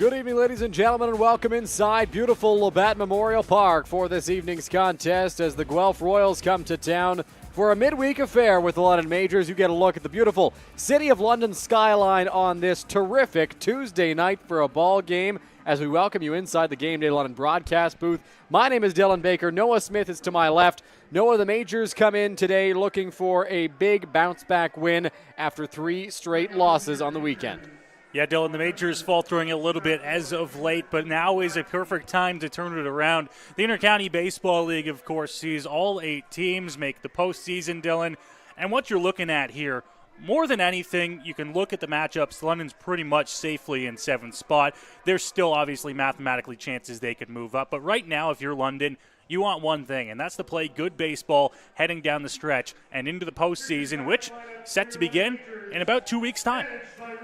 Good evening, ladies and gentlemen, and welcome inside beautiful Labatt Memorial Park for this evening's contest as the Guelph Royals come to town for a midweek affair with the London Majors. You get a look at the beautiful City of London skyline on this terrific Tuesday night for a ball game as we welcome you inside the Game Day London broadcast booth. My name is Dylan Baker. Noah Smith is to my left. Noah, the Majors come in today looking for a big bounce-back win after 3 straight losses on the weekend. Yeah, Dylan, the Majors faltering a little bit as of late, but now is a perfect time to turn it around. The Intercounty Baseball League, of course, sees all 8 teams make the postseason, Dylan. And what you're looking at here, more than anything, you can look at the matchups. London's pretty much safely in 7th spot. There's still obviously mathematically chances they could move up. But right now, if you're London, you want one thing, and that's to play good baseball heading down the stretch and into the postseason, which set to begin in about 2 weeks' time.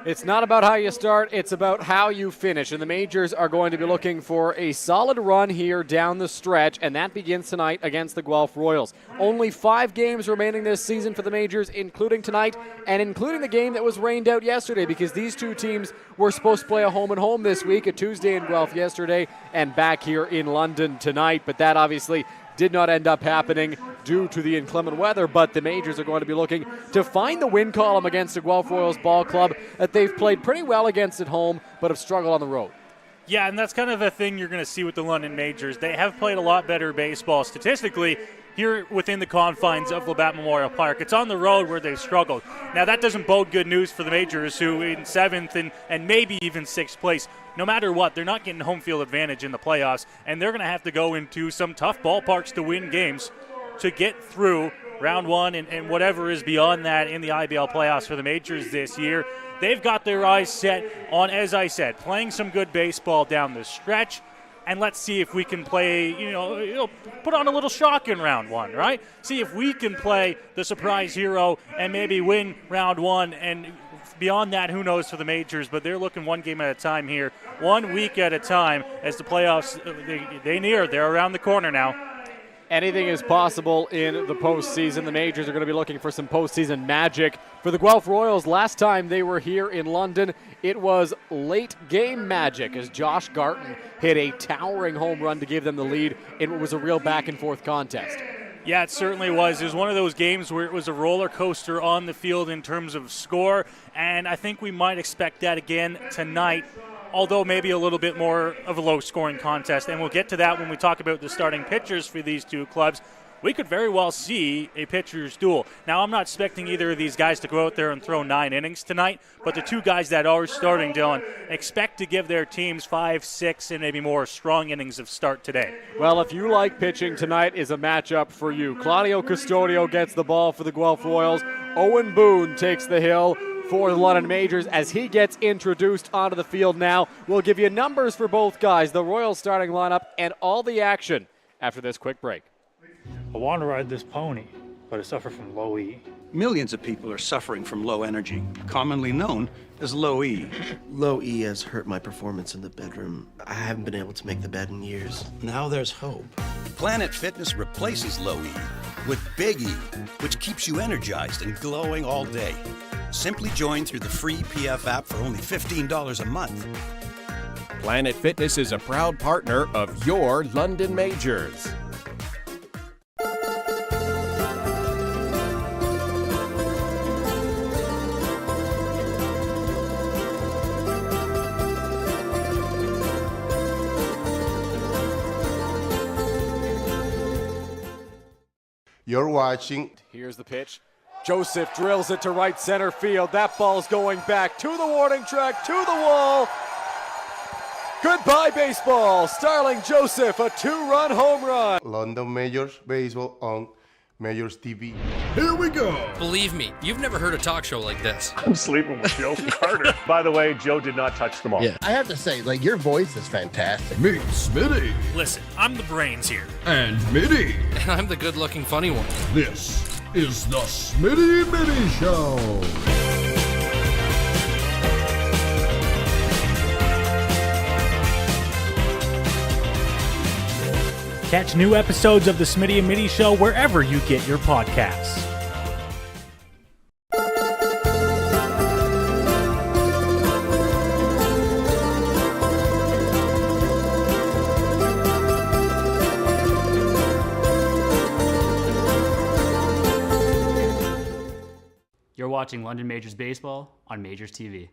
It's not about how you start, it's about how you finish. And the Majors are going to be looking for a solid run here down the stretch, and that begins tonight against the Guelph Royals. Only 5 games remaining this season for the Majors, including tonight, and including the game that was rained out yesterday, because these 2 teams were supposed to play a home-and-home this week, a Tuesday in Guelph yesterday, and back here in London tonight. But that obviously did not end up happening due to the inclement weather, but the Majors are going to be looking to find the win column against the Guelph Royals ball club that they've played pretty well against at home, but have struggled on the road. Yeah, and that's kind of a thing you're going to see with the London Majors. They have played a lot better baseball statistically here within the confines of Labatt Memorial Park. It's on the road where they've struggled. Now, that doesn't bode good news for the Majors, who in 7th and maybe even 6th place. No matter what, they're not getting home field advantage in the playoffs, and they're going to have to go into some tough ballparks to win games to get through round 1 and whatever is beyond that in the IBL playoffs for the Majors this year. They've got their eyes set on, as I said, playing some good baseball down the stretch. And let's see if we can play, put on a little shock in round 1, right? See if we can play the surprise hero and maybe win round 1. And beyond that, who knows for the Majors, but they're looking one game at a time here, 1 week at a time as the playoffs, they near. They're around the corner now. Anything is possible in the postseason. The Majors are going to be looking for some postseason magic. For the Guelph Royals, last time they were here in London, it was late game magic as Josh Garton hit a towering home run to give them the lead. It was a real back-and-forth contest. Yeah, it certainly was. It was one of those games where it was a roller coaster on the field in terms of score, and I think we might expect that again tonight, although maybe a little bit more of a low-scoring contest. And we'll get to that when we talk about the starting pitchers for these 2 clubs. We could very well see a pitcher's duel. Now, I'm not expecting either of these guys to go out there and throw 9 innings tonight, but the 2 guys that are starting, Dylan, expect to give their teams 5, 6, and maybe more strong innings of start today. Well, if you like pitching, tonight is a matchup for you. Claudio Custodio gets the ball for the Guelph Royals. Owen Boone takes the hill for the London Majors as he gets introduced onto the field now. We'll give you numbers for both guys, the Royals starting lineup, and all the action after this quick break. I want to ride this pony, but I suffer from low E. Millions of people are suffering from low energy, commonly known as low E. Low E has hurt my performance in the bedroom. I haven't been able to make the bed in years. Now there's hope. Planet Fitness replaces low E with Big E, which keeps you energized and glowing all day. Simply join through the free PF app for only $15 a month. Planet Fitness is a proud partner of your London Majors. You're watching. Here's the pitch. Joseph drills it to right center field. That ball's going back to the warning track, to the wall. Goodbye, baseball. Starling Joseph, a 2-run home run. London Majors Baseball on MajorsTV. Here we go. Believe me, you've never heard a talk show like this. I'm sleeping with Joe Carter. By the way, Joe did not touch the ball. Yeah. I have to say, your voice is fantastic. Meet Smitty. Listen, I'm the brains here. And Mitty. And I'm the good-looking funny one. This is the Smitty Mitty Show. Catch new episodes of the Smitty and Mitty Show wherever you get your podcasts. watching London Majors Baseball on Majors TV.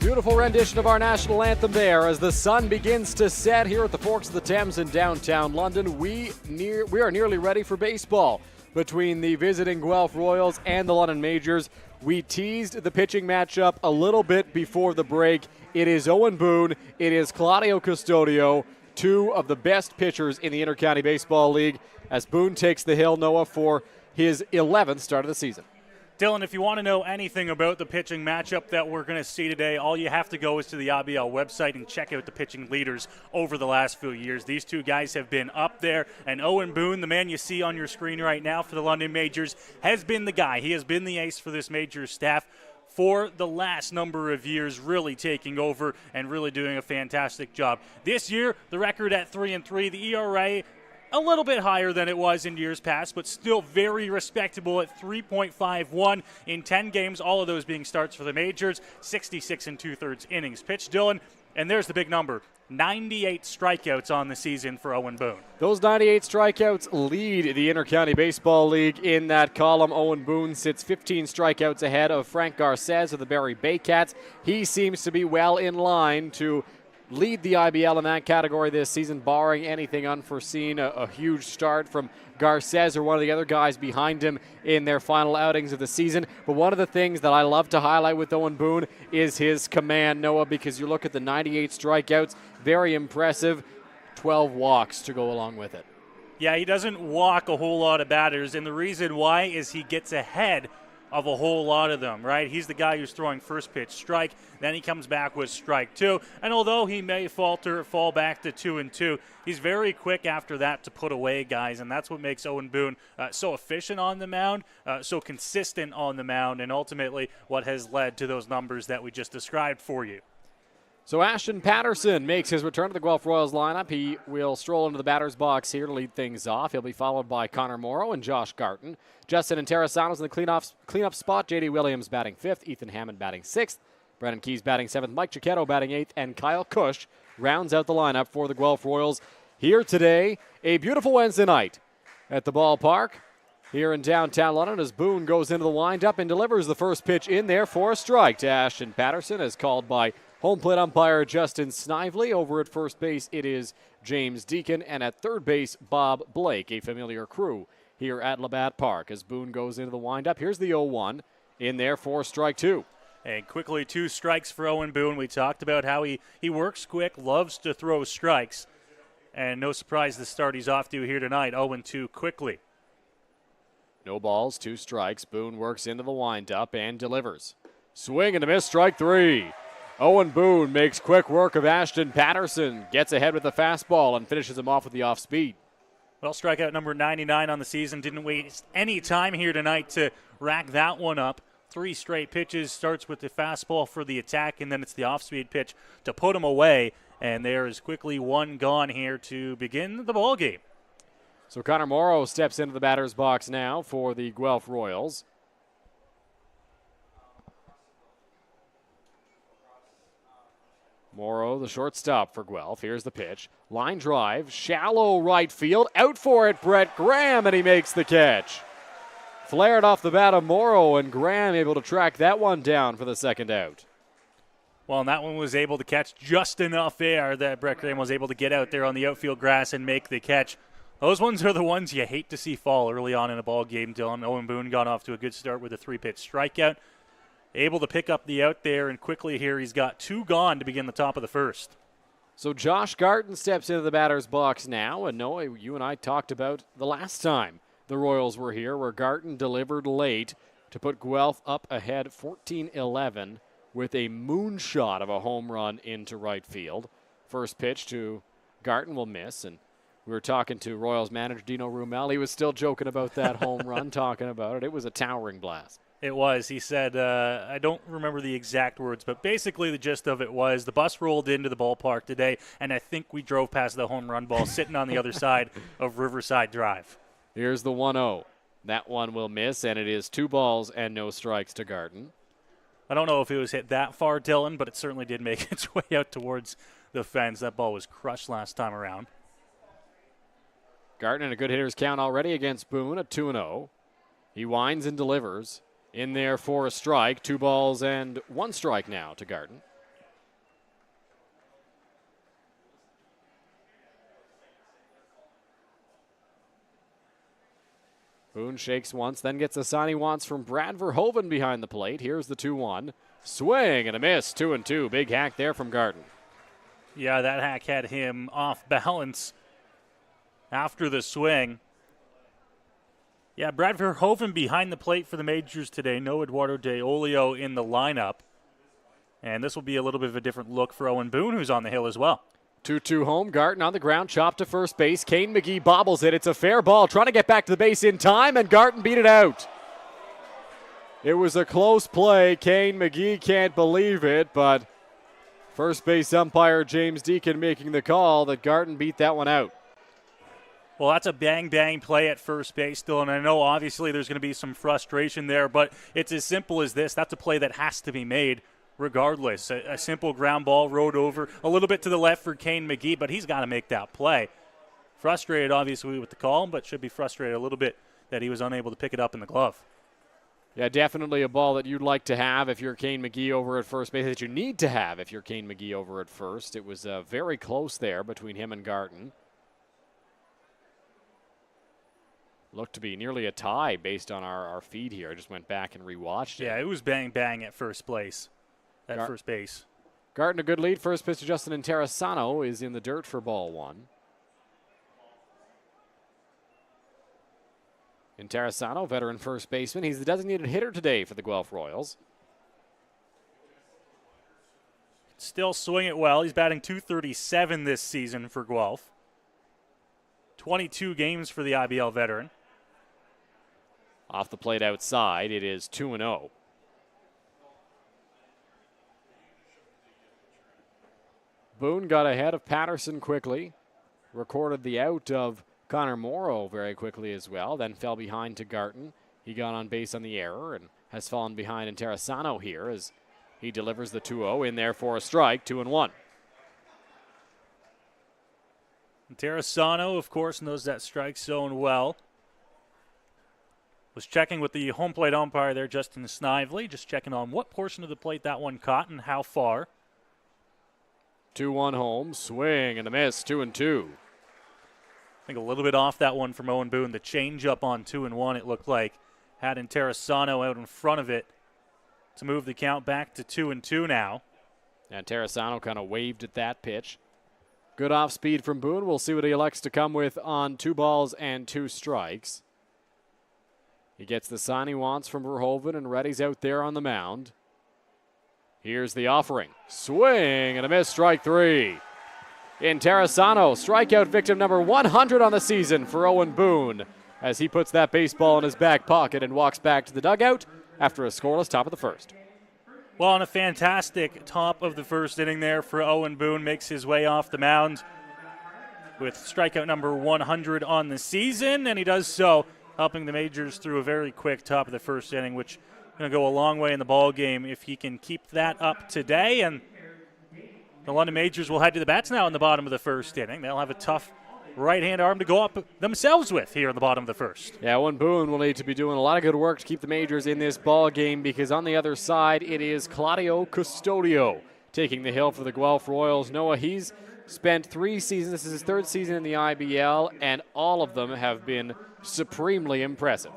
Beautiful rendition of our national anthem there as the sun begins to set here at the Forks of the Thames in downtown London. We are nearly ready for baseball between the visiting Guelph Royals and the London Majors. We teased the pitching matchup a little bit before the break. It is Owen Boone, it is Claudio Custodio, two of the best pitchers in the Intercounty Baseball League, as Boone takes the hill, Noah, for his 11th start of the season. Dylan, if you want to know anything about the pitching matchup that we're going to see today, all you have to go is to the IBL website and check out the pitching leaders over the last few years. These two guys have been up there, and Owen Boone, the man you see on your screen right now for the London Majors, has been the guy. He has been the ace for this Majors staff for the last number of years, really taking over and really doing a fantastic job. This year, the record at 3-3, the ERA a little bit higher than it was in years past, but still very respectable at 3.51 in 10 games, all of those being starts for the Majors, 66 2/3 innings pitched, Dylan. And there's the big number, 98 strikeouts on the season for Owen Boone. Those 98 strikeouts lead the Intercounty Baseball League in that column. Owen Boone sits 15 strikeouts ahead of Frank Garces of the Barrie Baycats. He seems to be well in line to lead the IBL in that category this season, barring anything unforeseen, a huge start from Garces or one of the other guys behind him in their final outings of the season. But one of the things that I love to highlight with Owen Boone is his command, Noah, because you look at the 98 strikeouts, very impressive, 12 walks to go along with it. Yeah, he doesn't walk a whole lot of batters, and the reason why is he gets ahead of a whole lot of them, right? He's the guy who's throwing first pitch strike, then he comes back with strike two, and although he may fall back to 2-2, he's very quick after that to put away guys, and that's what makes Owen Boone so efficient on the mound, so consistent on the mound, and ultimately what has led to those numbers that we just described for you. So Ashton Patterson makes his return to the Guelph Royals lineup. He will stroll into the batter's box here to lead things off. He'll be followed by Connor Morrow and Josh Garton. Justin Interesano's in the cleanup spot. J.D. Williams batting 5th. Ethan Hammond batting 6th. Brennan Keys batting 7th. Mike Cicchetto batting 8th. And Kyle Cush rounds out the lineup for the Guelph Royals here today. A beautiful Wednesday night at the ballpark here in downtown London as Boone goes into the windup and delivers the first pitch in there for a strike to Ashton Patterson, as called by home plate umpire Justin Snively. Over at first base, it is James Deacon, and at third base, Bob Blake, a familiar crew here at Labatt Park as Boone goes into the windup. Here's the 0-1 in there for strike two. And quickly, 2 strikes for Owen Boone. We talked about how he works quick, loves to throw strikes, and no surprise the start he's off to here tonight, 0-2 quickly. No balls, 2 strikes. Boone works into the windup and delivers. Swing and a miss, strike 3. Owen Boone makes quick work of Ashton Patterson, gets ahead with the fastball and finishes him off with the off-speed. Well, strikeout number 99 on the season. Didn't waste any time here tonight to rack that one up. 3 straight pitches, starts with the fastball for the attack, and then it's the off-speed pitch to put him away. And there is quickly 1 gone here to begin the ball game. So Connor Morrow steps into the batter's box now for the Guelph Royals. Morrow, the shortstop for Guelph. Here's the pitch. Line drive, shallow right field. Out for it, Brett Graham, and he makes the catch. Flared off the bat of Morrow, and Graham able to track that one down for the second out. Well, and that one was able to catch just enough air that Brett Graham was able to get out there on the outfield grass and make the catch. Those ones are the ones you hate to see fall early on in a ball game, Dylan. Owen Boone got off to a good start with a 3-pitch strikeout. Able to pick up the out there, and quickly here he's got 2 gone to begin the top of the first. So Josh Garton steps into the batter's box now, and Noah, you and I talked about the last time the Royals were here, where Garton delivered late to put Guelph up ahead 14-11 with a moonshot of a home run into right field. First pitch to Garton will miss, and we were talking to Royals manager Dino Rumel. He was still joking about that home run, talking about it. It was a towering blast. It was. He said, I don't remember the exact words, but basically the gist of it was the bus rolled into the ballpark today, and I think we drove past the home run ball sitting on the other side of Riverside Drive. Here's the 1-0. That one will miss, and it is 2 balls and no strikes to Garton. I don't know if it was hit that far, Dylan, but it certainly did make its way out towards the fence. That ball was crushed last time around. Garton in a good hitter's count already against Boone at 2-0. He winds and delivers. In there for a strike. 2 balls and 1 strike now to Garton. Boone shakes once, then gets the sign he wants from Brad Verhoeven behind the plate. Here's the 2-1. Swing and a miss. 2-2. Big hack there from Garton. Yeah, that hack had him off balance after the swing. Yeah, Brad Verhoeven behind the plate for the Majors today. No Eduardo De Olio in the lineup. And this will be a little bit of a different look for Owen Boone, who's on the hill as well. 2-2 home. Garton on the ground, chopped to first base. Kane McGee bobbles it. It's a fair ball. Trying to get back to the base in time, and Garton beat it out. It was a close play. Kane McGee can't believe it, but first base umpire James Deacon making the call that Garton beat that one out. Well, that's a bang-bang play at first base still, and I know obviously there's going to be some frustration there, but it's as simple as this. That's a play that has to be made regardless. A simple ground ball rode over a little bit to the left for Kane McGee, but he's got to make that play. Frustrated, obviously, with the call, but should be frustrated a little bit that he was unable to pick it up in the glove. Yeah, definitely a ball that you'd like to have if you're Kane McGee over at first base, that you need to have if you're Kane McGee over at first. It was very close there between him and Garton. Looked to be nearly a tie based on our feed here. I just went back and rewatched it. Yeah, it was bang-bang at first base, first base. Garton a good lead. First pitch to Justin Interessano is in the dirt for ball 1. Interessano, veteran first baseman. He's the designated hitter today for the Guelph Royals. Still swing it well. He's batting .237 this season for Guelph. 22 games for the IBL veteran. Off the plate outside, it is 2-0. Boone got ahead of Patterson quickly. Recorded the out of Connor Morrow very quickly as well. Then fell behind to Garton. He got on base on the error and has fallen behind Interessano here as he delivers the 2-0 in there for a strike, 2-1. Interessano, of course, knows that strike zone well. Was checking with the home plate umpire there, Justin Snively, just checking on what portion of the plate that one caught and how far. 2-1 home, swing and a miss, 2-2. I think a little bit off that one from Owen Boone. The change-up on 2-1, it looked like, had Interessano out in front of it to move the count back to 2-2 now. And Interessano kind of waved at that pitch. Good off speed from Boone. We'll see what he elects to come with on 2 balls and 2 strikes. He gets the sign he wants from Verhoeven, and Reddy's out there on the mound. Here's the offering. Swing and a miss, strike 3. Interessano, strikeout victim number 100 on the season for Owen Boone, as he puts that baseball in his back pocket and walks back to the dugout after a scoreless top of the first. Well, on a fantastic top of the first inning there for Owen Boone, makes his way off the mound with strikeout number 100 on the season, and he does so helping the Majors through a very quick top of the first inning, which is going to go a long way in the ball game if he can keep that up today. And the London Majors will head to the bats now in the bottom of the first inning. They'll have a tough right-hand arm to go up themselves with here in the bottom of the first. Yeah, Owen Boone will need to be doing a lot of good work to keep the Majors in this ball game, because on the other side it is Claudio Custodio taking the hill for the Guelph Royals. Noah, he's spent 3 seasons. This is his 3rd season in the IBL, and all of them have been supremely impressive.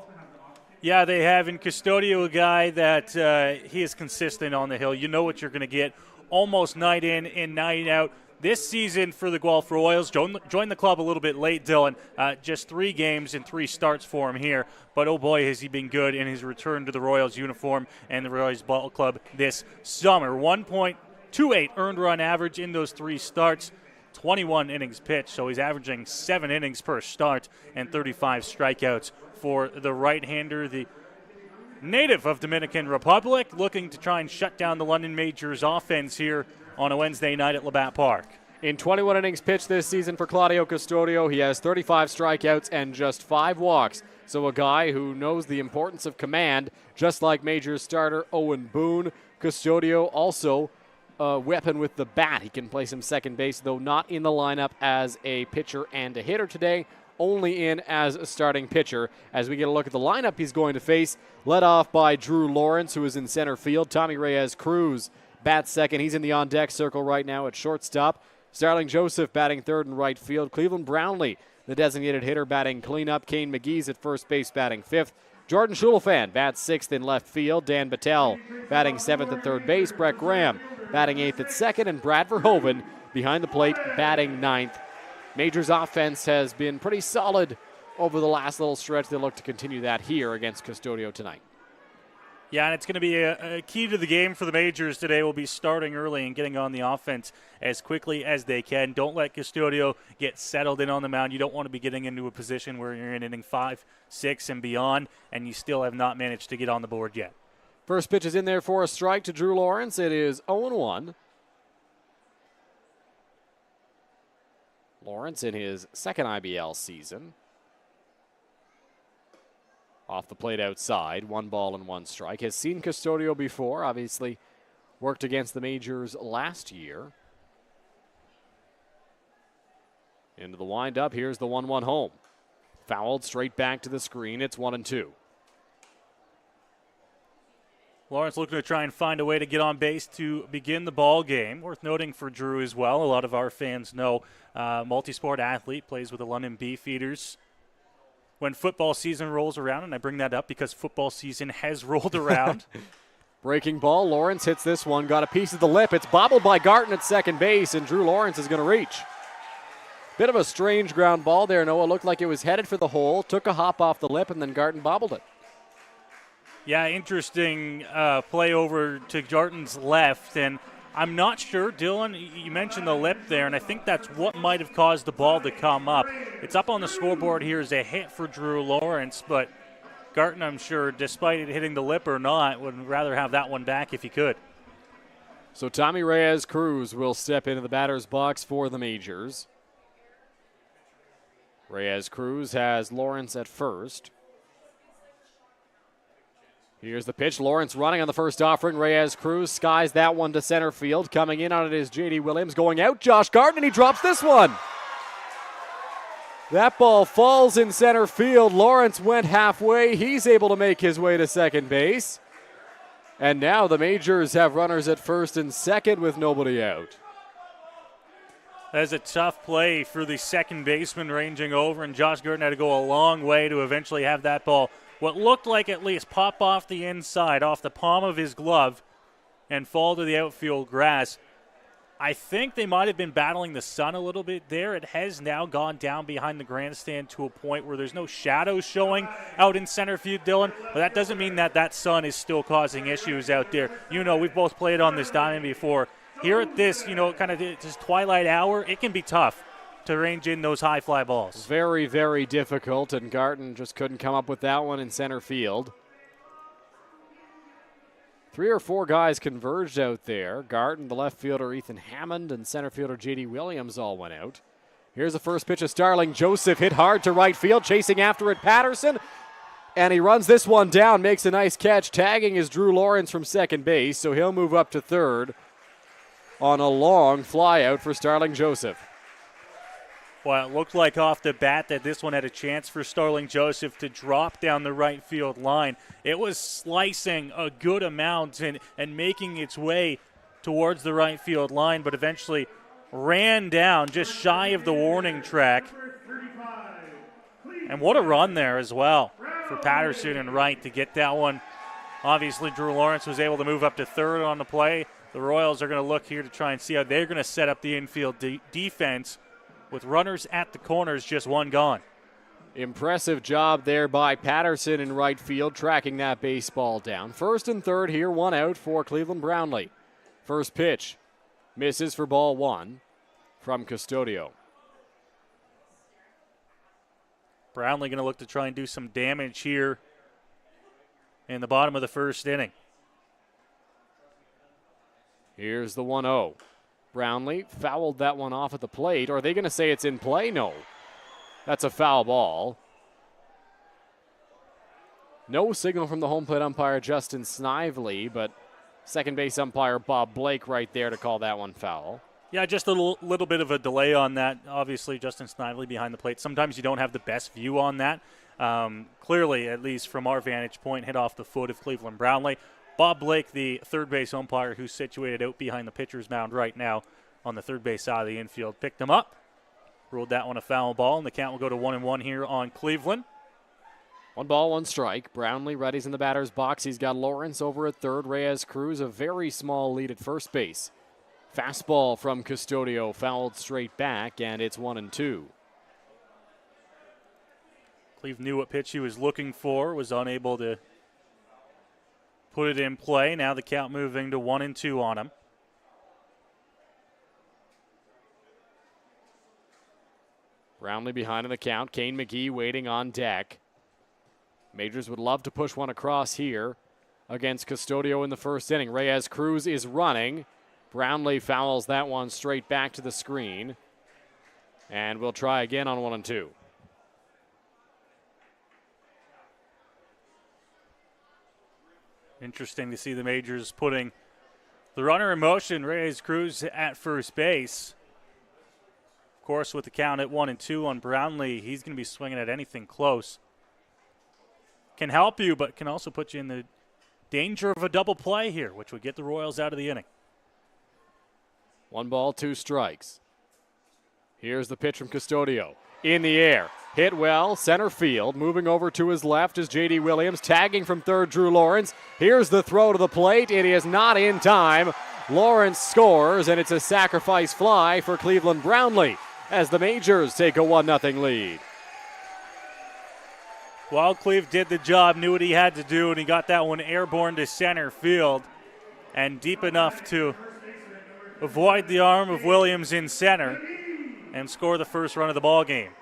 Yeah, they have. In Custodio, a guy that he is consistent on the hill. You know what you're going to get almost night in and night out. This season for the Guelph Royals, joined the club a little bit late, Dylan. Just 3 games and 3 starts for him here. But, oh, boy, has he been good in his return to the Royals uniform and the Royals Ball Club this summer. 1.28 earned run average in those 3 starts. 21 innings pitched, so he's averaging 7 innings per start and 35 strikeouts for the right-hander, the native of Dominican Republic, looking to try and shut down the London Majors offense here on a Wednesday night at Labatt Park. In 21 innings pitched this season for Claudio Custodio, he has 35 strikeouts and just 5 walks. So a guy who knows the importance of command, just like Majors starter Owen Boone. Custodio also a weapon with the bat. He can play some second base, though not in the lineup as a pitcher and a hitter today. only in as a starting pitcher. As we get a look at the lineup he's going to face, led off by Drew Lawrence, who is in center field. Tommy Reyes-Cruz bats second. He's in the on-deck circle right now at shortstop. Starling Joseph batting third in right field. Cleveland Brownlee, the designated hitter, batting cleanup. Kane McGee's at first base batting fifth. Jordan Schulafan bats sixth in left field. Dan Battelle batting seventh at third base. Brett Graham batting eighth at second. And Brad Verhoeven behind the plate batting ninth. Majors offense has been pretty solid over the last little stretch. They'll look to continue that here against Custodio tonight. Yeah, and it's going to be a key to the game for the Majors today. Will be starting early and getting on the offense as quickly as they can. Don't let Custodio get settled in on the mound. You don't want to be getting into a position where you're in inning 5, 6, and beyond, and you still have not managed to get on the board yet. First pitch is in there for a strike to Drew Lawrence. It is 0-1. Lawrence in his second IBL season. Off the plate outside, 1 ball and 1 strike. Has seen Custodio before, obviously worked against the Majors last year. Into the windup, here's the 1-1 home. Fouled straight back to the screen, it's 1-2. Lawrence looking to try and find a way to get on base to begin the ball game. Worth noting for Drew as well, a lot of our fans know multi-sport athlete, plays with the London Beefeaters. When football season rolls around, and I bring that up because football season has rolled around. Breaking ball, Lawrence hits this one, got a piece of the lip. It's bobbled by Garton at second base, and Drew Lawrence is going to reach. Bit of a strange ground ball there, Noah. Looked like it was headed for the hole, took a hop off the lip, and then Garton bobbled it. Yeah, interesting play over to Garton's left, and I'm not sure, Dylan, you mentioned the lip there, and I think that's what might have caused the ball to come up. It's up on the scoreboard here as a hit for Drew Lawrence, but Garton, I'm sure, despite it hitting the lip or not, would rather have that one back if he could. So Tommy Reyes-Cruz will step into the batter's box for the Majors. Reyes-Cruz has Lawrence at first. Here's the pitch. Lawrence running on the first offering. Reyes-Cruz skies that one to center field. Coming in on it is J.D. Williams. Going out, Josh Garton, and he drops this one. That ball falls in center field. Lawrence went halfway. He's able to make his way to second base. And now the Majors have runners at first and second with nobody out. That's a tough play for the second baseman ranging over, and Josh Garton had to go a long way to eventually have that ball, what looked like at least, pop off the inside, off the palm of his glove, and fall to the outfield grass. I think they might have been battling the sun a little bit there. It has now gone down behind the grandstand to a point where there's no shadows showing out in center field, Dylan, but that doesn't mean that that sun is still causing issues out there. You know, we've both played on this diamond before. Here at this, kind of this twilight hour, it can be tough to range in those high fly balls. Very, very difficult, and Garton just couldn't come up with that one in center field. 3 or 4 guys converged out there. Garton, the left fielder Ethan Hammond, and center fielder J.D. Williams all went out. Here's the first pitch of Starling Joseph, hit hard to right field, chasing after it Patterson, and he runs this one down, makes a nice catch. Tagging is Drew Lawrence from second base, so he'll move up to third on a long fly out for Starling Joseph. Well, it looked like off the bat that this one had a chance for Starling Joseph to drop down the right field line. It was slicing a good amount and making its way towards the right field line, but eventually ran down just shy of the warning track. And what a run there as well for Patterson and right to get that one. Obviously, Drew Lawrence was able to move up to third on the play. The Royals are going to look here to try and see how they're going to set up the infield defense with runners at the corners, just one gone. Impressive job there by Patterson in right field, tracking that baseball down. First and third here, 1 out for Cleveland Brownlee. First pitch misses for ball 1 from Custodio. Brownlee going to look to try and do some damage here in the bottom of the first inning. Here's the 1-0. Brownlee fouled that one off at the plate. Are they going to say it's in play? No. That's a foul ball. No signal from the home plate umpire, Justin Snively, but second base umpire Bob Blake right there to call that one foul. Yeah, just a little bit of a delay on that. Obviously, Justin Snively behind the plate. Sometimes you don't have the best view on that. Clearly, at least from our vantage point, hit off the foot of Cleveland Brownlee. Bob Blake, the third base umpire who's situated out behind the pitcher's mound right now on the third base side of the infield, picked him up, ruled that one a foul ball, and the count will go to 1-1 here on Cleveland. 1 ball, 1 strike. Brownlee readies in the batter's box. He's got Lawrence over at third. Reyes Cruz, a very small lead at first base. Fastball from Custodio, fouled straight back, and it's 1-2. Cleve knew what pitch he was looking for, was unable to put it in play. Now the count moving to 1-2 on him. Brownlee behind in the count. Kane McGee waiting on deck. Majors would love to push one across here against Custodio in the first inning. Reyes Cruz is running. Brownlee fouls that one straight back to the screen. And we'll try again on 1-2. Interesting to see the Majors putting the runner in motion. Reyes Cruz at first base. Of course, with the count at 1-2 on Brownlee, he's going to be swinging at anything close. Can help you, but can also put you in the danger of a double play here, which would get the Royals out of the inning. 1 ball, 2 strikes. Here's the pitch from Custodio. In the air. Hit well, center field. Moving over to his left is J.D. Williams. Tagging from third, Drew Lawrence. Here's the throw to the plate. It is not in time. Lawrence scores, and it's a sacrifice fly for Cleveland Brownlee as the Majors take a 1-0 lead. Well, Cleve did the job, knew what he had to do, and he got that one airborne to center field and deep enough to avoid the arm of Williams in center and score the first run of the ball game.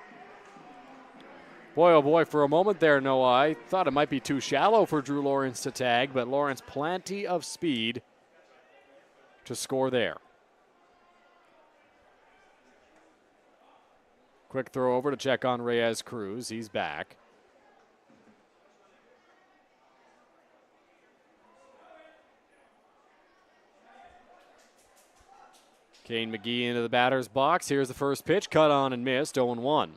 Boy, oh boy, for a moment there, Noah, I thought it might be too shallow for Drew Lawrence to tag, but Lawrence plenty of speed to score there. Quick throw over to check on Reyes Cruz. He's back. Kane McGee into the batter's box. Here's the first pitch. Cut on and missed. 0-1.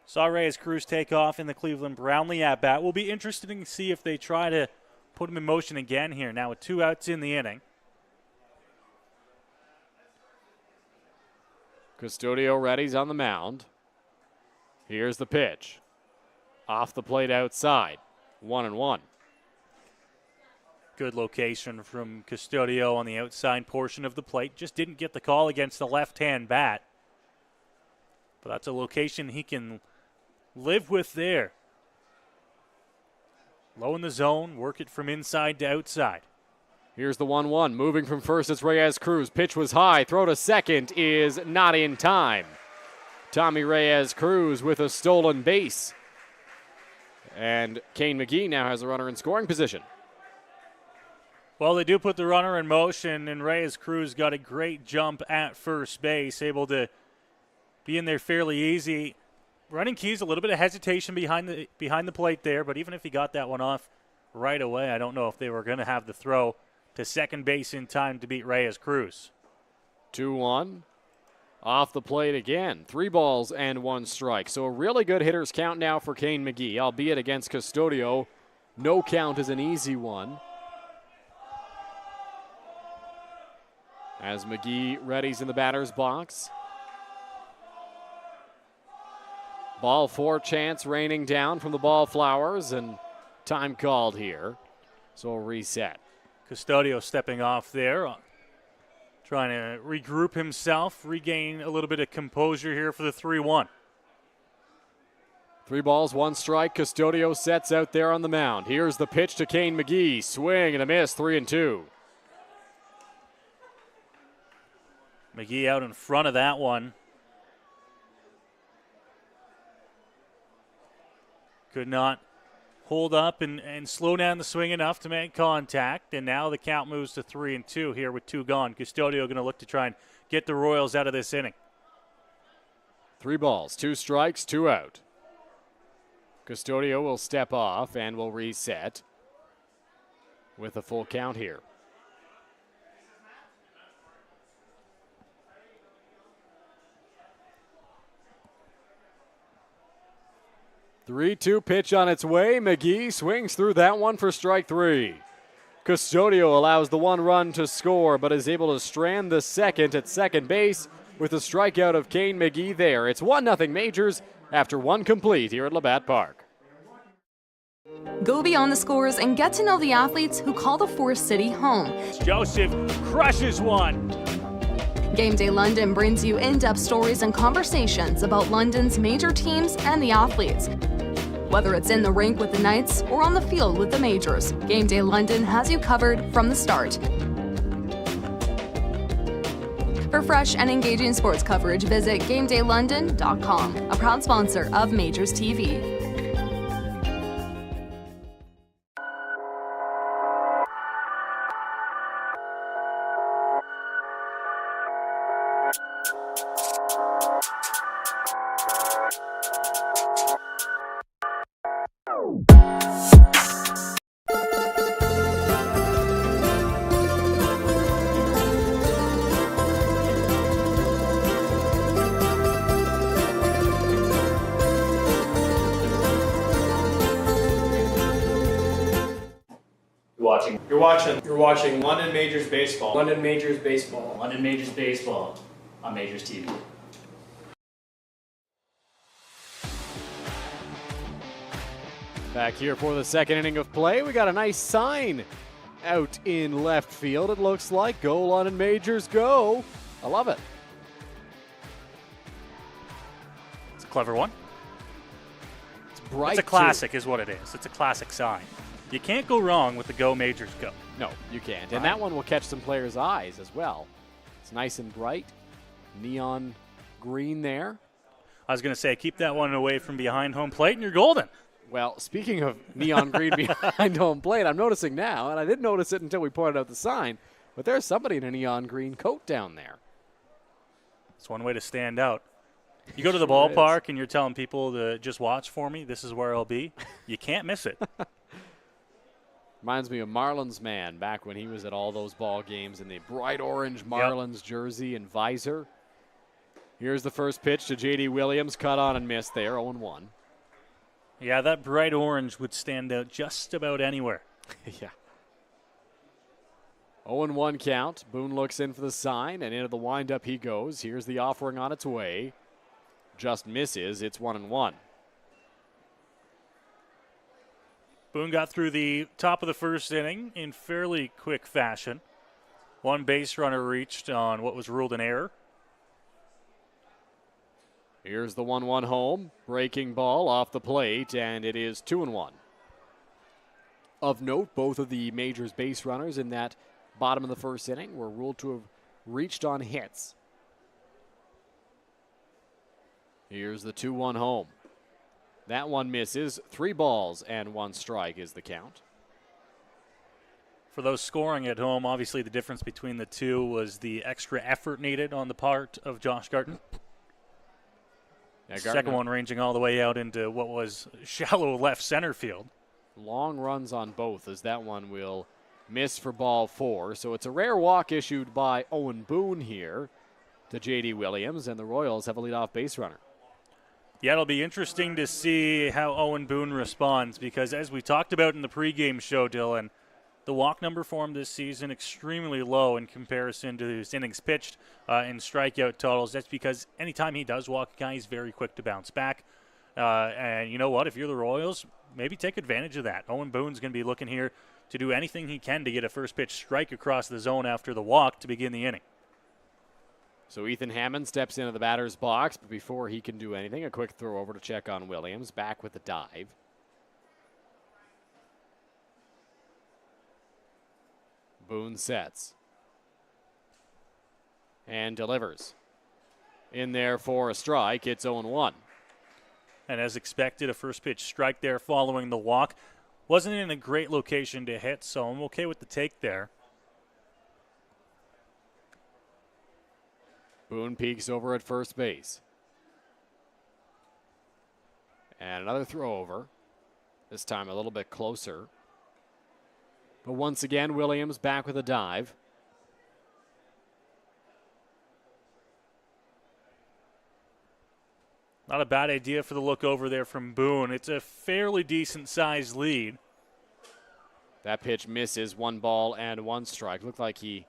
Saw Reyes Cruz take off in the Cleveland Brownlee at-bat. Will be interesting to see if they try to put him in motion again here. Now with 2 outs in the inning. Custodio ready's on the mound. Here's the pitch. Off the plate outside. 1-1. Good location from Custodio on the outside portion of the plate. Just didn't get the call against the left-hand bat. But that's a location he can live with there. Low in the zone, work it from inside to outside. Here's the 1-1. Moving from first, it's Reyes Cruz. Pitch was high. Throw to second is not in time. Tommy Reyes Cruz with a stolen base. And Kane McGee now has a runner in scoring position. Well, they do put the runner in motion, and Reyes Cruz got a great jump at first base, able to be in there fairly easy. Running keys, a little bit of hesitation behind the plate there, but even if he got that one off right away, I don't know if they were going to have the throw to second base in time to beat Reyes Cruz. 2-1. Off the plate again. 3 balls and 1 strike. So a really good hitter's count now for Kane McGee, albeit against Custodio. No count is an easy one. As McGee readies in the batter's box. Ball 4 chance raining down from the ball flowers, and time called here. So a reset. Custodio stepping off there, trying to regroup himself, regain a little bit of composure here for the 3-1. 3 balls, 1 strike. Custodio sets out there on the mound. Here's the pitch to Kane McGee. Swing and a miss, 3-2. McGee out in front of that one. Could not hold up and slow down the swing enough to make contact. And now the count moves to 3-2 here with 2 gone. Custodio going to look to try and get the Royals out of this inning. 3 balls, 2 strikes, 2 out. Custodio will step off and will reset. with a full count here. Three-two pitch on its way. McGee swings through that one for strike three. Custodio allows the one run to score, but is able to strand the second at second base with a strikeout of Kane McGee there. It's 1-0 Majors after one complete here at Labatt Park. Go beyond the scores and get to know the athletes who call the Forest City home. Joseph crushes one. Game Day London brings you in-depth stories and conversations about London's major teams and the athletes. Whether it's in the rink with the Knights or on the field with the Majors, Game Day London has you covered from the start. For fresh and engaging sports coverage, visit GameDayLondon.com, a proud sponsor of Majors TV. You're watching London Majors Baseball. London Majors Baseball. London Majors Baseball on Majors TV. Back here for the second inning of play. We got a nice sign out in left field. It looks like go London Majors, go. I love it. It's a clever one. It's bright. It's a classic is what it is. It's a classic sign. You can't go wrong with the Go Majors Go. No, you can't. And that one will catch some players' eyes as well. It's nice and bright. Neon green there. I was going to say, keep that one away from behind home plate and you're golden. Well, speaking of neon green behind home plate, I'm noticing now, and I didn't notice it until we pointed out the sign, but there's somebody in a neon green coat down there. It's one way to stand out. You go to the ballpark and you're telling people to just watch for me, this is where I'll be. You can't miss it. Reminds me of Marlins man back when he was at all those ball games in the bright orange Marlins jersey and visor. Here's the first pitch to J.D. Williams. Cut on and missed there, 0-1. Yeah, that bright orange would stand out just about anywhere. Yeah. 0-1 count. Boone looks in for the sign, and into the windup he goes. Here's the offering on its way. Just misses. It's 1-1. Boone got through the top of the first inning in fairly quick fashion. One base runner reached on what was ruled an error. Here's the 1-1 home. Breaking ball off the plate, and it is 2-1. Of note, both of the Majors base runners in that bottom of the first inning were ruled to have reached on hits. Here's the 2-1 home. That one misses. 3 balls and 1 strike is the count. For those scoring at home, obviously the difference between the two was the extra effort needed on the part of Josh Garton. Yeah, second one ranging all the way out into what was shallow left center field. Long runs on both, as that one will miss for ball 4. So it's a rare walk issued by Owen Boone here to J.D. Williams, and the Royals have a leadoff base runner. Yeah, it'll be interesting to see how Owen Boone responds because as we talked about in the pregame show, Dylan, the walk number for him this season extremely low in comparison to his innings pitched and strikeout totals. That's because anytime he does walk a guy, he's very quick to bounce back. And you know what? If you're the Royals, maybe take advantage of that. Owen Boone's going to be looking here to do anything he can to get a first pitch strike across the zone after the walk to begin the inning. So Ethan Hammond steps into the batter's box, but before he can do anything, a quick throw over to check on Williams. Back with the dive. Boone sets. And delivers. In there for a strike. It's 0-1. And as expected, a first pitch strike there following the walk. Wasn't in a great location to hit, so I'm okay with the take there. Boone peeks over at first base. And another throw over. This time a little bit closer. But once again, Williams back with a dive. Not a bad idea for the look over there from Boone. It's a fairly decent-sized lead. That pitch misses, 1 ball and 1 strike. Looked like he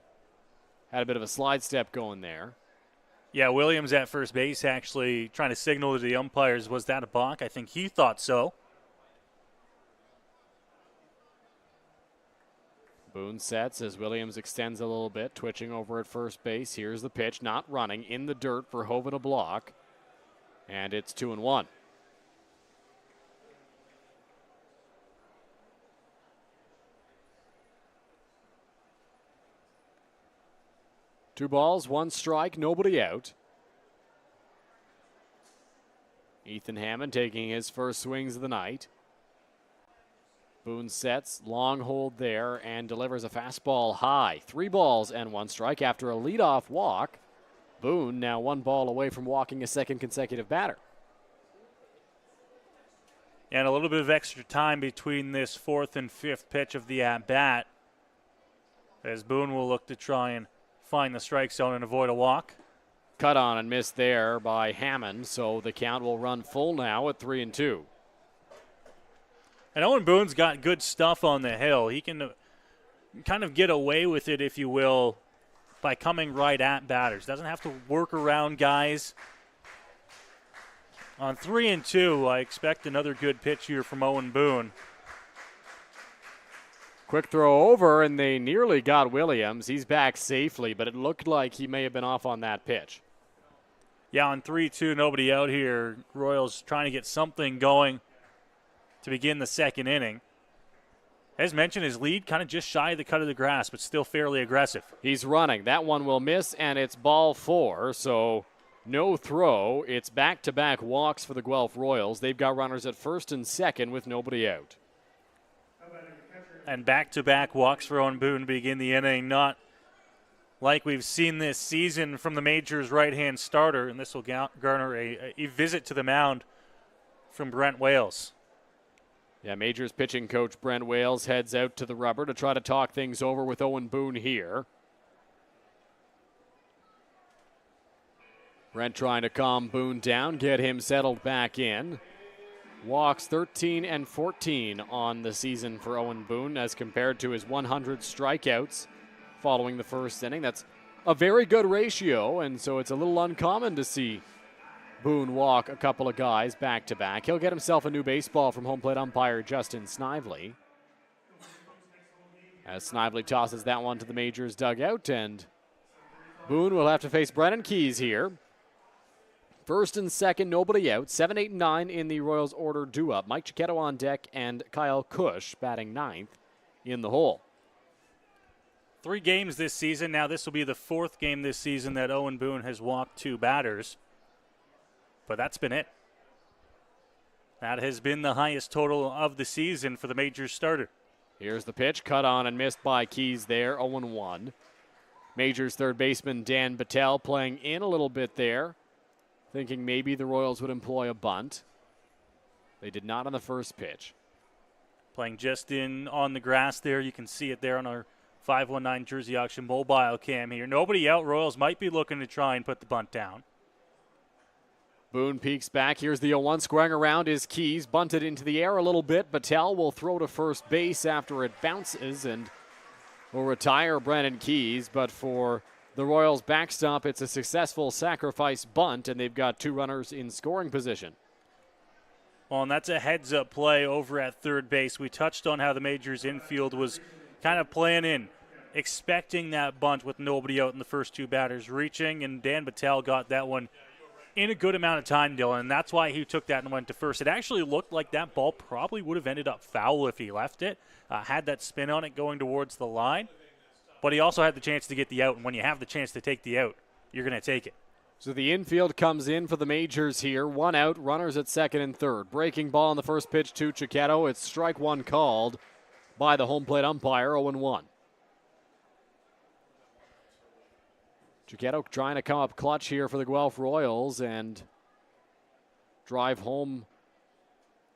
had a bit of a slide step going there. Yeah, Williams at first base actually trying to signal to the umpires, was that a balk? I think he thought so. Boone sets as Williams extends a little bit, twitching over at first base. Here's the pitch, not running, in the dirt for Hoven to block. And it's 2-1. Two balls, 1 strike, nobody out. Ethan Hammond taking his first swings of the night. Boone sets, long hold there, and delivers a fastball high. 3 balls and 1 strike after a leadoff walk. Boone now 1 ball away from walking a second consecutive batter. And a little bit of extra time between this 4th and 5th pitch of the at-bat, as Boone will look to try and find the strike zone and avoid a walk. Cut on and missed there by Hammond, so the count will run full now at 3-2. And Owen Boone's got good stuff on the hill. He can kind of get away with it, if you will, by coming right at batters. Doesn't have to work around guys. On 3-2, I expect another good pitch here from Owen Boone. Quick throw over, and they nearly got Williams. He's back safely, but it looked like he may have been off on that pitch. Yeah, on 3-2, nobody out here. Royals trying to get something going to begin the 2nd inning. As mentioned, his lead kind of just shy of the cut of the grass, but still fairly aggressive. He's running. That one will miss, and it's ball 4, so no throw. It's back-to-back walks for the Guelph Royals. They've got runners at 1st and 2nd with nobody out. And back-to-back walks for Owen Boone to begin the inning. Not like we've seen this season from the Majors' right-hand starter, and this will garner a visit to the mound from Brent Wales. Yeah, Majors pitching coach Brent Wales heads out to the rubber to try to talk things over with Owen Boone here. Brent trying to calm Boone down, get him settled back in. Walks 13 and 14 on the season for Owen Boone as compared to his 100 strikeouts following the 1st inning. That's a very good ratio, and so it's a little uncommon to see Boone walk a couple of guys back-to-back. He'll get himself a new baseball from home plate umpire Justin Snively. As Snively tosses that one to the Majors dugout, and Boone will have to face Brennan Keys here. 1st and 2nd, nobody out. 7, 8, and 9 in the Royals order due up. Mike Cicchetto on deck and Kyle Cush batting 9th in the hole. 3 games this season. Now this will be the 4th game this season that Owen Boone has walked 2 batters. But that's been it. That has been the highest total of the season for the Majors starter. Here's the pitch, cut on and missed by Keys there, 0-1. Majors third baseman Dan Battelle playing in a little bit there, thinking maybe the Royals would employ a bunt. They did not on the first pitch. Playing just in on the grass there. You can see it there on our 519 Jersey Auction mobile cam here. Nobody out. Royals might be looking to try and put the bunt down. Boone peeks back. Here's the 0-1. Squaring around is Keys. Bunted into the air a little bit. Battelle will throw to first base after it bounces and will retire Brennan Keys. But for the Royals backstop, it's a successful sacrifice bunt, and they've got 2 runners in scoring position. Well, and that's a heads-up play over at third base. We touched on how the Majors infield was kind of playing in, expecting that bunt with nobody out in the first 2 batters reaching, and Dan Battelle got that one in a good amount of time, Dylan, and that's why he took that and went to first. It actually looked like that ball probably would have ended up foul if he left it, had that spin on it going towards the line, but he also had the chance to get the out, and when you have the chance to take the out, you're going to take it. So the infield comes in for the Majors here. 1 out, runners at 2nd and 3rd. Breaking ball on the first pitch to Cicchetto. It's strike 1 called by the home plate umpire, 0-1. Cicchetto trying to come up clutch here for the Guelph Royals and drive home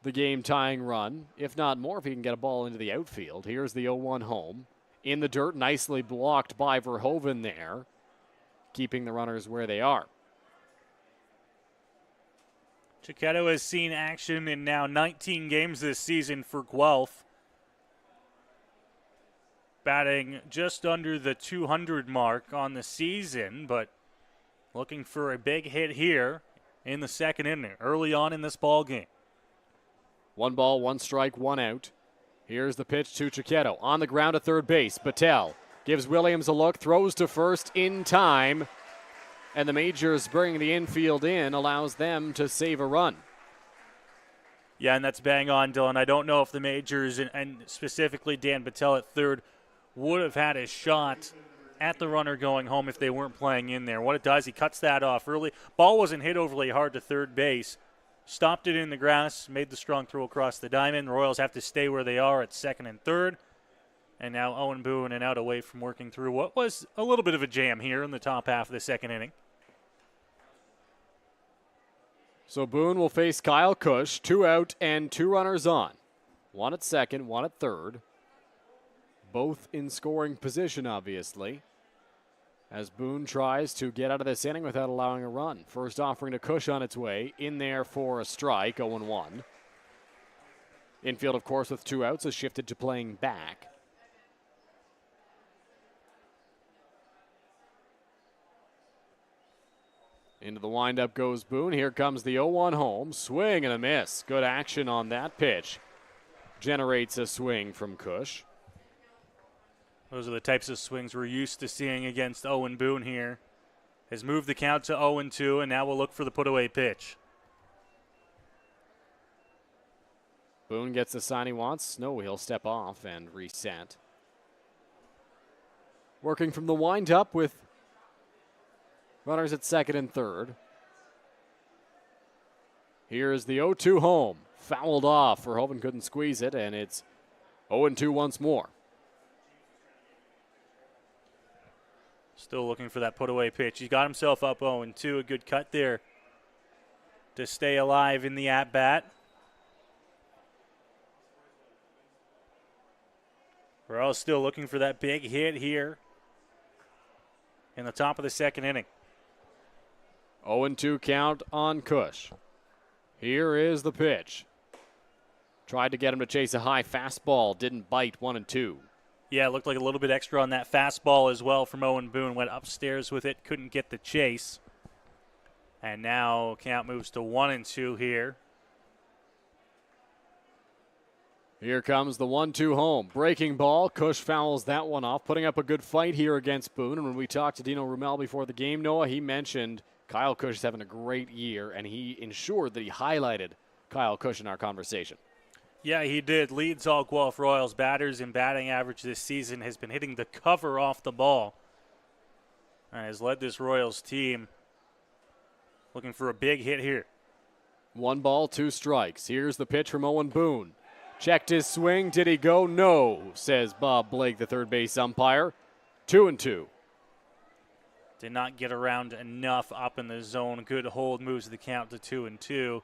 the game-tying run, if not more, if he can get a ball into the outfield. Here's the 0-1 home. In the dirt, nicely blocked by Verhoeven there, keeping the runners where they are. Chiquetto has seen action in now 19 games this season for Guelph. Batting just under the 200 mark on the season, but looking for a big hit here in the second inning, early on in this ball game. 1 ball, 1 strike, 1 out. Here's the pitch to Chiquetto. On the ground at third base, Battelle gives Williams a look, throws to first in time. And the Majors bringing the infield in allows them to save a run. Yeah, and that's bang on, Dylan. I don't know if the Majors, and specifically Dan Battelle at third, would have had a shot at the runner going home if they weren't playing in there. What it does, he cuts that off early. Ball wasn't hit overly hard to third base. Stopped it in the grass, made the strong throw across the diamond. The Royals have to stay where they are at second and third. And now Owen Boone and out away from working through what was a little bit of a jam here in the top half of the second inning. So Boone will face Kyle Cush, 2 out and 2 runners on. 1 at second, 1 at third. Both in scoring position, obviously, as Boone tries to get out of this inning without allowing a run. First offering to Cush on its way, in there for a strike, 0-1. Infield, of course, with 2 outs, has shifted to playing back. Into the windup goes Boone. Here comes the 0-1 home. Swing and a miss. Good action on that pitch. Generates a swing from Cush. Those are the types of swings we're used to seeing against Owen Boone here. Has moved the count to 0-2, and now we'll look for the put-away pitch. Boone gets the sign he wants. No, he'll step off and reset. Working from the windup with runners at second and third. Here's the 0-2 home. Fouled off. Verhoeven couldn't squeeze it, and it's 0-2 once more. Still looking for that put-away pitch. He's got himself up 0-2. A good cut there to stay alive in the at-bat. We're all still looking for that big hit here in the top of the second inning. 0-2 count on Cush. Here is the pitch. Tried to get him to chase a high fastball. Didn't bite. 1-2. Yeah, it looked like a little bit extra on that fastball as well from Owen Boone. Went upstairs with it, couldn't get the chase. And now count moves to 1-2 here. Here comes the 1-2 home. Breaking ball. Cush fouls that one off, putting up a good fight here against Boone. And when we talked to Dino Rumel before the game, Noah, he mentioned Kyle Cush is having a great year, and he ensured that he highlighted Kyle Cush in our conversation. Yeah, he did. Leads all Guelph Royals batters in batting average this season. Has been hitting the cover off the ball. And has led this Royals team. Looking for a big hit here. 1 ball, 2 strikes. Here's the pitch from Owen Boone. Checked his swing. Did he go? No, says Bob Blake, the third base umpire. 2-2. Did not get around enough up in the zone. Good hold, moves the count to 2-2.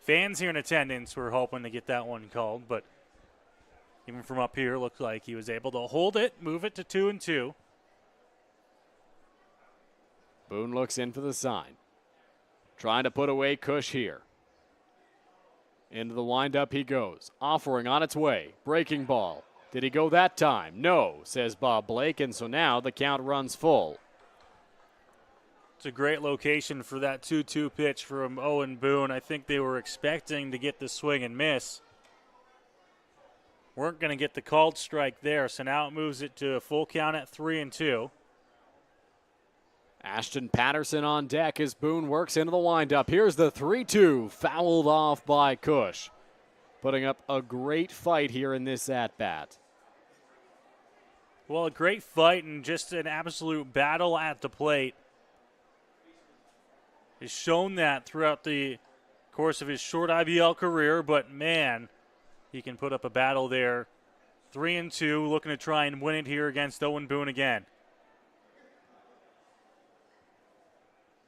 Fans here in attendance were hoping to get that one called, but even from up here, looked like he was able to hold it, move it to 2-2. Boone looks in for the sign. Trying to put away Cush here. Into the windup he goes. Offering on its way. Breaking ball. Did he go that time? No, says Bob Blake, and so now the count runs full. It's a great location for that 2-2 pitch from Owen Boone. I think they were expecting to get the swing and miss. Weren't going to get the called strike there, so now it moves it to a full count at 3-2. Ashton Patterson on deck as Boone works into the windup. Here's the 3-2, fouled off by Cush. Putting up a great fight here in this at-bat. Well, a great fight and just an absolute battle at the plate. Has shown that throughout the course of his short IBL career, but man, he can put up a battle there. 3-2, looking to try and win it here against Owen Boone again.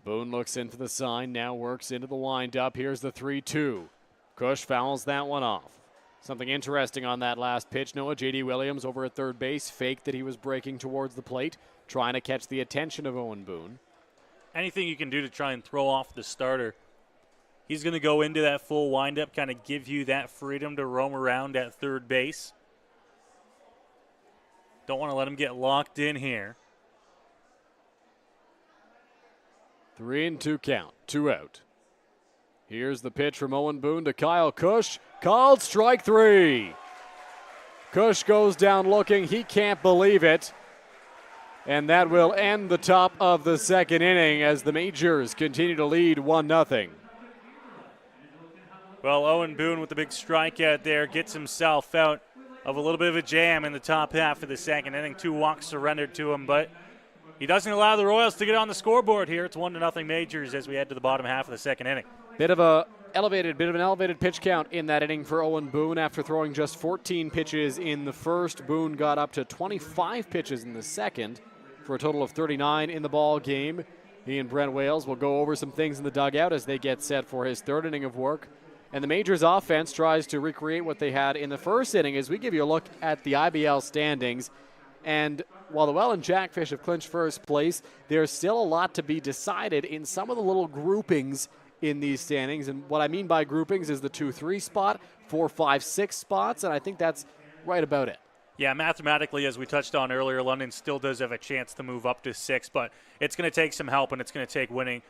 Boone looks in for the sign, now works into the windup. Here's the 3-2. Cush fouls that one off. Something interesting on that last pitch, Noah. J.D. Williams over at third base faked that he was breaking towards the plate, trying to catch the attention of Owen Boone. Anything you can do to try and throw off the starter. He's going to go into that full windup, kind of give you that freedom to roam around at third base. Don't want to let him get locked in here. 3-2 count, 2 out. Here's the pitch from Owen Boone to Kyle Cush. Called strike 3. Cush goes down looking. He can't believe it. And that will end the top of the second inning as the Majors continue to lead 1-0. Well, Owen Boone with the big strikeout there gets himself out of a little bit of a jam in the top half of the second inning. 2 walks surrendered to him, but he doesn't allow the Royals to get on the scoreboard here. It's 1-0 Majors as we head to the bottom half of the second inning. Bit of an elevated pitch count in that inning for Owen Boone after throwing just 14 pitches in the first. Boone got up to 25 pitches in the second for a total of 39 in the ball game. He and Brent Wales will go over some things in the dugout as they get set for his third inning of work. And the Majors offense tries to recreate what they had in the first inning as we give you a look at the IBL standings. And while the Welland Jackfish have clinched first place, there's still a lot to be decided in some of the little groupings in these standings. And what I mean by groupings is the 2-3 spot, 4, 5, 6 spots, and I think that's right about it. Yeah, mathematically, as we touched on earlier, London still does have a chance to move up to 6, but it's going to take some help, and it's going to take winning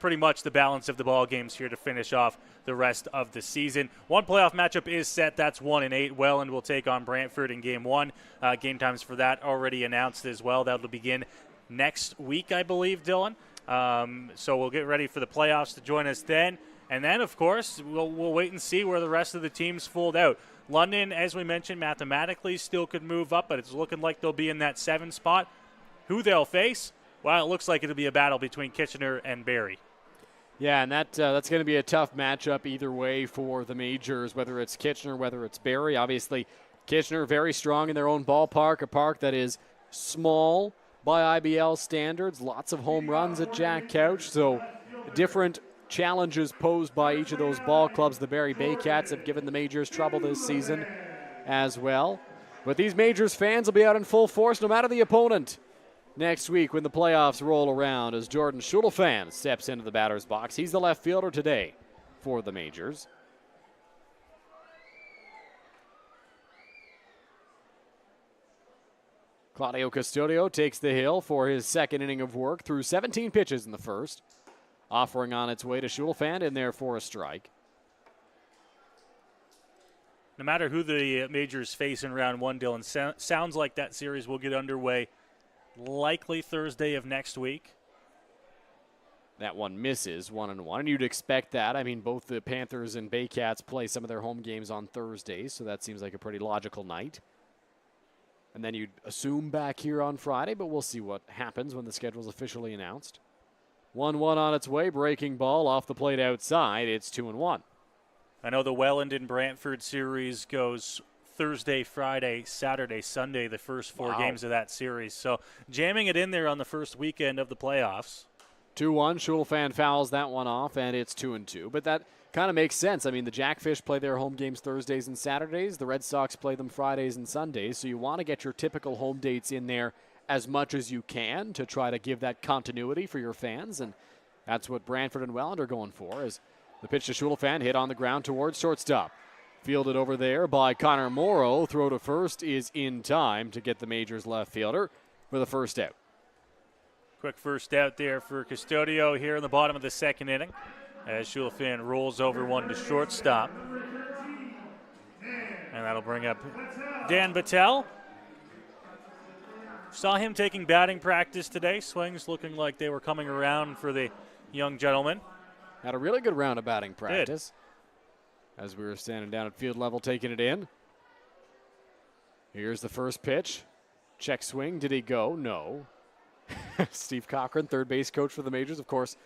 pretty much the balance of the ball games here to finish off the rest of the season. One playoff matchup is set. That's 1-8. Welland will take on Brantford in Game 1. Game times for that already announced as well. That'll begin next week, I believe, Dylan. So we'll get ready for the playoffs to join us then. And then, of course, we'll wait and see where the rest of the teams fold out. London, as we mentioned, mathematically still could move up, but it's looking like they'll be in that 7 spot. Who they'll face? Well, it looks like it'll be a battle between Kitchener and Barrie. Yeah, and that's going to be a tough matchup either way for the Majors, whether it's Kitchener, whether it's Barrie. Obviously, Kitchener very strong in their own ballpark, a park that is small by IBL standards, lots of home runs at Jack Couch, so different challenges posed by each of those ball clubs. The Barrie Baycats have given the Majors trouble this season as well. But these Majors fans will be out in full force no matter the opponent next week when the playoffs roll around as Jordan Schulafan steps into the batter's box. He's the left fielder today for the Majors. Claudio Custodio takes the hill for his second inning of work through 17 pitches in the first. Offering on its way to Schulafan in there for a strike. No matter who the Majors face in round 1, Dylan, sounds like that series will get underway likely Thursday of next week. That one misses 1-1, and you'd expect that. I mean, both the Panthers and Baycats play some of their home games on Thursdays, so that seems like a pretty logical night. And then you'd assume back here on Friday, but we'll see what happens when the schedule's officially announced. 1-1 on its way, breaking ball off the plate outside. It's 2-1. I know the Welland and Brantford series goes Thursday, Friday, Saturday, Sunday, the first 4 games of that series. So jamming it in there on the first weekend of the playoffs. 2-1, Schulafan fouls that one off, and it's 2-2. But that kind of makes sense. I mean, the Jackfish play their home games Thursdays and Saturdays. The Red Sox play them Fridays and Sundays. So you want to get your typical home dates in there as much as you can to try to give that continuity for your fans, and that's what Brantford and Welland are going for. As the pitch to Schulafan hit on the ground towards shortstop. Fielded over there by Connor Morrow. Throw to first is in time to get the Majors left fielder with a first out. Quick first out there for Custodio here in the bottom of the second inning as Schulafan rolls over one to shortstop. And that'll bring up Dan Battelle. Saw him taking batting practice today. Swings looking like they were coming around for the young gentleman. Had a really good round of batting practice. As we were standing down at field level taking it in. Here's the first pitch. Check swing. Did he go? No. Steve Cochran, third base coach for the Majors, of course,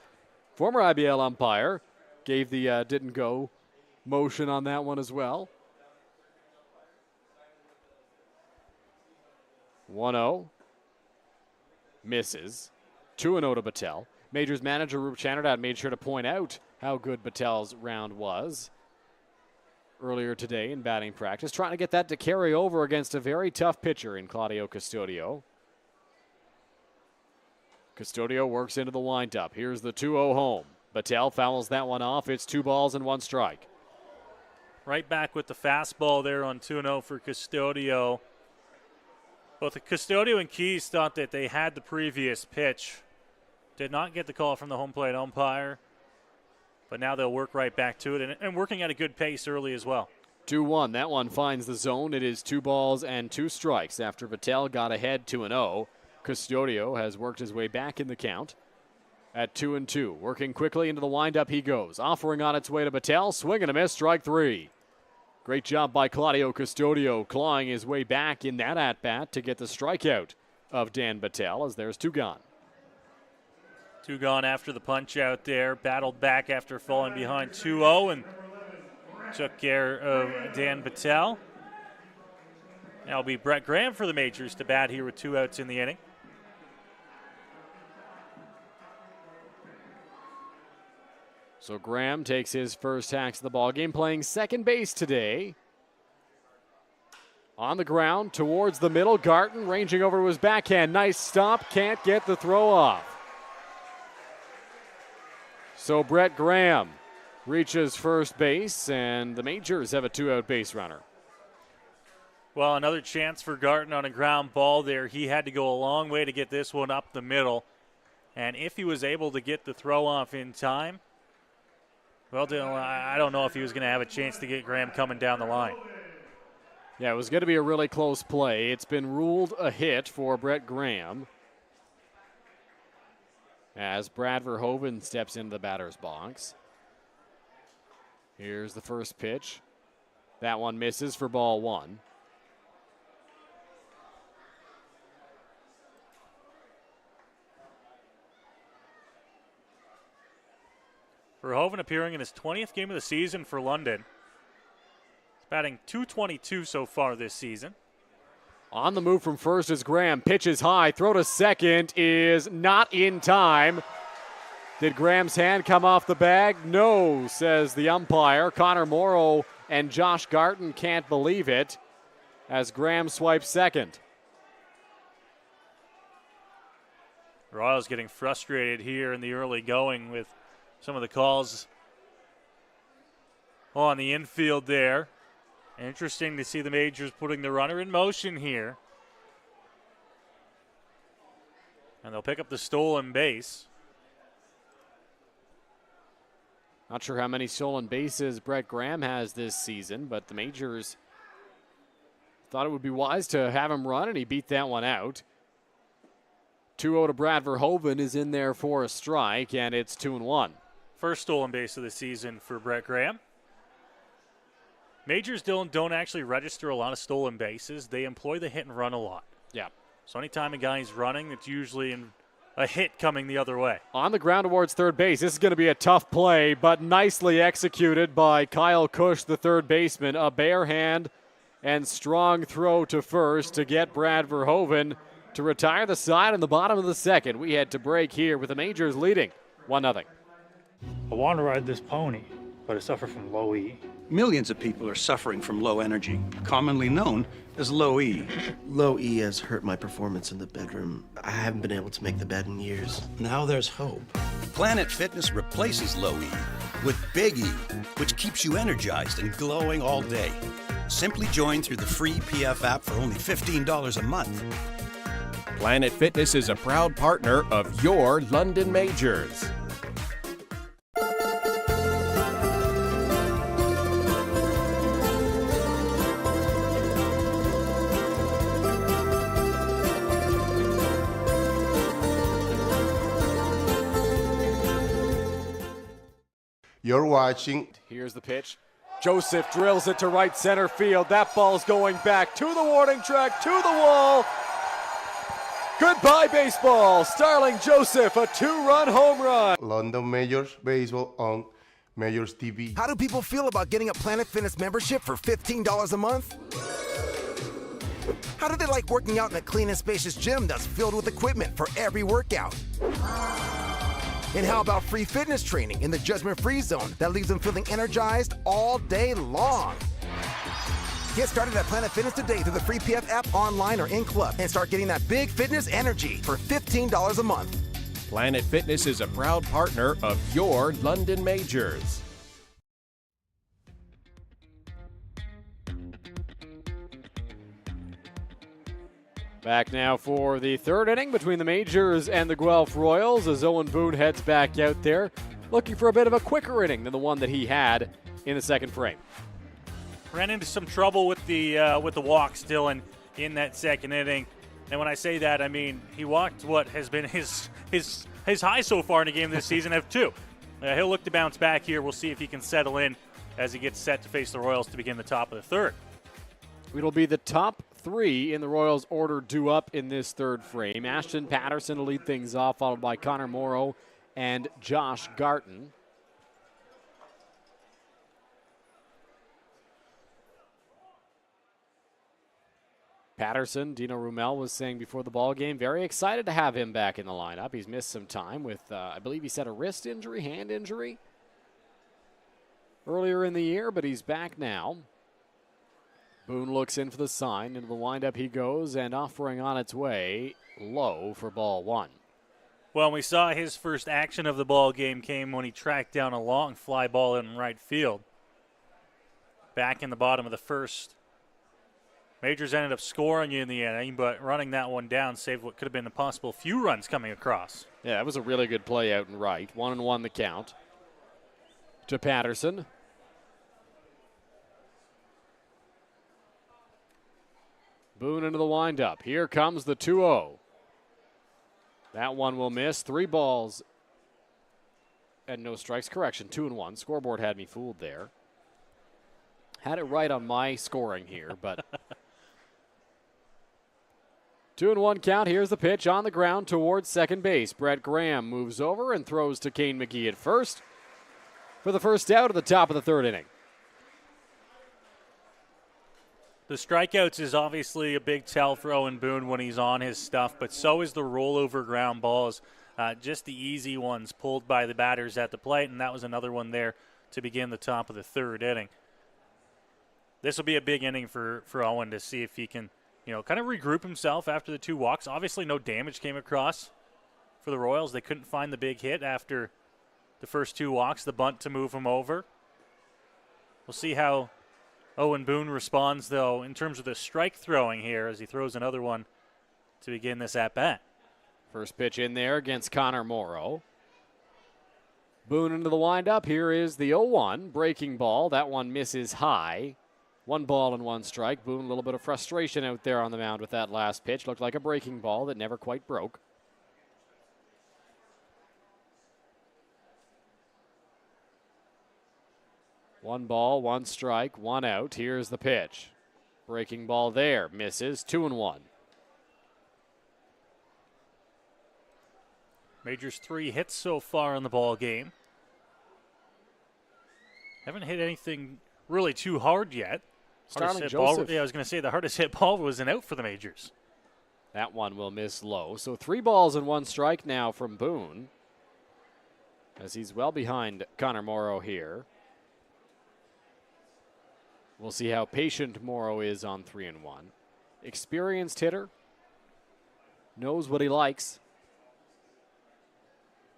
former IBL umpire, gave the didn't go motion on that one as well. 1-0. Misses. 2-0 to Battelle. Majors manager Rup Chanardad made sure to point out how good Battelle's round was. earlier today in batting practice, trying to get that to carry over against a very tough pitcher in Claudio Custodio. Custodio works into the windup. Here's the 2-0 home. Battelle fouls that one off. It's 2 balls and 1 strike. Right back with the fastball there on 2-0 for Custodio. Both Custodio and Keys thought that they had the previous pitch. Did not get the call from the home plate umpire. But now they'll work right back to it and working at a good pace early as well. 2-1. That one finds the zone. It is 2 balls and 2 strikes after Battelle got ahead 2-0. Custodio has worked his way back in the count at 2-2. Working quickly into the windup he goes. Offering on its way to Battelle. Swing and a miss. Strike 3. Great job by Claudio Custodio clawing his way back in that at-bat to get the strikeout of Dan Battelle as there's 2 gone. 2 gone after the punch out there. Battled back after falling behind 2-0 and took care of Dan Battelle. Now it'll be Brett Graham for the Majors to bat here with 2 outs in the inning. So Graham takes his first hacks of the ballgame, playing second base today. On the ground, towards the middle, Garton ranging over to his backhand. Nice stop, can't get the throw off. So Brett Graham reaches first base, and the Majors have a 2-out base runner. Well, another chance for Garton on a ground ball there. He had to go a long way to get this one up the middle. And if he was able to get the throw off in time, well, I don't know if he was going to have a chance to get Graham coming down the line. Yeah, it was going to be a really close play. It's been ruled a hit for Brett Graham as Brad Verhoeven steps into the batter's box. Here's the first pitch. That one misses for ball 1. Verhoeven appearing in his 20th game of the season for London. He's batting .222 so far this season. On the move from first is Graham. Pitches high. Throw to second is not in time. Did Graham's hand come off the bag? No, says the umpire. Connor Morrow and Josh Garton can't believe it as Graham swipes second. Royals getting frustrated here in the early going with some of the calls on the infield there. Interesting to see the Majors putting the runner in motion here. And they'll pick up the stolen base. Not sure how many stolen bases Brett Graham has this season, but the Majors thought it would be wise to have him run, and he beat that one out. 2-0 to Brad Verhoeven is in there for a strike, and it's 2-1. First stolen base of the season for Brett Graham. Majors don't actually register a lot of stolen bases. They employ the hit and run a lot. Yeah. So anytime a guy's running, it's usually a hit coming the other way. On the ground towards third base. This is going to be a tough play, but nicely executed by Kyle Cush, the third baseman. A bare hand and strong throw to first to get Brad Verhoeven to retire the side in the bottom of the second. We had to break here with the Majors leading 1-0. I want to ride this pony, but I suffer from low E. Millions of people are suffering from low energy, commonly known as low E. Low E has hurt my performance in the bedroom. I haven't been able to make the bed in years. Now there's hope. Planet Fitness replaces low E with Big E, which keeps you energized and glowing all day. Simply join through the free PF app for only $15 a month. Planet Fitness is a proud partner of your London Majors. You're watching. Here's the pitch. Joseph drills it to right center field. That ball's going back to the warning track, to the wall. Goodbye, baseball. Starling Joseph, a 2-run home run. London Majors Baseball on MajorsTV. How do people feel about getting a Planet Fitness membership for $15 a month? How do they like working out in a clean and spacious gym that's filled with equipment for every workout? And how about free fitness training in the judgment-free zone that leaves them feeling energized all day long? Get started at Planet Fitness today through the free PF app online or in club and start getting that big fitness energy for $15 a month. Planet Fitness is a proud partner of your London Majors. Back now for the third inning between the Majors and the Guelph Royals as Owen Boone heads back out there, looking for a bit of a quicker inning than the one that he had in the second frame. Ran into some trouble with the walk still in that second inning. And when I say that, I mean he walked what has been his high so far in the game this season of 2. He'll look to bounce back here. We'll see if he can settle in as he gets set to face the Royals to begin the top of the third. It'll be the top 3 in the Royals order due up in this third frame. Ashton Patterson will lead things off, followed by Connor Morrow and Josh Garton. Patterson, Dino Rumel was saying before the ball game, very excited to have him back in the lineup. He's missed some time with, I believe he said a wrist injury, hand injury earlier in the year, but he's back now. Boone looks in for the sign. Into the windup he goes, and offering on its way low for ball 1. Well, we saw his first action of the ball game came when he tracked down a long fly ball in right field. Back in the bottom of the first. Majors ended up scoring in the inning, but running that one down saved what could have been a possible few runs coming across. Yeah, that was a really good play out and right. 1-1 the count to Patterson. Boone into the windup. Here comes the 2-0. That one will miss. 3 balls and no strikes. Correction, 2-1. Scoreboard had me fooled there. Had it right on my scoring here, but 2-1 count. Here's the pitch on the ground towards second base. Brett Graham moves over and throws to Kane McGee at first for the first out at the top of the third inning. The strikeouts is obviously a big tell for Owen Boone when he's on his stuff, but so is the rollover ground balls, just the easy ones pulled by the batters at the plate, and that was another one there to begin the top of the third inning. This will be a big inning for Owen to see if he can, kind of regroup himself after the 2 walks. Obviously no damage came across for the Royals. They couldn't find the big hit after the first 2 walks, the bunt to move him over. We'll see how Owen Boone responds, though, in terms of the strike throwing here as he throws another one to begin this at-bat. First pitch in there against Connor Morrow. Boone into the windup. Here is the 0-1 breaking ball. That one misses high. 1 ball and 1 strike. Boone, a little bit of frustration out there on the mound with that last pitch. Looked like a breaking ball that never quite broke. One ball, 1 strike, 1 out. Here's the pitch. Breaking ball there. Misses. 2-1. Majors 3 hits so far in the ball game. Haven't hit anything really too hard yet. Starling Joseph. I was going to say the hardest hit ball was an out for the Majors. That one will miss low. So 3 balls and 1 strike now from Boone, as he's well behind Connor Morrow here. We'll see how patient Morrow is on 3-1. Experienced hitter. Knows what he likes.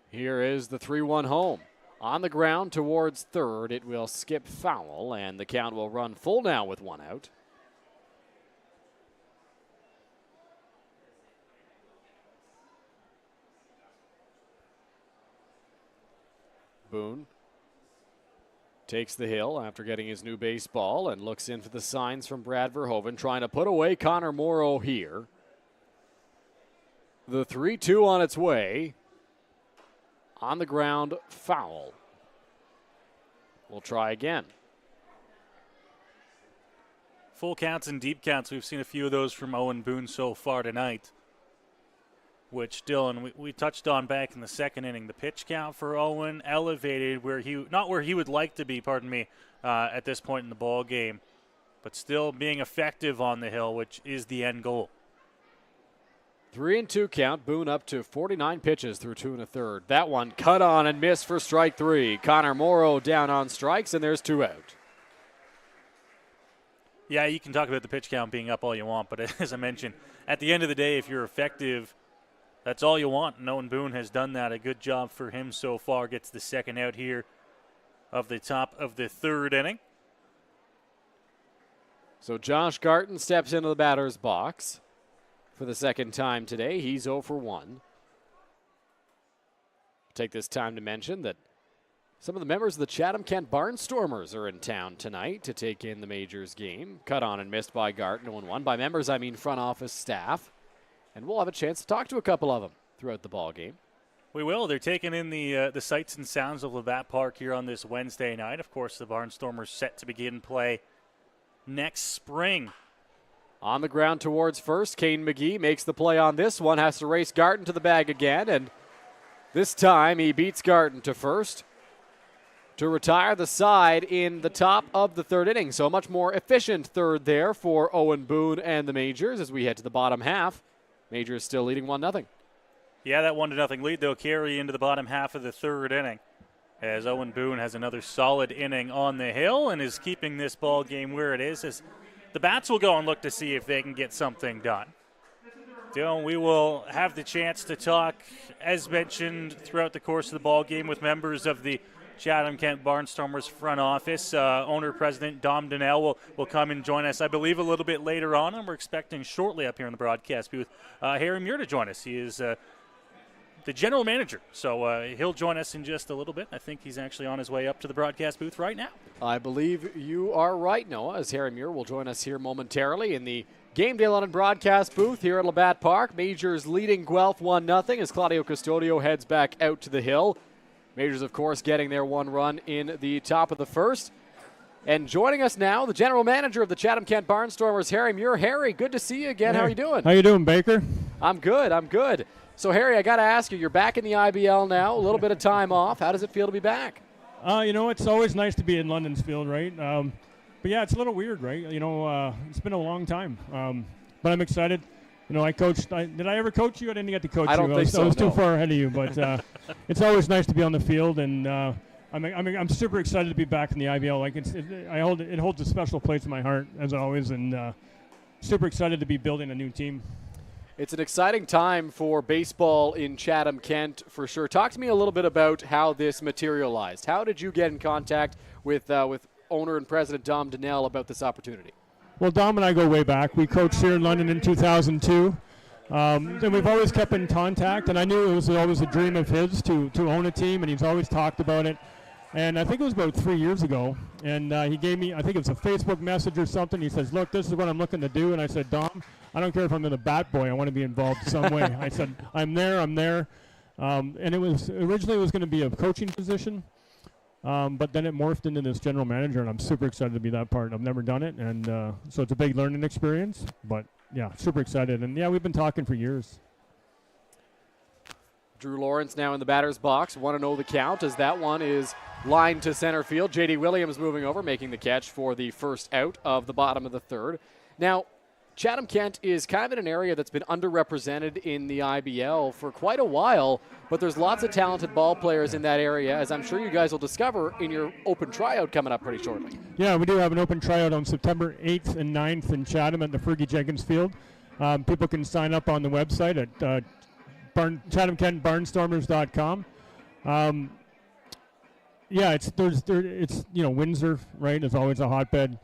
Here is the 3-1 home. On the ground towards third, it will skip foul, and the count will run full now with 1 out. Boone takes the hill after getting his new baseball and looks in for the signs from Brad Verhoeven, trying to put away Connor Morrow here. The 3-2 on its way. On the ground, foul. We'll try again. Full counts and deep counts. We've seen a few of those from Owen Boone so far tonight, which, Dylan, we touched on back in the second inning. The pitch count for Owen elevated not where he would like to be, at this point in the ball game, but still being effective on the hill, which is the end goal. 3-2 count. Boone up to 49 pitches through 2 1/3. That one cut on and missed for strike 3. Connor Morrow down on strikes, and there's 2 out. Yeah, you can talk about the pitch count being up all you want, but as I mentioned, at the end of the day, if you're effective, that's all you want. And Owen Boone has done that. A good job for him so far. Gets the second out here of the top of the third inning. So Josh Garton steps into the batter's box for the second time today. He's 0 for 1. Take this time to mention that some of the members of the Chatham-Kent Barnstormers are in town tonight to take in the Majors game. Cut on and missed by Garton, 0-1. By members, I mean front office staff. And we'll have a chance to talk to a couple of them throughout the ball game. We will. They're taking in the sights and sounds of Labatt Park here on this Wednesday night. Of course, the Barnstormers set to begin play next spring. On the ground towards first, Kane McGee makes the play on this one, has to race Garton to the bag again, and this time he beats Garton to first to retire the side in the top of the third inning. So a much more efficient third there for Owen Boone and the Majors as we head to the bottom half. Majors still leading 1-0. Yeah, that 1-0 lead, they'll carry into the bottom half of the third inning as Owen Boone has another solid inning on the hill and is keeping this ball game where it is as the Bats will go and look to see if they can get something done. Dylan, we will have the chance to talk, as mentioned, throughout the course of the ball game with members of the Chatham-Kent Barnstormers front office. Owner-President Dom Donnell will come and join us, I believe, a little bit later on, and we're expecting shortly up here in the broadcast booth Harry Muir to join us. He is the general manager, so he'll join us in just a little bit. I think he's actually on his way up to the broadcast booth right now. I believe you are right, Noah, as Harry Muir will join us here momentarily in the Game Day London broadcast booth here at Labatt Park. Majors leading Guelph 1-0 as Claudio Custodio heads back out to the hill. Majors, of course, getting their one run in the top of the first. And joining us now, the general manager of the Chatham-Kent Barnstormers, Harry Muir. Harry, good to see you again. Hey. How are you doing? How you doing, Baker? I'm good. So, Harry, I got to ask you, you're back in the IBL now, a little bit of time off. How does it feel to be back? It's always nice to be in London's field, right? But, yeah, it's a little weird, right? It's been a long time. But I'm excited. I coached. Did I ever coach you? I didn't get to coach you. I don't think so. I was too far ahead of you. But it's always nice to be on the field, and I'm super excited to be back in the IBL. It holds a special place in my heart, as always, and super excited to be building a new team. It's an exciting time for baseball in Chatham-Kent, for sure. Talk to me a little bit about how this materialized. How did you get in contact with owner and president Dom Donnell about this opportunity? Well, Dom and I go way back. We coached here in London in 2002. And we've always kept in contact, and I knew it was always a dream of his to own a team, and he's always talked about it. And I think it was about 3 years ago, and he gave me, I think it was a Facebook message or something. He says, look, this is what I'm looking to do. And I said, Dom, I don't care if I'm in the bat boy. I want to be involved some way. I said, I'm there. And it was originally going to be a coaching position, but then it morphed into this general manager, and I'm super excited to be that part. I've never done it, and so it's a big learning experience. But, yeah, super excited. And, yeah, we've been talking for years. Drew Lawrence now in the batter's box. 1-0 the count as that one is lined to center field. J.D. Williams moving over, making the catch for the first out of the bottom of the third. Now, Chatham-Kent is kind of in an area that's been underrepresented in the IBL for quite a while, but there's lots of talented ball players in that area, as I'm sure you guys will discover in your open tryout coming up pretty shortly. Yeah, we do have an open tryout on September 8th and 9th in Chatham at the Fergie Jenkins Field. People can sign up on the website at ChathamKentBarnstormers.com. It's Windsor, right? Is always a hotbed.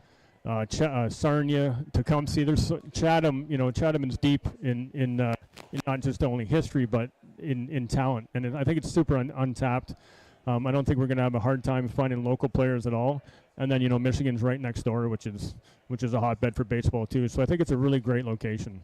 Sarnia, Tecumseh. There's Chatham. Chatham is deep in not just only history but in talent, and I think it's super untapped. I don't think we're going to have a hard time finding local players at all. And then Michigan's right next door, which is a hotbed for baseball too. So I think it's a really great location.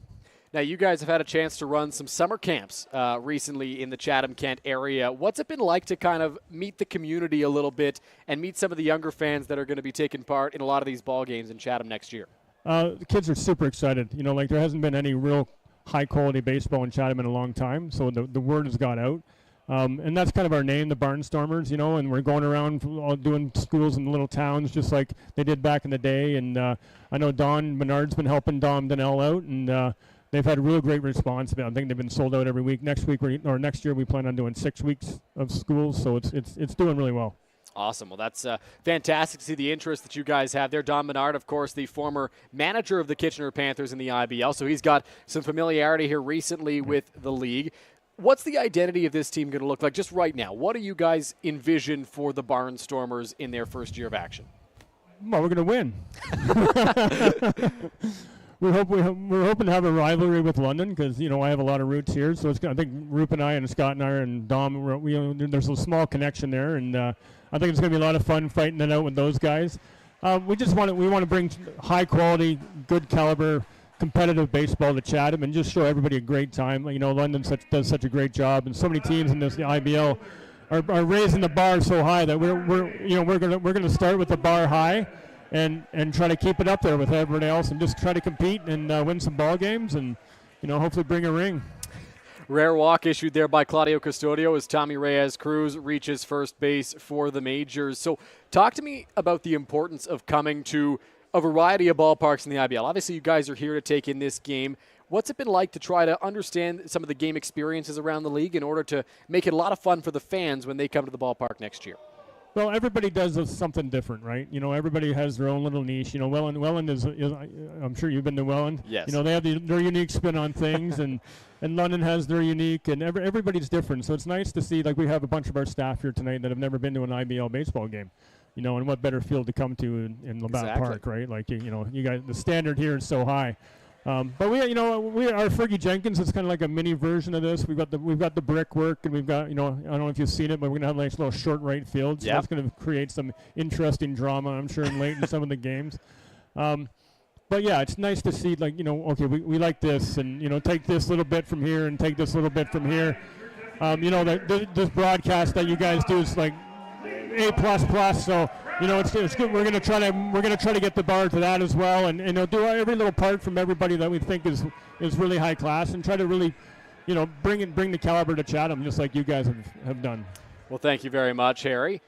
Now, you guys have had a chance to run some summer camps recently in the Chatham-Kent area. What's it been like to kind of meet the community a little bit and meet some of the younger fans that are going to be taking part in a lot of these ball games in Chatham next year? The kids are super excited. There hasn't been any real high-quality baseball in Chatham in a long time, so the word has got out. And that's kind of our name, the Barnstormers, and we're going around doing schools in little towns just like they did back in the day. And I know Don Menard's been helping Dom Donnell out, and they've had a real great response. I think they've been sold out every week. Next year we plan on doing 6 weeks of schools, so it's doing really well. Awesome. Well, that's fantastic to see the interest that you guys have there. Don Menard, of course, the former manager of the Kitchener Panthers in the IBL, so he's got some familiarity here recently with the league. What's the identity of this team going to look like just right now? What do you guys envision for the Barnstormers in their first year of action? Well, we're going to win. We're hoping to have a rivalry with London because, I have a lot of roots here. So I think Roop and I and Scott and I and Dom, there's a small connection there. And I think it's going to be a lot of fun fighting it out with those guys. We want to bring high quality, good caliber, competitive baseball to Chatham and just show everybody a great time. London does such a great job, and so many teams in the IBL are raising the bar so high that we're going to start with the bar high and try to keep it up there with everybody else and just try to compete and win some ball games and hopefully bring a ring. Rare walk issued there by Claudio Custodio as Tommy Reyes Cruz reaches first base for the Majors. So talk to me about the importance of coming to a variety of ballparks in the IBL. Obviously, you guys are here to take in this game. What's it been like to try to understand some of the game experiences around the league in order to make it a lot of fun for the fans when they come to the ballpark next year? Well, everybody does something different, right? Everybody has their own little niche. Welland is I'm sure you've been to Welland. Yes. They have their unique spin on things, and London has their unique, and everybody's different. So it's nice to see, we have a bunch of our staff here tonight that have never been to an IBL baseball game. And what better field to come to in Labatt Park, right? You guys, the standard here is so high. But we our Fergie Jenkins is kind of like a mini version of this. We've got the brickwork, and we've got I don't know if you've seen it, but we're gonna have a nice little short right field. So that's gonna create some interesting drama, I'm sure, late in some of the games. But yeah, it's nice to see okay, we like this, and take this little bit from here and take this little bit from here. This broadcast that you guys do is like A++, so it's good. We're gonna try to get the bar to that as well, and do every little part from everybody that we think is really high class, and try to really bring the caliber to Chatham just like you guys have done. Well, thank you very much, Harry.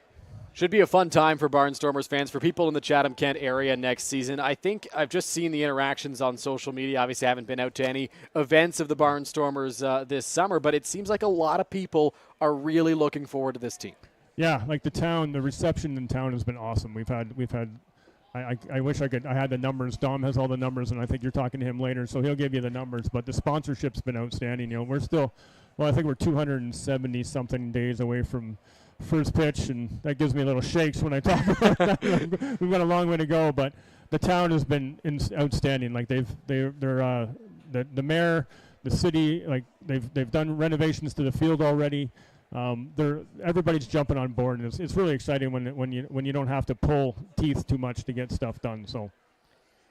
Should be a fun time for Barnstormers fans, for people in the Chatham-Kent area next season. I think I've just seen the interactions on social media. Obviously, I haven't been out to any events of the Barnstormers this summer, but it seems like a lot of people are really looking forward to this team. Yeah, the reception in town has been awesome. We've had. I wish I had the numbers. Dom has all the numbers, and I think you're talking to him later, so he'll give you the numbers. But the sponsorship's been outstanding. We're still, I think we're 270 something days away from first pitch, and that gives me a little shakes when I talk about that. We've got a long way to go, but the town has been outstanding. The mayor, the city, they've done renovations to the field already. Everybody's jumping on board, and it's really exciting when you don't have to pull teeth too much to get stuff done. So,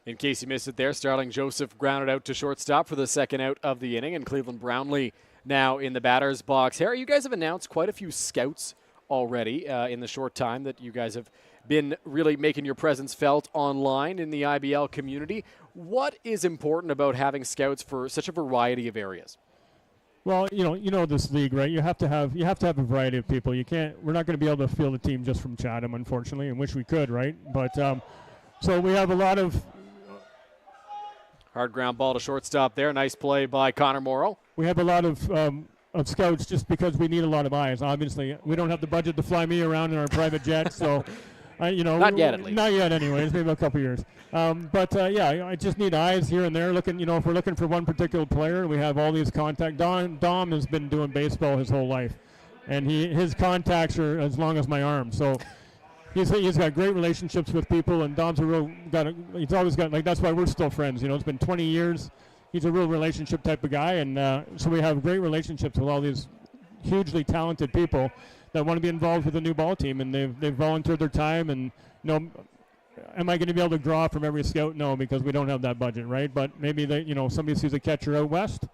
in case you missed it there, Starling Joseph grounded out to shortstop for the second out of the inning, and Cleveland Brownlee now in the batter's box. Harry, you guys have announced quite a few scouts already in the short time that you guys have been really making your presence felt online in the IBL community. What is important about having scouts for such a variety of areas? Well, this league, right? You have to have a variety of people. We're not going to be able to field a team just from Chatham, unfortunately, and wish we could, right? But so we have a lot of hard ground ball to shortstop there. Nice play by Connor Morrow. We have a lot of scouts just because we need a lot of eyes. Obviously, we don't have the budget to fly me around in our private jet, so not yet, at least. Not yet, anyways. Maybe a couple years. I just need eyes here and there. If we're looking for one particular player, we have all these contacts. Dom has been doing baseball his whole life, and his contacts are as long as my arm. So he's got great relationships with people, and Dom's he's always got that's why we're still friends. It's been 20 years. He's a real relationship type of guy, and so we have great relationships with all these hugely talented people that want to be involved with the new ball team, and they've volunteered their time. And am I going to be able to draw from every scout? No, because we don't have that budget, right? But maybe somebody sees a catcher out west,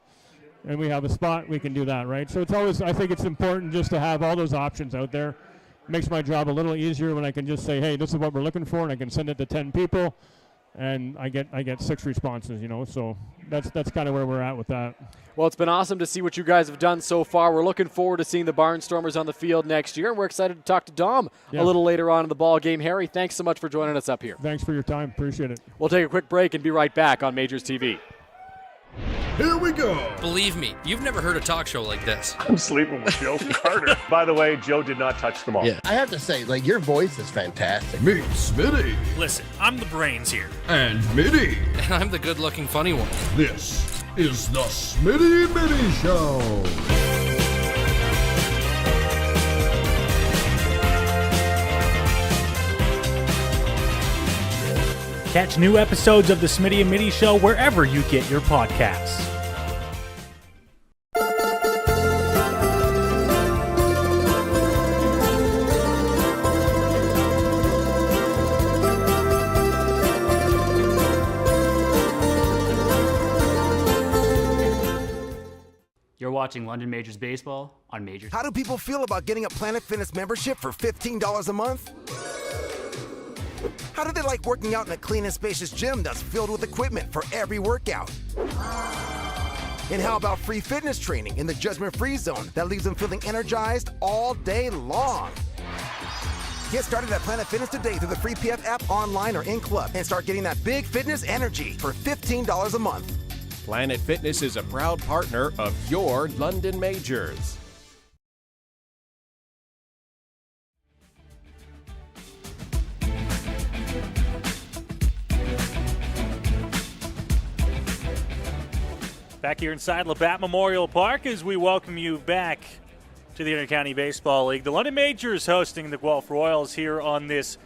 and we have a spot, we can do that, right? So I think it's important just to have all those options out there. It makes my job a little easier when I can just say, hey, this is what we're looking for, and I can send it to 10 people. And I get 6 responses, so that's kind of where we're at with that. Well, it's been awesome to see what you guys have done so far. We're looking forward to seeing the Barnstormers on the field next year, and we're excited to talk to Dom a little later on in the ball game. Harry, thanks so much for joining us up here. Thanks for your time. Appreciate it. We'll take a quick break and be right back on Majors TV. Here we go. Believe me, you've never heard a talk show like this. I'm sleeping with Joe Carter. By the way, Joe did not touch the ball. Yeah, I have to say, your voice is fantastic. Meet Smitty. Listen, I'm the brains here. And Mitty. And I'm the good-looking funny one. This is the Smitty Mitty Show. Catch new episodes of the Smitty and Mitty Show wherever you get your podcasts. You're watching London Majors Baseball on Majors. How do people feel about getting a Planet Fitness membership for $15 a month? How do they like working out in a clean and spacious gym that's filled with equipment for every workout? And how about free fitness training in the judgment-free zone that leaves them feeling energized all day long? Get started at Planet Fitness today through the free PF app, online, or in club, and start getting that big fitness energy for $15 a month. Planet Fitness is a proud partner of your London Majors. Back here inside Labatt Memorial Park as we welcome you back to the Intercounty Baseball League. The London Majors hosting the Guelph Royals here on this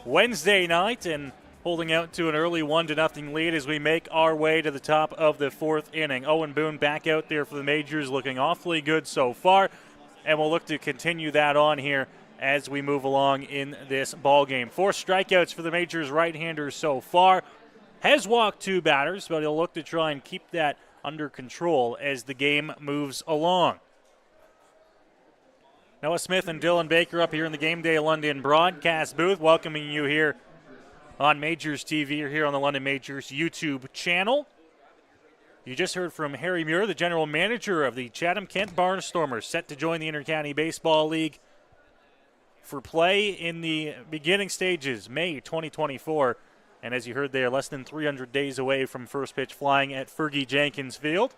Wednesday night and holding out to an early 1-0 lead as we make our way to the top of the fourth inning. Owen Boone back out there for the Majors, looking awfully good so far, and we'll look to continue that on here as we move along in this ball game. 4 strikeouts for the Majors right-hander so far. Has walked 2 batters, but he'll look to try and keep that under control as the game moves along. Noah Smith and Dylan Baker up here in the Game Day London broadcast booth, welcoming you here on Majors TV or here on the London Majors YouTube channel. You just heard from Harry Muir, the general manager of the Chatham-Kent Barnstormers, set to join the Intercounty Baseball League for play in the beginning stages, May 2024. And as you heard, they are less than 300 days away from first pitch flying at Fergie Jenkins Field.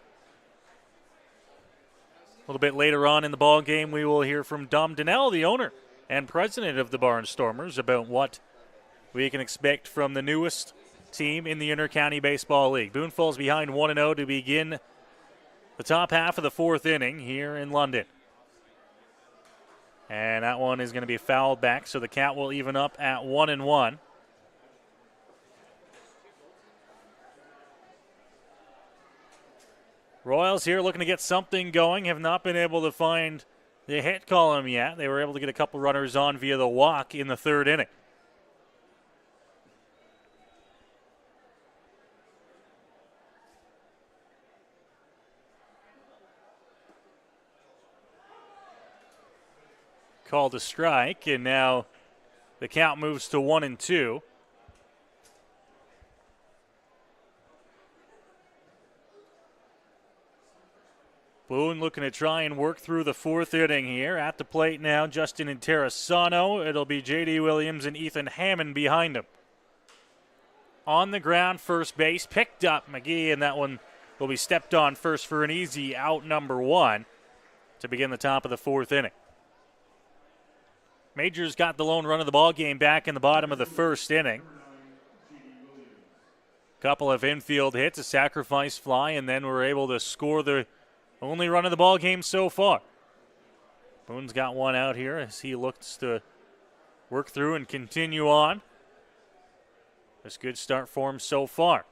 A little bit later on in the ball game, we will hear from Dom Donnell, the owner and president of the Barnstormers, about what we can expect from the newest team in the Intercounty Baseball League. Boone falls behind 1-0 to begin the top half of the fourth inning here in London. And that one is going to be fouled back, so the count will even up at 1-1. Royals here looking to get something going. Have not been able to find the hit column yet. They were able to get a couple runners on via the walk in the third inning. Called a strike, and now the count moves to 1-2. Boone looking to try and work through the fourth inning here. At the plate now, Justin Interessano. It'll be J.D. Williams and Ethan Hammond behind him. On the ground, first base, picked up McGee, and that one will be stepped on first for an easy out, number 1, to begin the top of the fourth inning. Majors got the lone run of the ball game back in the bottom of the first inning. Couple of infield hits, a sacrifice fly, and then we're able to score the only run of the ball game so far. Boone's got one out here as he looks to work through and continue on. This good start for him so far.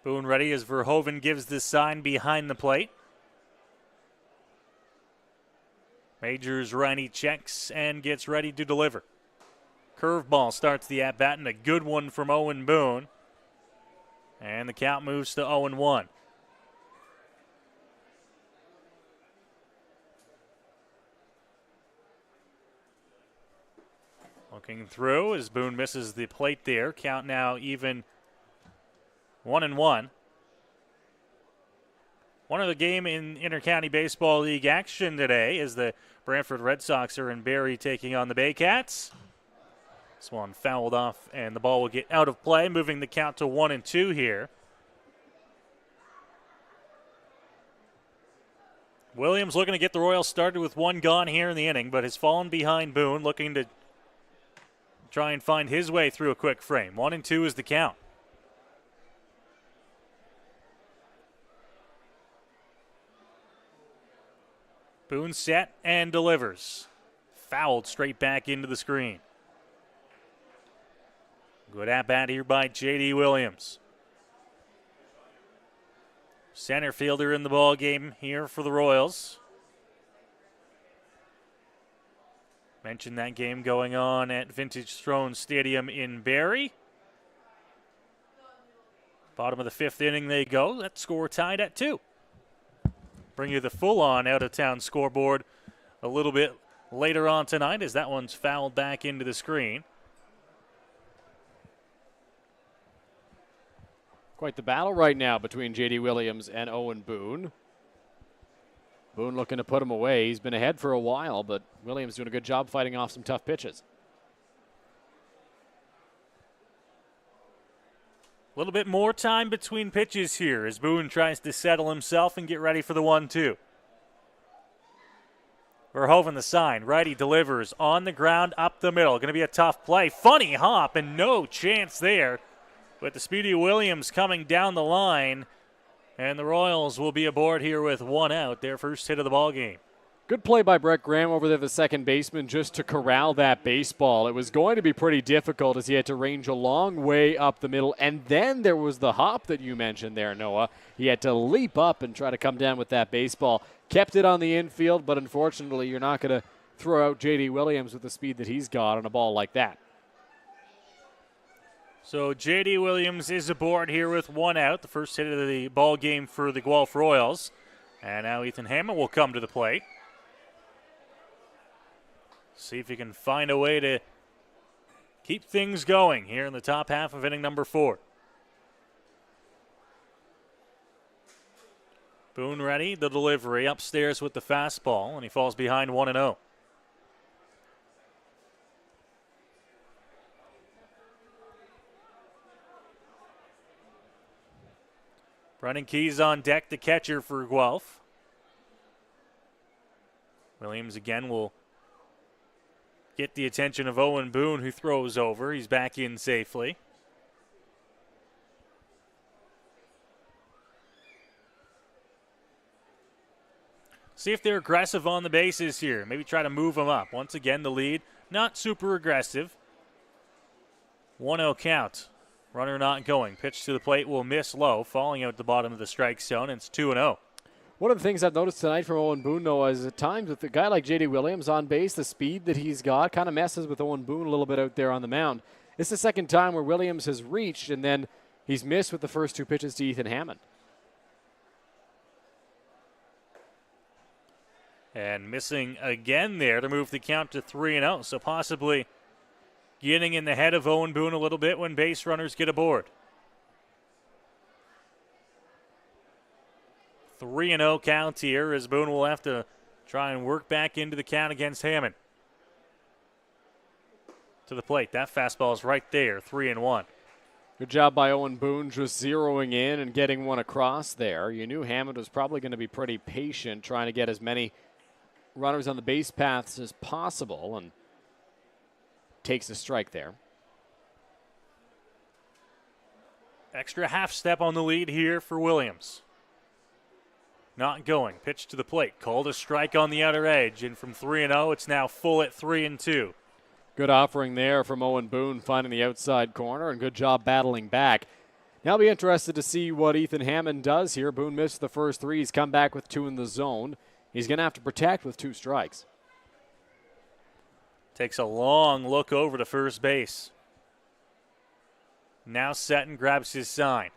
Boone ready as Verhoeven gives the sign behind the plate. Majors righty checks and gets ready to deliver. Curveball starts the at-bat, and a good one from Owen Boone. And the count moves to 0-1. Looking through as Boone misses the plate there. Count now even 1-1. One of the game in Intercounty Baseball League action today is the Brantford Red Sox are in Barrie taking on the Baycats. This one fouled off, and the ball will get out of play, moving the count to 1-2 here. Williams looking to get the Royals started with one gone here in the inning, but has fallen behind Boone, looking to try and find his way through a quick frame. 1-2 is the count. Boone set and delivers. Fouled straight back into the screen. Good at bat here by J.D. Williams. Center fielder in the ball game here for the Royals. Mentioned that game going on at Vintage Throne Stadium in Barrie. Bottom of the fifth inning they go. That score tied at 2. Bring you the full-on out-of-town scoreboard a little bit later on tonight as that one's fouled back into the screen. Quite the battle right now between J.D. Williams and Owen Boone. Boone looking to put him away. He's been ahead for a while, but Williams doing a good job fighting off some tough pitches. A little bit more time between pitches here as Boone tries to settle himself and get ready for the 1-2. Verhoeven the sign. Righty delivers on the ground up the middle. Going to be a tough play. Funny hop and no chance there. But the speedy Williams coming down the line. And the Royals will be aboard here with one out. Their first hit of the ball game. Good play by Brett Graham over there, the second baseman, just to corral that baseball. It was going to be pretty difficult as he had to range a long way up the middle. And then there was the hop that you mentioned there, Noah. He had to leap up and try to come down with that baseball. Kept it on the infield, but unfortunately you're not going to throw out J.D. Williams with the speed that he's got on a ball like that. So J.D. Williams is aboard here with one out. The first hit of the ball game for the Guelph Royals. And now Ethan Hammond will come to the plate. See if he can find a way to keep things going here in the top half of inning number 4. Boone ready, the delivery upstairs with the fastball, and he falls behind 1-0. Brennan Keys on deck, the catcher for Guelph. Williams again will get the attention of Owen Boone, who throws over. He's back in safely. See if they're aggressive on the bases here. Maybe try to move them up. Once again, the lead, not super aggressive. 1-0 count. Runner not going. Pitch to the plate will miss low, falling out the bottom of the strike zone, and it's 2-0. One of the things I've noticed tonight from Owen Boone, Noah, is at times with a guy like J.D. Williams on base, the speed that he's got kind of messes with Owen Boone a little bit out there on the mound. It's the second time where Williams has reached, and then he's missed with the first 2 pitches to Ethan Hammond. And missing again there to move the count to 3-0. So possibly getting in the head of Owen Boone a little bit when base runners get aboard. 3-0 count here as Boone will have to try and work back into the count against Hammond. To the plate. That fastball is right there. 3-1. Good job by Owen Boone just zeroing in and getting one across there. You knew Hammond was probably going to be pretty patient trying to get as many runners on the base paths as possible, and takes a strike there. Extra half step on the lead here for Williams. Not going. Pitch to the plate. Called a strike on the outer edge. And from 3-0, it's now full at 3-2. Good offering there from Owen Boone, finding the outside corner, and good job battling back. Now I'll be interested to see what Ethan Hammond does here. Boone missed the first 3. He's come back with 2 in the zone. He's going to have to protect with 2 strikes. Takes a long look over to first base. Now set and grabs his sign.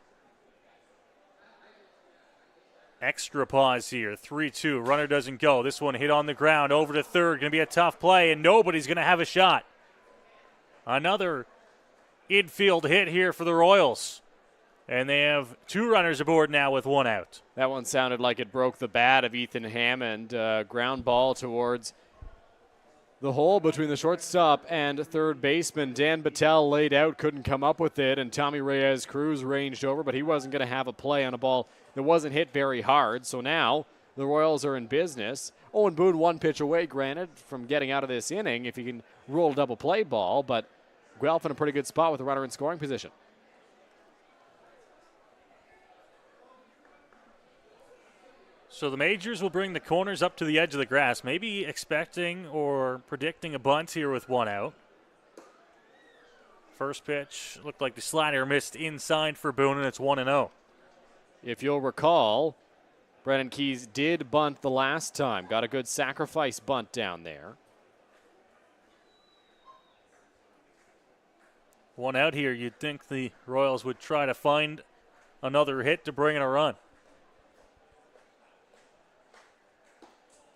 Extra pause here. 3-2. Runner doesn't go. This one hit on the ground. Over to third. Going to be a tough play, and nobody's going to have a shot. Another infield hit here for the Royals. And they have 2 runners aboard now with 1 out. That one sounded like it broke the bat of Ethan Hammond. Ground ball towards The hole between the shortstop and third baseman, Dan Battelle, laid out, couldn't come up with it, and Tommy Reyes-Cruz ranged over, but he wasn't going to have a play on a ball that wasn't hit very hard. So now the Royals are in business. Owen Boone 1 pitch away, granted, from getting out of this inning if he can roll a double play ball, but Guelph in a pretty good spot with a runner in scoring position. So the Majors will bring the corners up to the edge of the grass, maybe expecting or predicting a bunt here with 1 out. First pitch looked like the slider missed inside for Boone, and it's 1-0. If you'll recall, Brennan Keys did bunt the last time. Got a good sacrifice bunt down there. 1 out here. You'd think the Royals would try to find another hit to bring in a run.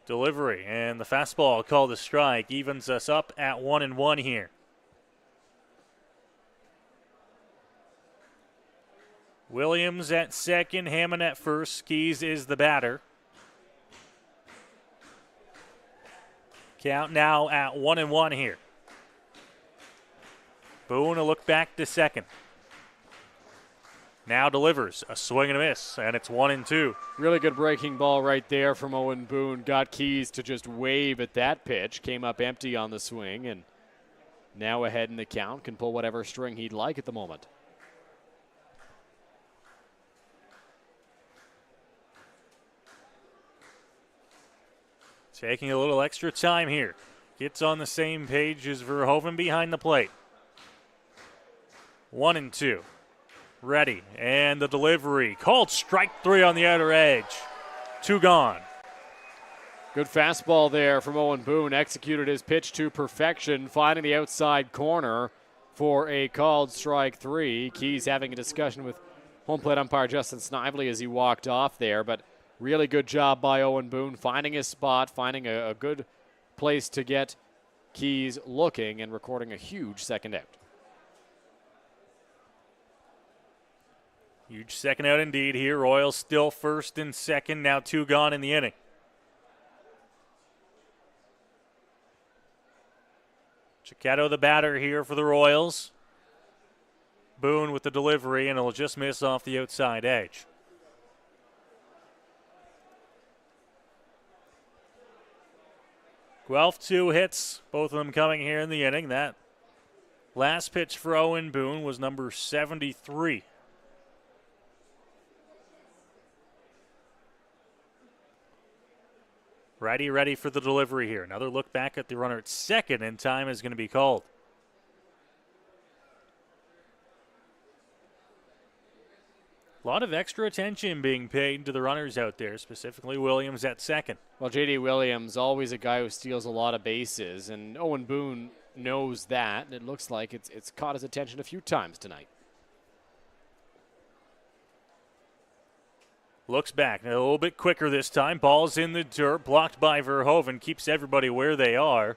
Delivery, and the fastball called a strike. Evens us up at 1-1 here. Williams at second, Hammond at first. Keys is the batter. Count now at 1-1 here. Boone a look back to second. Now delivers a swing and a miss, and it's 1-2. Really good breaking ball right there from Owen Boone. Got Keys to just wave at that pitch. Came up empty on the swing, and now ahead in the count. Can pull whatever string he'd like at the moment. Taking a little extra time here. Gets on the same page as Verhoeven behind the plate. 1-2. Ready, and the delivery. Called strike 3 on the outer edge. 2 gone. Good fastball there from Owen Boone. Executed his pitch to perfection, finding the outside corner for a called strike 3. Keys having a discussion with home plate umpire Justin Snively as he walked off there, but really good job by Owen Boone, finding his spot, finding a good place to get Keys looking, and recording a huge second out. Huge second out indeed here. Royals still first and second, now 2 gone in the inning. Chiquetto the batter here for the Royals. Boone with the delivery, and it'll just miss off the outside edge. Guelph 2 hits, both of them coming here in the inning. That last pitch for Owen Boone was number 73. Righty ready for the delivery here. Another look back at the runner at second, and time is going to be called. A lot of extra attention being paid to the runners out there, specifically Williams at second. Well, J.D. Williams, always a guy who steals a lot of bases, and Owen Boone knows that, and it looks like it's caught his attention a few times tonight. Looks back, a little bit quicker this time. Ball's in the dirt, blocked by Verhoeven, keeps everybody where they are.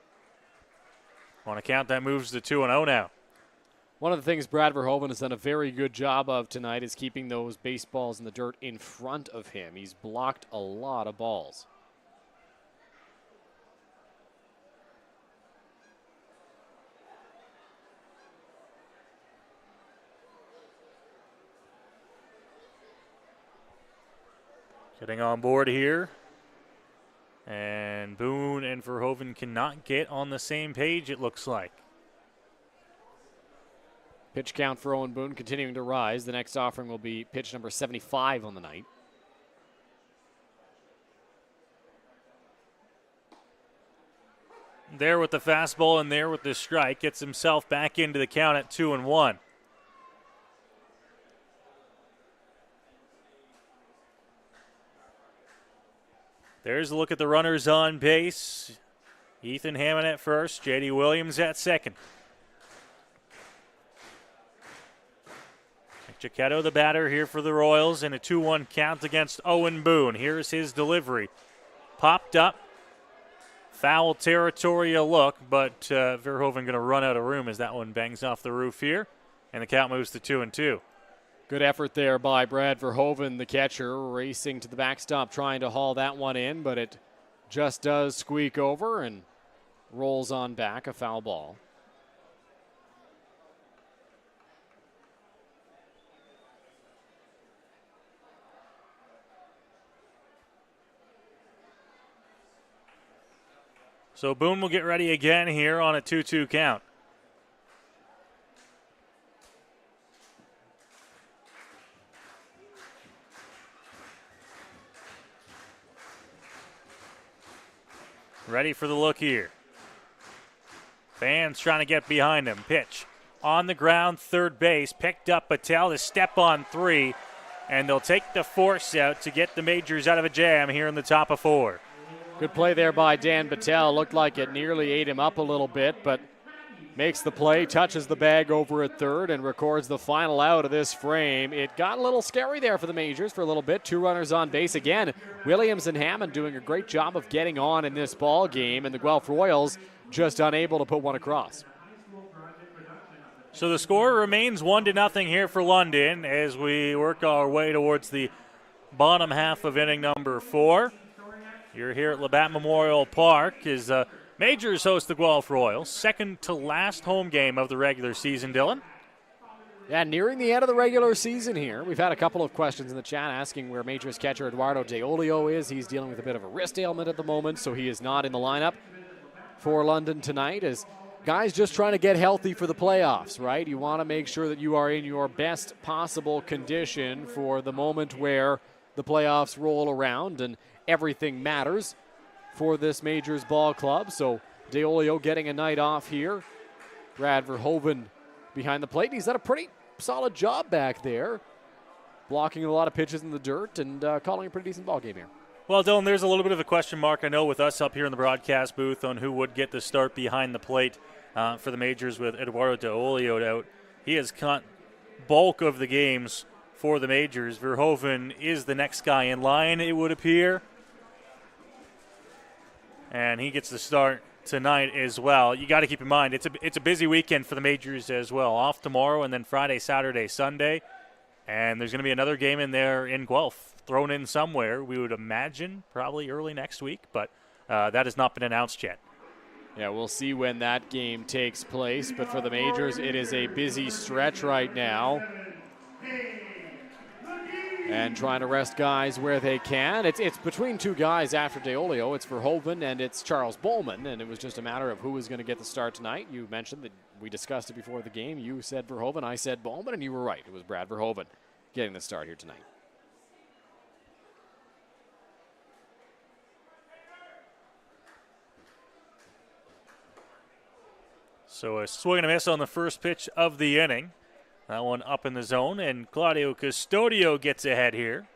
On a count, that moves to 2-0 now. One of the things Brad Verhoeven has done a very good job of tonight is keeping those baseballs in the dirt in front of him. He's blocked a lot of balls. Getting on board here. And Boone and Verhoeven cannot get on the same page, it looks like. Pitch count for Owen Boone continuing to rise. The next offering will be pitch number 75 on the night. There with the fastball and there with the strike. Gets himself back into the count at 2-1. There's a look at the runners on base. Ethan Hammond at first, J.D. Williams at second. Chiquetto the batter here for the Royals in a 2-1 count against Owen Boone. Here's his delivery. Popped up. Foul territory a look, but Verhoeven going to run out of room as that one bangs off the roof here. And the count moves to 2-2. Good effort there by Brad Verhoeven, the catcher, racing to the backstop, trying to haul that one in, but it just does squeak over, and rolls on back, a foul ball. So Boone will get ready again here on a 2-2 count. Ready for the look here. Fans trying to get behind him. Pitch on the ground, third base. Picked up Patel to step on 3. And they'll take the force out to get the Majors out of a jam here in the top of 4. Good play there by Dan Patel. Looked like it nearly ate him up a little bit, but makes the play, touches the bag over at third, and records the final out of this frame. It got a little scary there for the Majors for a little bit. 2 runners on base again. Williams and Hammond doing a great job of getting on in this ball game, and the Guelph Royals just unable to put one across. So the score remains 1-0 here for London as we work our way towards the bottom half of inning number 4. You're here at Labatt Memorial Park as Majors host the Guelph Royals. Second to last home game of the regular season, Dylan. Yeah, nearing the end of the regular season here. We've had a couple of questions in the chat asking where Majors catcher Eduardo De Olio is. He's dealing with a bit of a wrist ailment at the moment, so he is not in the lineup for London tonight as guys just trying to get healthy for the playoffs, right? You want to make sure that you are in your best possible condition for the moment where the playoffs roll around and everything matters for this Majors ball club. So DeOlio getting a night off here. Brad Verhoeven behind the plate. He's done a pretty solid job back there, blocking a lot of pitches in the dirt and calling a pretty decent ball game here. Well, Dylan, there's a little bit of a question mark, I know, with us up here in the broadcast booth on who would get the start behind the plate for the Majors with Eduardo DeOlio out. He has caught bulk of the games for the Majors. Verhoeven is the next guy in line, it would appear. And he gets the start tonight as well. You got to keep in mind, it's a busy weekend for the Majors as well. Off tomorrow and then Friday, Saturday, Sunday. And there's going to be another game in there in Guelph thrown in somewhere, we would imagine, probably early next week. But that has not been announced yet. Yeah, we'll see when that game takes place. But for the Majors, it is a busy stretch right now. And trying to rest guys where they can. It's between 2 guys after DeOlio. It's Verhoeven and it's Charles Bowman. And it was just a matter of who was going to get the start tonight. You mentioned that we discussed it before the game. You said Verhoeven, I said Bowman, and you were right. It was Brad Verhoeven getting the start here tonight. So a swing and a miss on the first pitch of the inning. That one up in the zone, and Claudio Custodio gets ahead here.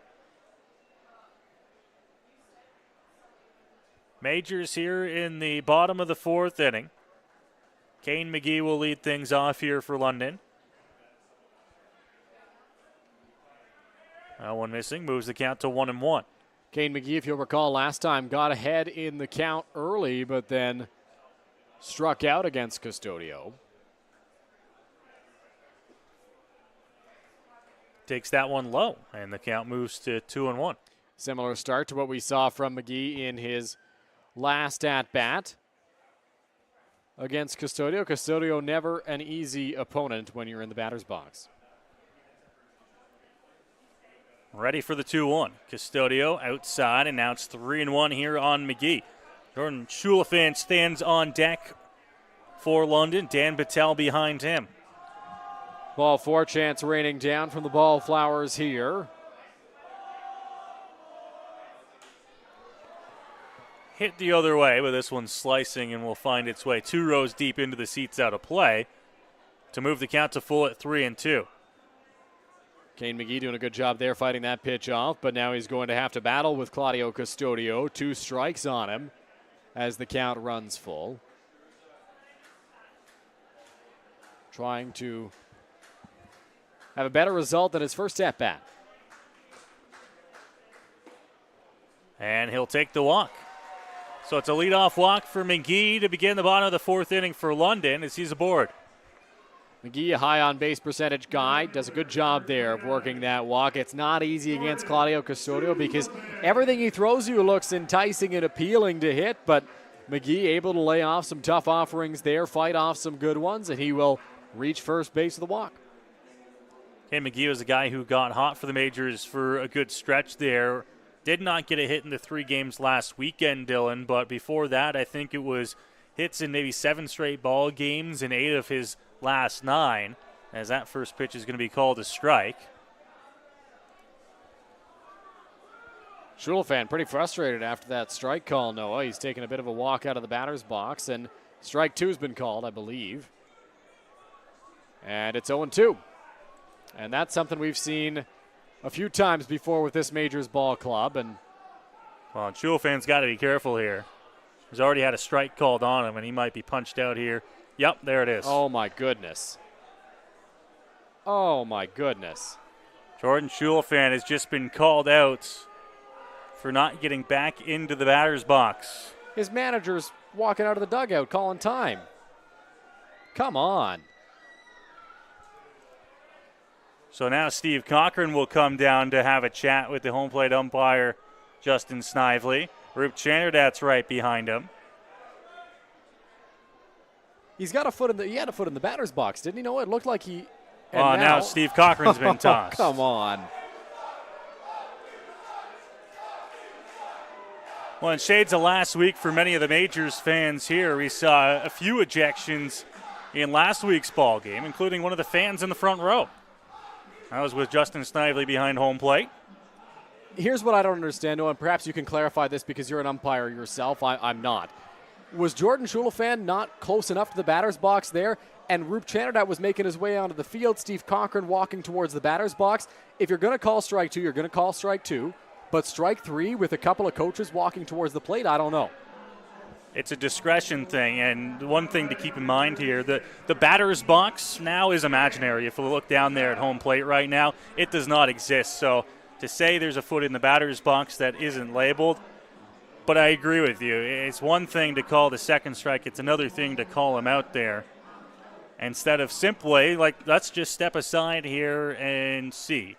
Majors here in the bottom of the 4th inning. Kane McGee will lead things off here for London. That one missing, moves the count to 1-1. Kane McGee, if you'll recall, last time got ahead in the count early, but then struck out against Custodio. Takes that one low, and the count moves to 2-1. Similar start to what we saw from McGee in his last at-bat against Custodio. Custodio never an easy opponent when you're in the batter's box. Ready for the 2-1. Custodio outside, and now it's 3-1 here on McGee. Jordan Schulafan stands on deck for London. Dan Patel behind him. Ball 4 chance raining down from the ball flowers here. Hit the other way, but this one's slicing and will find its way 2 rows deep into the seats out of play to move the count to full at 3-2. Kane McGee doing a good job there fighting that pitch off, but now he's going to have to battle with Claudio Custodio. 2 strikes on him as the count runs full. Trying to have a better result than his first at-bat. And he'll take the walk. So it's a leadoff walk for McGee to begin the bottom of the 4th inning for London as he's aboard. McGee, a high on-base percentage guy, does a good job there of working that walk. It's not easy against Claudio Custodio because everything he throws you looks enticing and appealing to hit, but McGee able to lay off some tough offerings there, fight off some good ones, and he will reach first base with a walk. Kane McGee was a guy who got hot for the majors for a good stretch there. Did not get a hit in the 3 games last weekend, Dylan, but before that, I think it was hits in maybe 7 straight ball games in 8 of his last 9, as that first pitch is going to be called a strike. Schulfan pretty frustrated after that strike call, Noah. He's taken a bit of a walk out of the batter's box, and strike 2 has been called, I believe. And it's 0-2. And that's something we've seen a few times before with this Majors ball club. And well, Schulfan's got to be careful here. He's already had a strike called on him, and he might be punched out here. Yep, there it is. Oh, my goodness. Oh, my goodness. Jordan Schulfan has just been called out for not getting back into the batter's box. His manager's walking out of the dugout calling time. Come on. So now Steve Cochran will come down to have a chat with the home plate umpire, Justin Snively. Roop Chanderdat's right behind him. He had a foot in the batter's box, didn't he? No, it looked like he. Oh, now Steve Cochran's been tossed. Come on. Well, in shades of last week for many of the Majors fans here, we saw a few ejections in last week's ball game, including one of the fans in the front row. That was with Justin Snively behind home plate. Here's what I don't understand, Noah, and perhaps you can clarify this because you're an umpire yourself. I'm not. Was Jordan Schulfan not close enough to the batter's box there? And Roop Chanderdat was making his way onto the field. Steve Cochran walking towards the batter's box. If you're going to call strike 2, you're going to call strike 2. But strike 3 with a couple of coaches walking towards the plate, I don't know. It's a discretion thing, and one thing to keep in mind here, the batter's box now is imaginary. If we look down there at home plate right now, it does not exist. So to say there's a foot in the batter's box that isn't labeled, but I agree with you. It's one thing to call the second strike. It's another thing to call him out there. Instead of simply, let's just step aside here and see.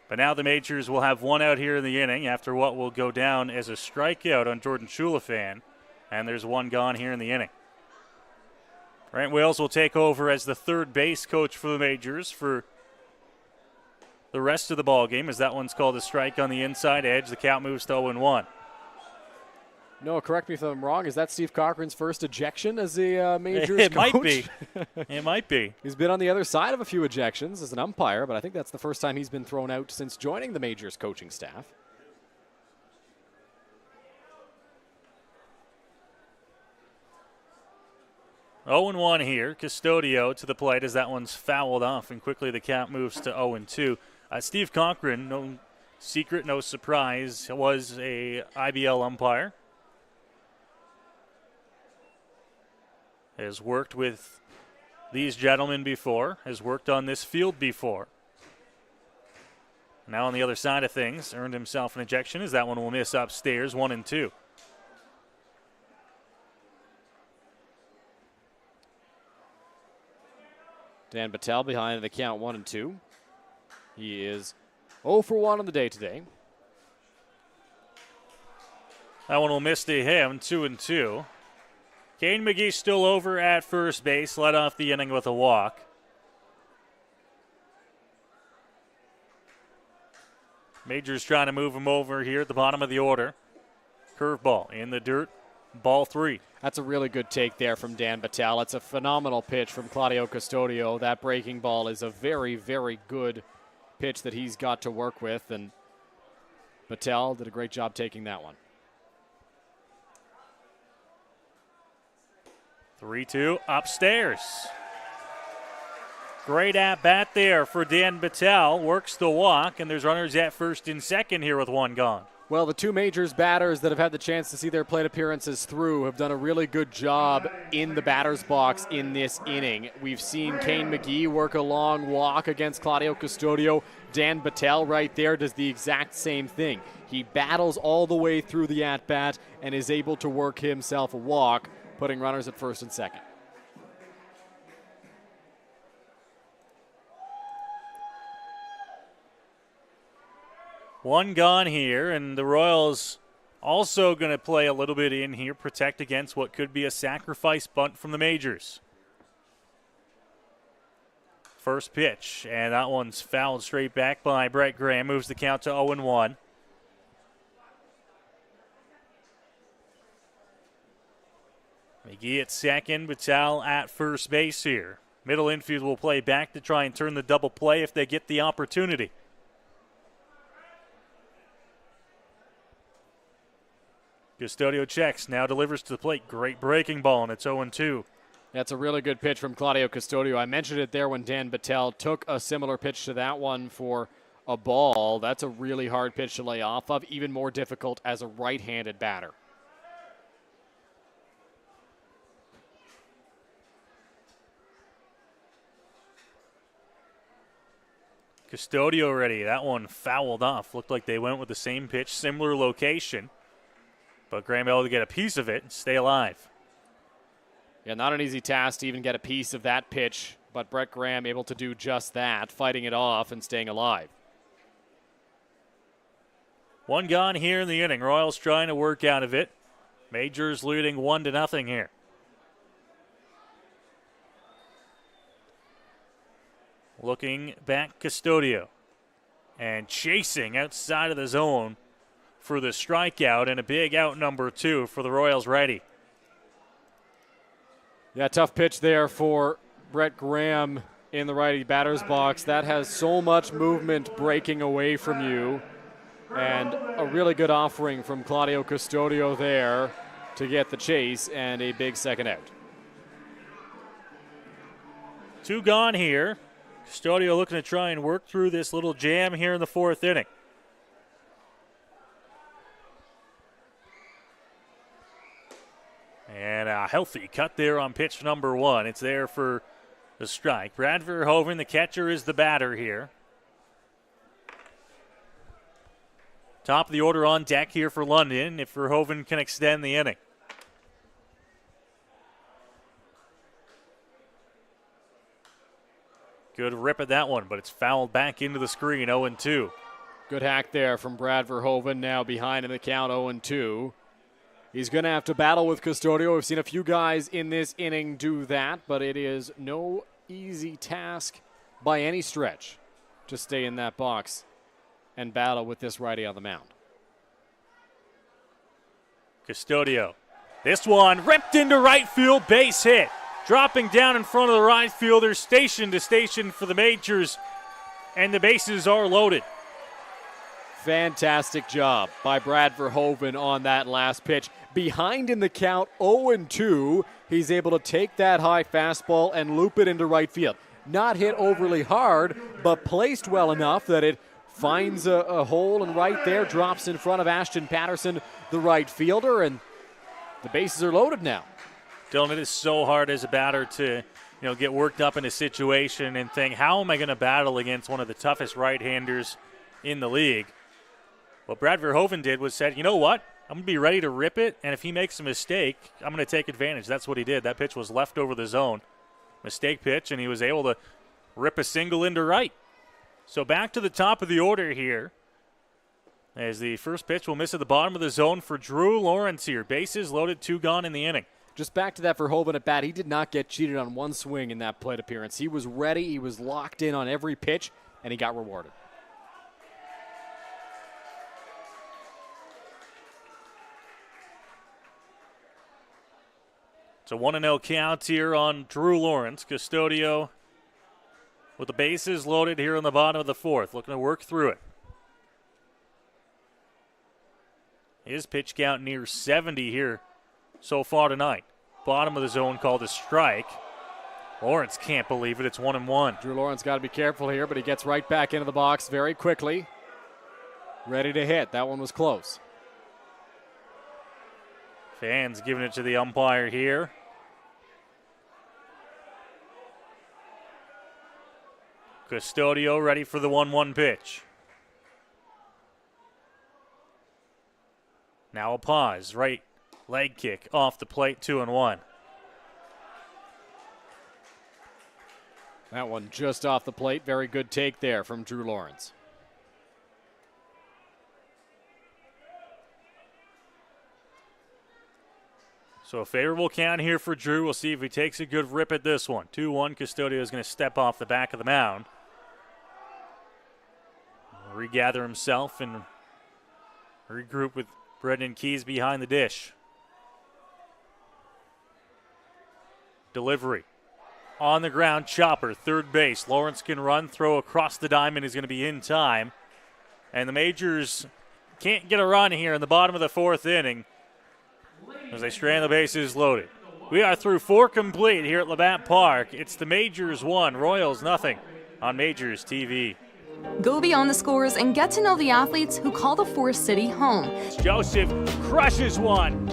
But now the Majors will have one out here in the inning after what will go down as a strikeout on Jordan Schulfan. And there's one gone here in the inning. Brent Wales will take over as the third base coach for the Majors for the rest of the ball game, as that one's called a strike on the inside edge. The count moves to 0-1. No, correct me if I'm wrong. Is that Steve Cochran's first ejection as the Majors It coach? might be. It might be. He's been on the other side of a few ejections as an umpire, but I think that's the first time he's been thrown out since joining the Majors coaching staff. Oh, 0-1 here. Custodio to the plate as that one's fouled off, and quickly the count moves to 0-2. Steve Cochran, no secret, no surprise, was a IBL umpire. Has worked with these gentlemen before, has worked on this field before. Now on the other side of things, earned himself an ejection as that one will miss upstairs, 1-2. Dan Battelle behind the count 1-2. He is 0 for 1 on the day today. That one will miss to him, 2-2. Kane McGee still over at first base, led off the inning with a walk. Majors trying to move him over here at the bottom of the order. Curveball in the dirt, ball 3. That's a really good take there from Dan Battelle. It's a phenomenal pitch from Claudio Custodio. That breaking ball is a very, very good pitch that he's got to work with, and Battelle did a great job taking that one. 3-2 upstairs. Great at-bat there for Dan Battelle. Works the walk, and there's runners at first and second here with one gone. Well, the two Majors batters that have had the chance to see their plate appearances through have done a really good job in the batter's box in this inning. We've seen Kane McGee work a long walk against Claudio Custodio. Dan Battelle right there does the exact same thing. He battles all the way through the at-bat and is able to work himself a walk, putting runners at first and second. One gone here, and the Royals Also going to play a little bit in here, protect against what could be a sacrifice bunt from the Majors. First pitch, and that one's fouled straight back by Brett Graham. Moves the count to 0-1. McGee at second, Batal at first base here. Middle infield will play back to try and turn the double play if they get the opportunity. Custodio checks, now delivers to the plate. Great breaking ball, and it's 0-2. That's a really good pitch from Claudio Custodio. I mentioned it there when Dan Battelle took a similar pitch to that one for a ball. That's a really hard pitch to lay off of, even more difficult as a right-handed batter. Custodio ready. That one fouled off. Looked like they went with the same pitch, similar location. But Graham able to get a piece of it and stay alive. Yeah, not an easy task to even get a piece of that pitch, but Brett Graham able to do just that, fighting it off and staying alive. One gone here in the inning. Royals trying to work out of it. Majors leading 1-0 here. Looking back, Custodio. And chasing outside of the zone for the strikeout, and a big out number 2 for the Royals righty. Yeah, tough pitch there for Brett Graham in the righty batter's box. That has so much movement breaking away from you. And a really good offering from Claudio Custodio there to get the chase and a big second out. 2 gone here. Custodio looking to try and work through this little jam here in the 4th inning. And a healthy cut there on pitch number 1. It's there for the strike. Brad Verhoeven, the catcher, is the batter here. Top of the order on deck here for London if Verhoeven can extend the inning. Good rip at that one, but it's fouled back into the screen, 0-2. Good hack there from Brad Verhoeven, now behind in the count, 0-2. He's going to have to battle with Custodio. We've seen a few guys in this inning do that, but it is no easy task by any stretch to stay in that box and battle with this righty on the mound. Custodio. This one ripped into right field, base hit. Dropping down in front of the right fielder, station to station for the Majors, and the bases are loaded. Fantastic job by Brad Verhoeven on that last pitch. Behind in the count, 0-2. He's able to take that high fastball and loop it into right field. Not hit overly hard, but placed well enough that it finds a hole, and right there drops in front of Ashton Patterson, the right fielder, and the bases are loaded now. Dylan, it is so hard as a batter to get worked up in a situation and think, how am I going to battle against one of the toughest right-handers in the league? What Brad Verhoeven did was said, you know what? I'm going to be ready to rip it, and if he makes a mistake, I'm going to take advantage. That's what he did. That pitch was left over the zone. Mistake pitch, and he was able to rip a single into right. So back to the top of the order here, as the first pitch will miss at the bottom of the zone for Drew Lawrence here. Bases loaded, 2 gone in the inning. Just back to that Verhoeven at bat. He did not get cheated on one swing in that plate appearance. He was ready. He was locked in on every pitch, and he got rewarded. It's a 1-0 count here on Drew Lawrence. Custodio with the bases loaded here in the bottom of the 4th, looking to work through it. His pitch count near 70 here so far tonight. Bottom of the zone called a strike. Lawrence can't believe it. It's 1-1. Drew Lawrence got to be careful here, but he gets right back into the box very quickly. Ready to hit. That one was close. Fans giving it to the umpire here. Custodio ready for the 1-1 pitch. Now a pause. Right leg kick off the plate, 2-1. That one just off the plate. Very good take there from Drew Lawrence. So a favorable count here for Drew. We'll see if he takes a good rip at this one. 2-1, Custodio is going to step off the back of the mound. Regather himself and regroup with Brendan Keys behind the dish. Delivery. On the ground, chopper, third base. Lawrence can run, throw across the diamond. He's going to be in time. And the Majors can't get a run here in the bottom of the fourth inning as they strand the bases loaded. We are through 4 complete here at Labatt Park. It's the Majors 1, Royals nothing on Majors TV. Go beyond the scores and get to know the athletes who call the Forest City home. Joseph crushes one.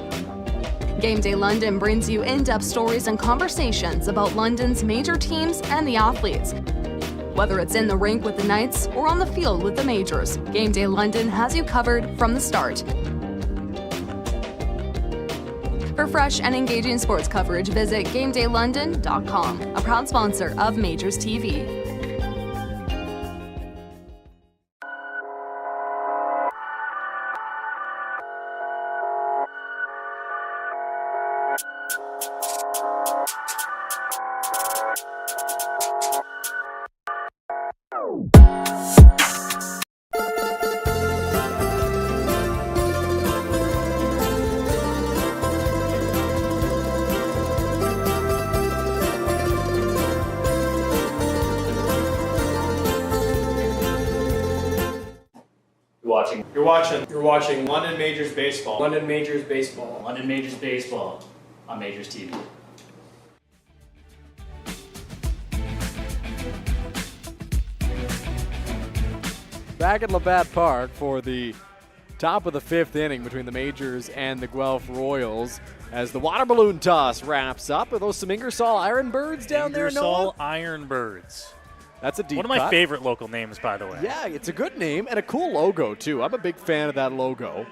Game Day London brings you in-depth stories and conversations about London's major teams and the athletes. Whether it's in the rink with the Knights or on the field with the Majors, Game Day London has you covered from the start. For fresh and engaging sports coverage, visit GameDayLondon.com, a proud sponsor of Majors TV. You're watching London Majors Baseball. London Majors Baseball. London Majors Baseball on Majors TV. Back at Labatt Park for the top of the 5th inning between the Majors and the Guelph Royals as the water balloon toss wraps up. Are those some Ingersoll Ironbirds down there, Noah? Ingersoll Ironbirds. That's a deep One of my cut. favorite local names, by the way. Yeah, it's a good name and a cool logo, too. I'm a big fan of that logo.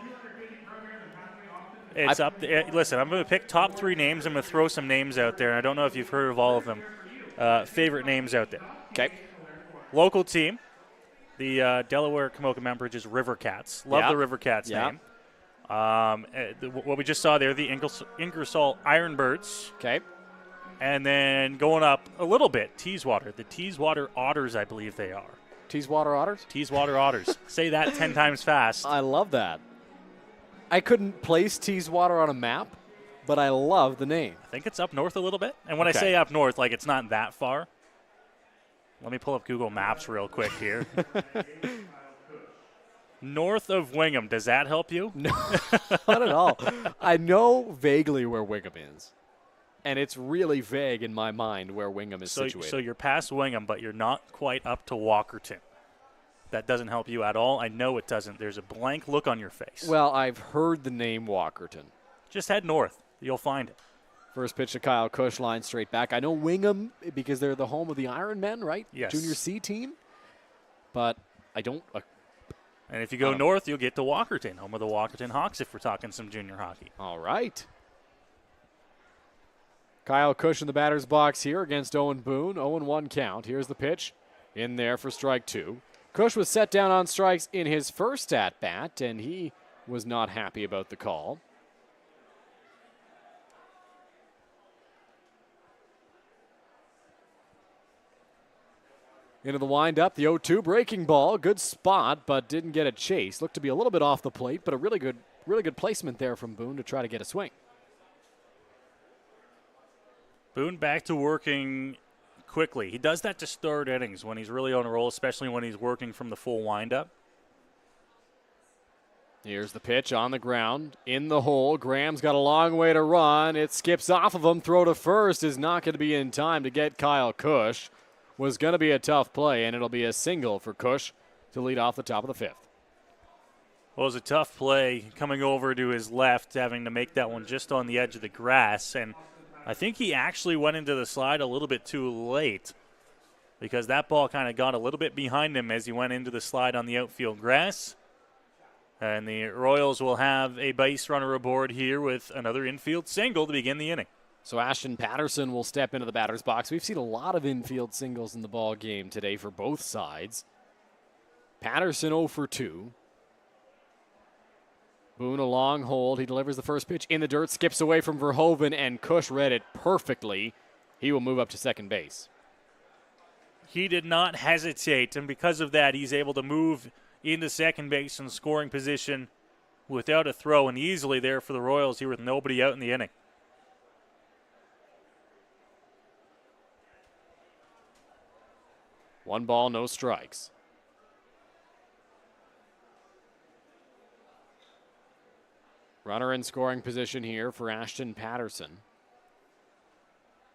It's up there. Listen, I'm going to pick top 3 names. I'm going to throw some names out there. I don't know if you've heard of all of them. Favorite names out there. Okay. Local team, the Delaware Camoka Membridge's River Cats. Love the River Cats name. What we just saw there, the Ingersoll Ironbirds. Okay. And then going up a little bit, Teeswater. The Teeswater Otters, I believe they are. Teeswater Otters? Teeswater Otters. Say that 10 times fast. I love that. I couldn't place Teeswater on a map, but I love the name. I think it's up north a little bit. And when I say up north, like it's not that far. Let me pull up Google Maps real quick here. North of Wingham. Does that help you? No, not at all. I know vaguely where Wingham is. And it's really vague in my mind where Wingham is situated. So you're past Wingham, but you're not quite up to Walkerton. That doesn't help you at all. I know it doesn't. There's a blank look on your face. Well, I've heard the name Walkerton. Just head north. You'll find it. First pitch to Kyle Cush, line straight back. I know Wingham because they're the home of the Iron Men, right? Yes. Junior C team. But I don't. And if you go north, you'll get to Walkerton, home of the Walkerton Hawks if we're talking some junior hockey. All right. Kyle Cush in the batter's box here against Owen Boone. 0-1 count. Here's the pitch. In there for strike 2. Cush was set down on strikes in his first at-bat, and he was not happy about the call. Into the windup, the 0-2 breaking ball. Good spot, but didn't get a chase. Looked to be a little bit off the plate, but a really good placement there from Boone to try to get a swing. Boone back to working quickly. He does that to start innings when he's really on a roll, especially when he's working from the full windup. Here's the pitch on the ground, in the hole. Graham's got a long way to run. It skips off of him. Throw to first is not going to be in time to get Kyle Cush. Was going to be a tough play, and it'll be a single for Cush to lead off the top of the 5th. Well, it was a tough play coming over to his left, having to make that one just on the edge of the grass, and I think he actually went into the slide a little bit too late because that ball kind of got a little bit behind him as he went into the slide on the outfield grass. And the Royals will have a base runner aboard here with another infield single to begin the inning. So Ashton Patterson will step into the batter's box. We've seen a lot of infield singles in the ball game today for both sides. Patterson 0 for 2. Boone a long hold. He delivers the first pitch in the dirt, skips away from Verhoeven, and Cush read it perfectly. He will move up to second base. He did not hesitate, and because of that, he's able to move into second base in scoring position without a throw, and easily there for the Royals here with nobody out in the inning. One ball, no strikes. Runner in scoring position here for Ashton Patterson.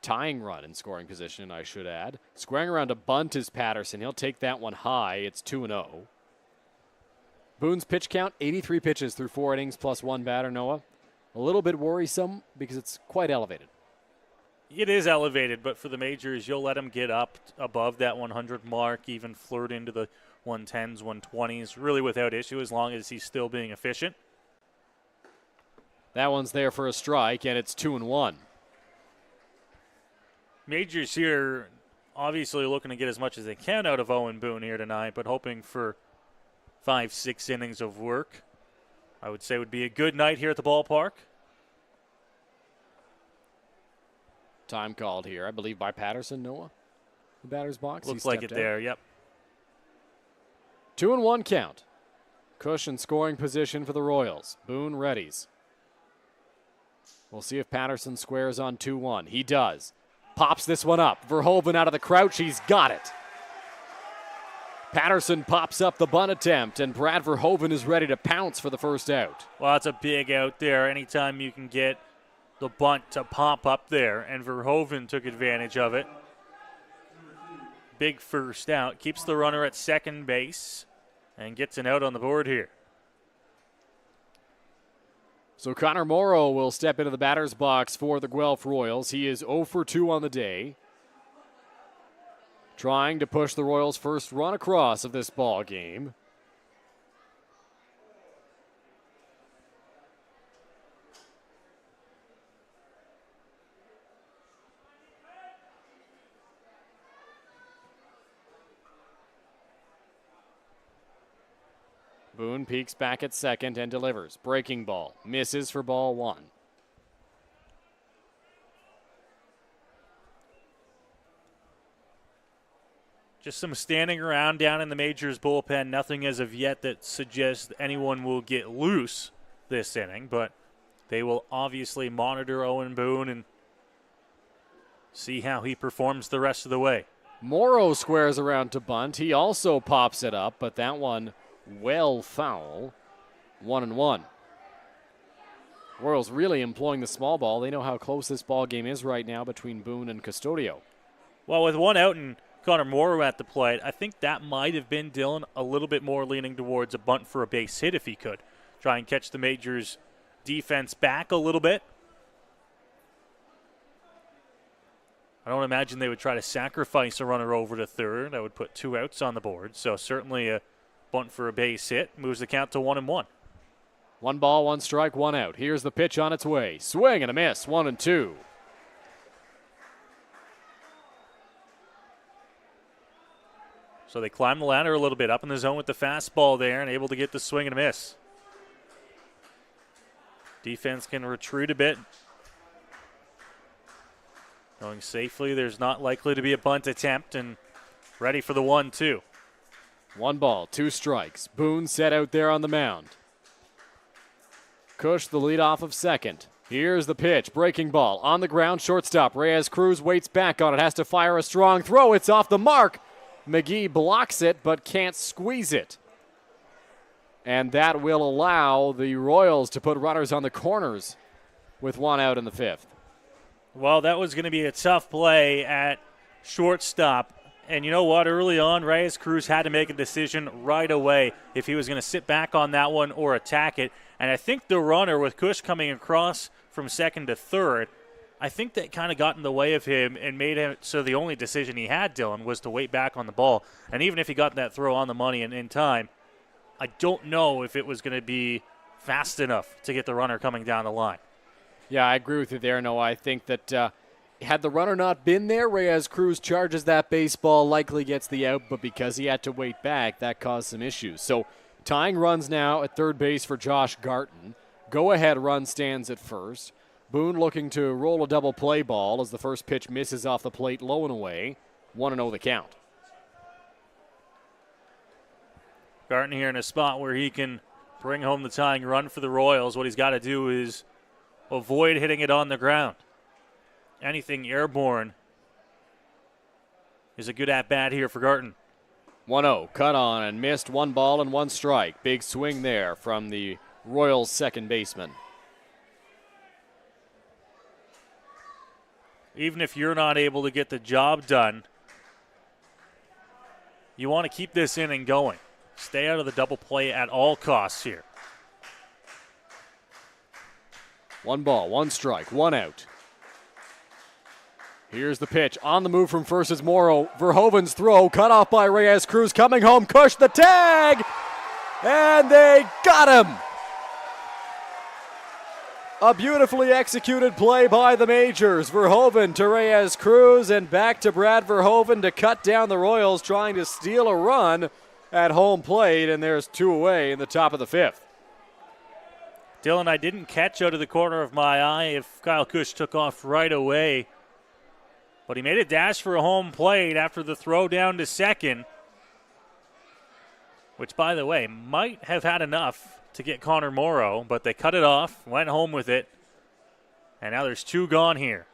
Tying run in scoring position, I should add. Squaring around to bunt is Patterson. He'll take that one high. It's 2-0. Boone's pitch count, 83 pitches through 4 innings plus 1 batter, Noah. A little bit worrisome because it's quite elevated. It is elevated, but for the Majors, you'll let him get up above that 100 mark, even flirt into the 110s, 120s, really without issue as long as he's still being efficient. That one's there for a strike, and it's 2-1. Majors here obviously looking to get as much as they can out of Owen Boone here tonight, but hoping for 5-6 innings of work. I would say would be a good night here at the ballpark. Time called here, I believe, by Patterson, Noah. The batter's box. Looks like it there, yep. 2-1 count. Cush in scoring position for the Royals. Boone readies. We'll see if Patterson squares on 2-1. He does. Pops this one up. Verhoeven out of the crouch. He's got it. Patterson pops up the bunt attempt, and Brad Verhoeven is ready to pounce for the first out. Well, that's a big out there. Anytime you can get the bunt to pop up there, and Verhoeven took advantage of it. Big first out. Keeps the runner at second base and gets an out on the board here. So Connor Morrow will step into the batter's box for the Guelph Royals. He is 0 for 2 on the day. Trying to push the Royals' first run across of this ball game. Boone peeks back at second and delivers. Breaking ball. Misses for ball 1. Just some standing around down in the Majors bullpen. Nothing as of yet that suggests anyone will get loose this inning, but they will obviously monitor Owen Boone and see how he performs the rest of the way. Morrow squares around to bunt. He also pops it up, but that one well foul. 1-1. Royals really employing the small ball. They know how close this ball game is right now between Boone and Custodio. Well, with one out and Connor Morrow at the plate, I think that might have been Dylan a little bit more leaning towards a bunt for a base hit if he could. Try and catch the Majors' defense back a little bit. I don't imagine they would try to sacrifice a runner over to third. That would put 2 outs on the board. So certainly a bunt for a base hit moves the count to 1-1. 1 ball, 1 strike, 1 out. Here's the pitch on its way. Swing and a miss. 1-2. So they climb the ladder a little bit, up in the zone with the fastball there and able to get the swing and a miss. Defense can retreat a bit. Going safely, there's not likely to be a bunt attempt, and ready for the 1-2. 1 ball, 2 strikes. Boone set out there on the mound. Cush the leadoff of second. Here's the pitch. Breaking ball on the ground. Shortstop Reyes Cruz waits back on it. Has to fire a strong throw. It's off the mark. McGee blocks it but can't squeeze it. And that will allow the Royals to put runners on the corners with 1 out in the 5th. Well, that was going to be a tough play at shortstop. And you know what? Early on, Reyes Cruz had to make a decision right away if he was going to sit back on that one or attack it. And I think the runner, with Cush coming across from second to third, I think that kind of got in the way of him and made it so the only decision he had, Dylan, was to wait back on the ball. And even if he got that throw on the money and in time, I don't know if it was going to be fast enough to get the runner coming down the line. Yeah, I agree with you there, Noah. I think that had the runner not been there, Reyes Cruz charges that baseball, likely gets the out, but because he had to wait back, that caused some issues. So Tying runs now at third base for Josh Garton. Go-ahead run stands at first. Boone looking to roll a double play ball as the first pitch misses off the plate low and away. 1-0 the count. Garton here in a spot where he can bring home the tying run for the Royals. What he's got to do is avoid hitting it on the ground. Anything airborne is a good at-bat here for Garton. 1-0, cut on and missed, 1 ball and 1 strike. Big swing there from the Royals second baseman. Even if you're not able to get the job done, you want to keep this inning going. Stay out of the double play at all costs here. 1 ball, 1 strike, 1 out. Here's the pitch. On the move from first is Morrow. Verhoeven's throw, cut off by Reyes Cruz. Coming home, Cush the tag! And they got him! A beautifully executed play by the Majors. Verhoeven to Reyes Cruz and back to Brad Verhoeven to cut down the Royals trying to steal a run at home plate, and there's 2 away in the top of the 5th. Dylan, I didn't catch out of the corner of my eye if Kyle Cush took off right away, but he made a dash for a home plate after the throw down to second, which, by the way, might have had enough to get Connor Morrow, but they cut it off, went home with it, and now there's 2 gone here.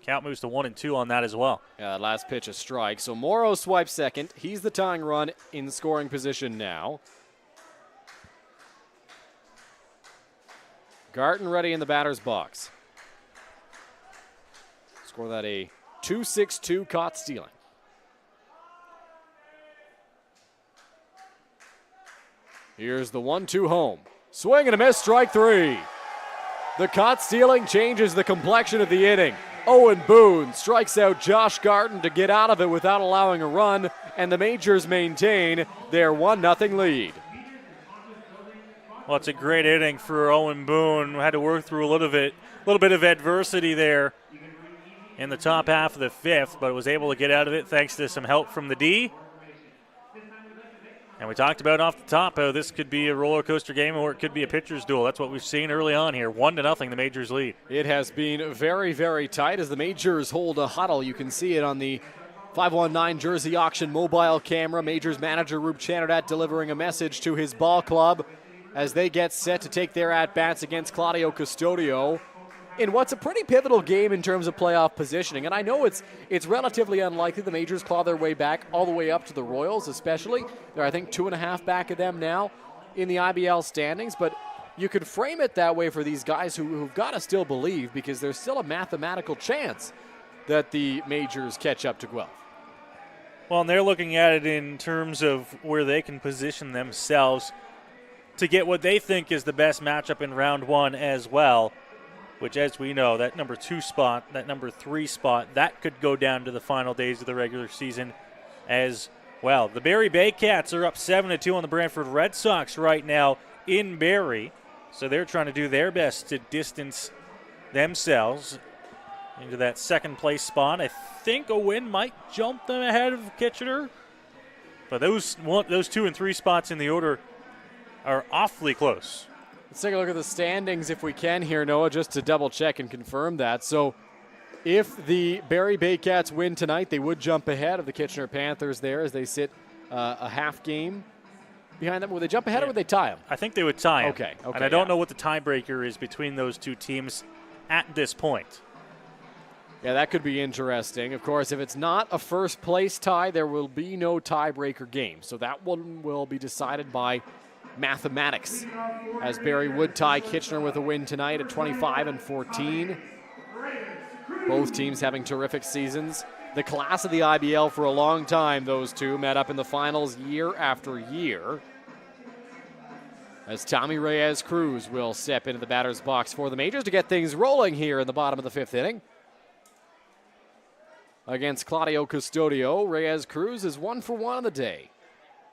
Count moves to 1-2 on that as well. Yeah, that last pitch a strike. So Morrow swipes second. He's the tying run in scoring position now. Garton ready in the batter's box. Score that a 2-6-2 caught stealing. Here's the 1-2 home. Swing and a miss, strike 3. The caught stealing changes the complexion of the inning. Owen Boone strikes out Josh Garton to get out of it without allowing a run, and the Majors maintain their 1-0 lead. Well, it's a great inning for Owen Boone. Had to work through a little bit of adversity there in the top half of the 5th, but was able to get out of it thanks to some help from the D. And we talked about off the top how this could be a roller coaster game or it could be a pitcher's duel. That's what we've seen early on here. 1-0, the Majors lead. It has been very, very tight as the Majors hold a huddle. You can see it on the 519 Jersey Auction mobile camera. Majors manager Rube Chanadat delivering a message to his ball club as they get set to take their at-bats against Claudio Custodio in what's a pretty pivotal game in terms of playoff positioning. And I know it's relatively unlikely the Majors claw their way back all the way up to the Royals, especially. They're, I think, 2.5 back of them now in the IBL standings. But you could frame it that way for these guys who've got to still believe, because there's still a mathematical chance that the Majors catch up to Guelph. Well, and they're looking at it in terms of where they can position themselves to get what they think is the best matchup in round 1 as well, which, as we know, that number 2 spot, that number 3 spot, that could go down to the final days of the regular season as well. The Barrie Bay Cats are up 7-2 on the Brantford Red Sox right now in Barrie, so they're trying to do their best to distance themselves into that second place spot. I think a win might jump them ahead of Kitchener, but those 2 and 3 spots in the order are awfully close. Let's take a look at the standings if we can here, Noah, just to double check and confirm that. So if the Barrie Bay Cats win tonight, they would jump ahead of the Kitchener Panthers there as they sit a half game behind them. Would they jump ahead or would they tie them? I think they would tie them. Okay. And I don't know what the tiebreaker is between those 2 teams at this point. Yeah, that could be interesting. Of course, if it's not a first place tie, there will be no tiebreaker game. So that one will be decided by mathematics, as Barrie would tie Kitchener with a win tonight at 25-14. Both teams having terrific seasons. The class of the IBL for a long time, those two met up in the finals year after year. As Tommy Reyes Cruz will step into the batter's box for the Majors to get things rolling here in the bottom of the 5th inning. Against Claudio Custodio, Reyes Cruz is 1 for 1 on the day.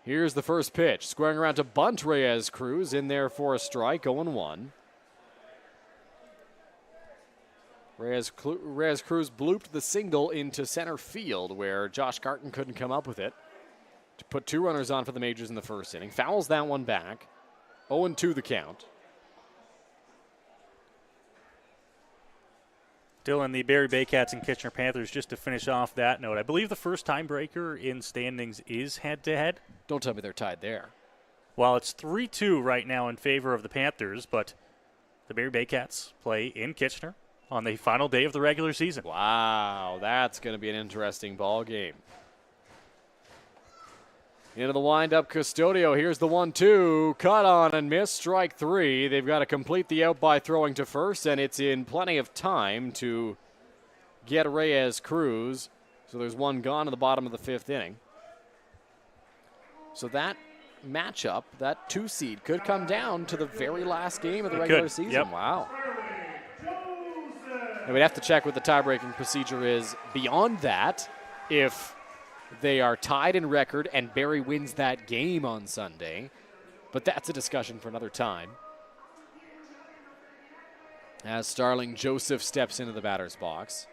Here's the first pitch, squaring around to bunt Reyes Cruz, in there for a strike, 0-1. Reyes Cruz blooped the single into center field where Josh Garton couldn't come up with it. to put 2 runners on for the Majors in the first inning. Fouls that one back. 0-2 the count. Dylan, the Barrie Baycats and Kitchener Panthers, just to finish off that note, I believe the first tiebreaker in standings is head-to-head. Don't tell me they're tied there. Well, it's 3-2 right now in favor of the Panthers, but the Barrie Baycats play in Kitchener on the final day of the regular season. Wow, that's going to be an interesting ball game. Into the windup, Custodio. Here's the 1-2. Cut on and miss. Strike 3. They've got to complete the out by throwing to first, and it's in plenty of time to get Reyes Cruz. So there's one gone in the bottom of the 5th inning. So that matchup, that 2 seed, could come down to the very last game of the regular season. Yep. Wow. And we'd have to check what the tie-breaking procedure is beyond that if they are tied in record and Barrie wins that game on Sunday. But that's a discussion for another time. As Starling Joseph steps into the batter's box.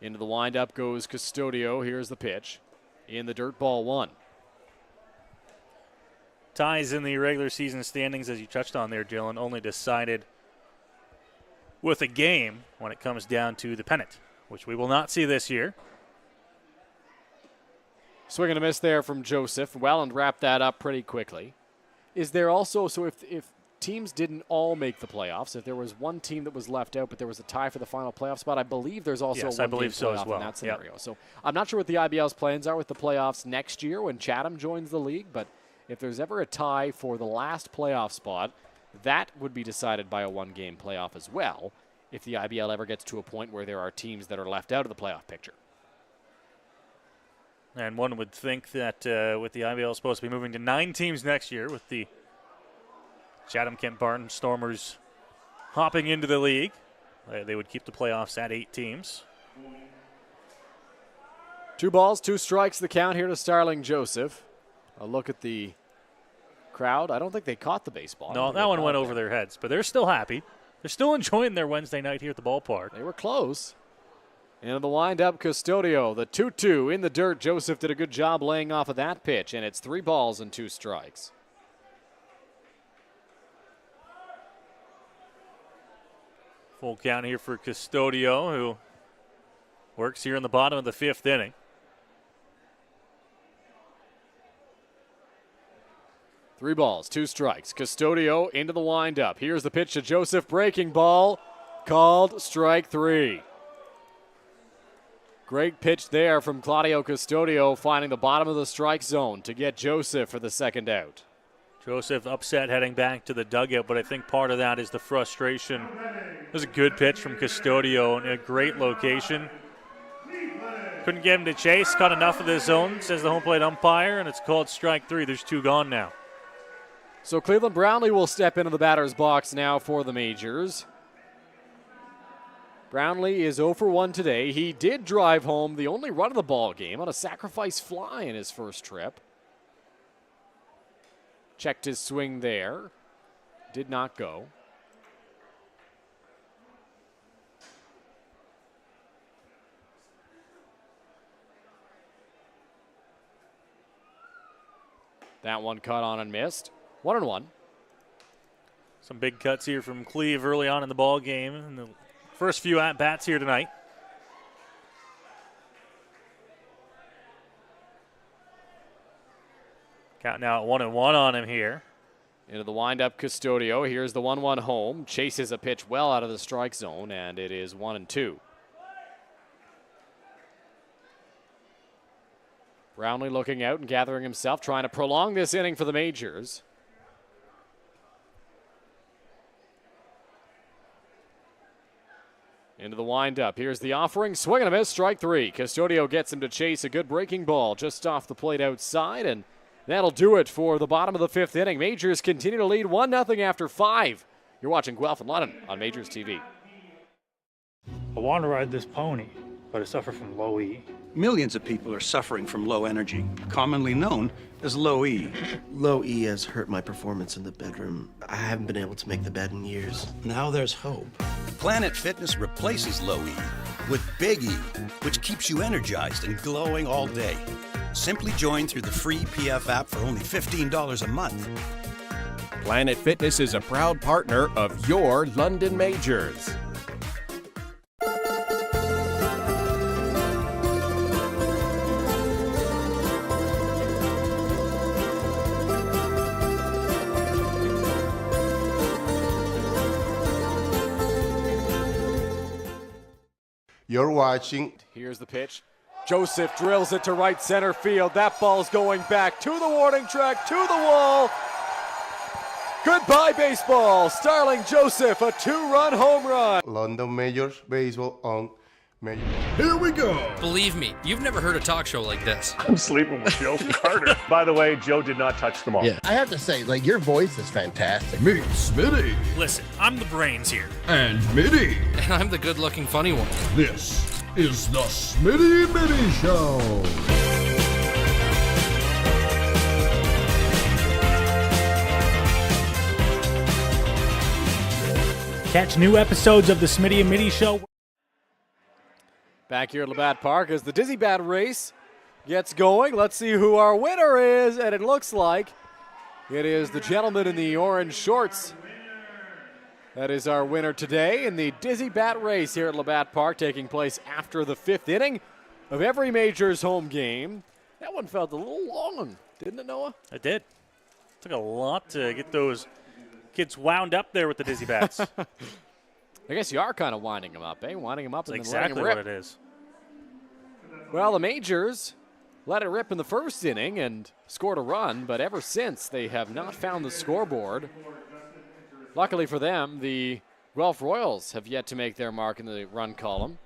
Into the windup goes Custodio. Here's the pitch. In the dirt, ball 1. Ties in the regular season standings, as you touched on there, Dylan, only decided with a game when it comes down to the pennant, which we will not see this year. Swing and a miss there from Joseph. Welland wrapped that up pretty quickly. Is there also, so if teams didn't all make the playoffs, if there was one team that was left out but there was a tie for the final playoff spot, I believe there's also yes, a I believe so playoff as well. in that scenario. Yep. So I'm not sure what the IBL's plans are with the playoffs next year when Chatham joins the league, but if there's ever a tie for the last playoff spot, that would be decided by a 1-game playoff as well, if the IBL ever gets to a point where there are teams that are left out of the playoff picture. And one would think that with the IBL supposed to be moving to 9 teams next year, with the Chatham-Kent Barton Stormers hopping into the league, they would keep the playoffs at 8 teams. 2 balls, 2 strikes, the count here to Starling Joseph. A look at the crowd. I don't think they caught the baseball. No, that one went over their heads, but they're still happy. They're still enjoying their Wednesday night here at the ballpark. They were close. Into the windup, Custodio. The 2-2 in the dirt. Joseph did a good job laying off of that pitch, and it's 3 balls and 2 strikes. Full count here for Custodio, who works here in the bottom of the 5th inning. Three balls, 2 strikes. Custodio into the windup. Here's the pitch to Joseph. Breaking ball. Called strike 3. Great pitch there from Claudio Custodio, finding the bottom of the strike zone to get Joseph for the 2nd out. Joseph upset heading back to the dugout, but I think part of that is the frustration. It was a good pitch from Custodio in a great location. Couldn't get him to chase, caught enough of the zone, says the home plate umpire, and it's called strike 3. There's 2 gone now. So Cleveland Brownlee will step into the batter's box now for the Majors. Brownlee is 0 for 1 today. He did drive home the only run of the ball game on a sacrifice fly in his first trip. Checked his swing there. Did not go. That one cut on and missed. 1-1. Some big cuts here from Cleve early on in the ball game in the first few at-bats here tonight. Count now at 1-1 on him here. Into the windup, Custodio. Here's the 1-1 home. Chases a pitch well out of the strike zone, and it is 1-2. Brownlee looking out and gathering himself, trying to prolong this inning for the Majors. Into the windup. Here's the offering. Swing and a miss. Strike 3. Custodio gets him to chase a good breaking ball just off the plate outside, and that'll do it for the bottom of the 5th inning. Majors continue to lead 1-0 after 5. You're watching Guelph and London on Majors TV. I want to ride this pony, but I suffer from low E. Millions of people are suffering from low energy, commonly known as low E. Low E has hurt my performance in the bedroom. I haven't been able to make the bed in years. Now there's hope. Planet Fitness replaces low E with Big E, which keeps you energized and glowing all day. Simply join through the free PF app for only $15 a month. Planet Fitness is a proud partner of your London Majors. You're watching. Here's the pitch. Joseph drills it to right center field. That ball's going back to the warning track, to the wall. Goodbye, baseball. Starling Joseph, a 2-run home run. London Majors Baseball on Major. Here we go. Believe me, you've never heard a talk show like this. I'm sleeping with Joe Carter. By the way, Joe did not touch the ball. Yeah, I have to say, like, your voice is fantastic. Meet Smitty. Listen, I'm the brains here. And Mitty. And I'm the good-looking funny one. This is the Smitty Mitty Show. Catch new episodes of the Smitty and Mitty Show. Back here at Labatt Park as the Dizzy Bat race gets going. Let's see who our winner is, and it looks like it is the gentleman in the orange shorts. That is our winner today in the Dizzy Bat race here at Labatt Park, taking place after the 5th inning of every Majors home game. That one felt a little long, didn't it, Noah? It did. Took a lot to get those kids wound up there with the Dizzy Bats. I guess you are kind of winding them up, eh? Winding them up and That's then letting exactly them what rip. it is. Well, the Majors let it rip in the first inning and scored a run, but ever since they have not found the scoreboard. Luckily for them, the Guelph Royals have yet to make their mark in the run column.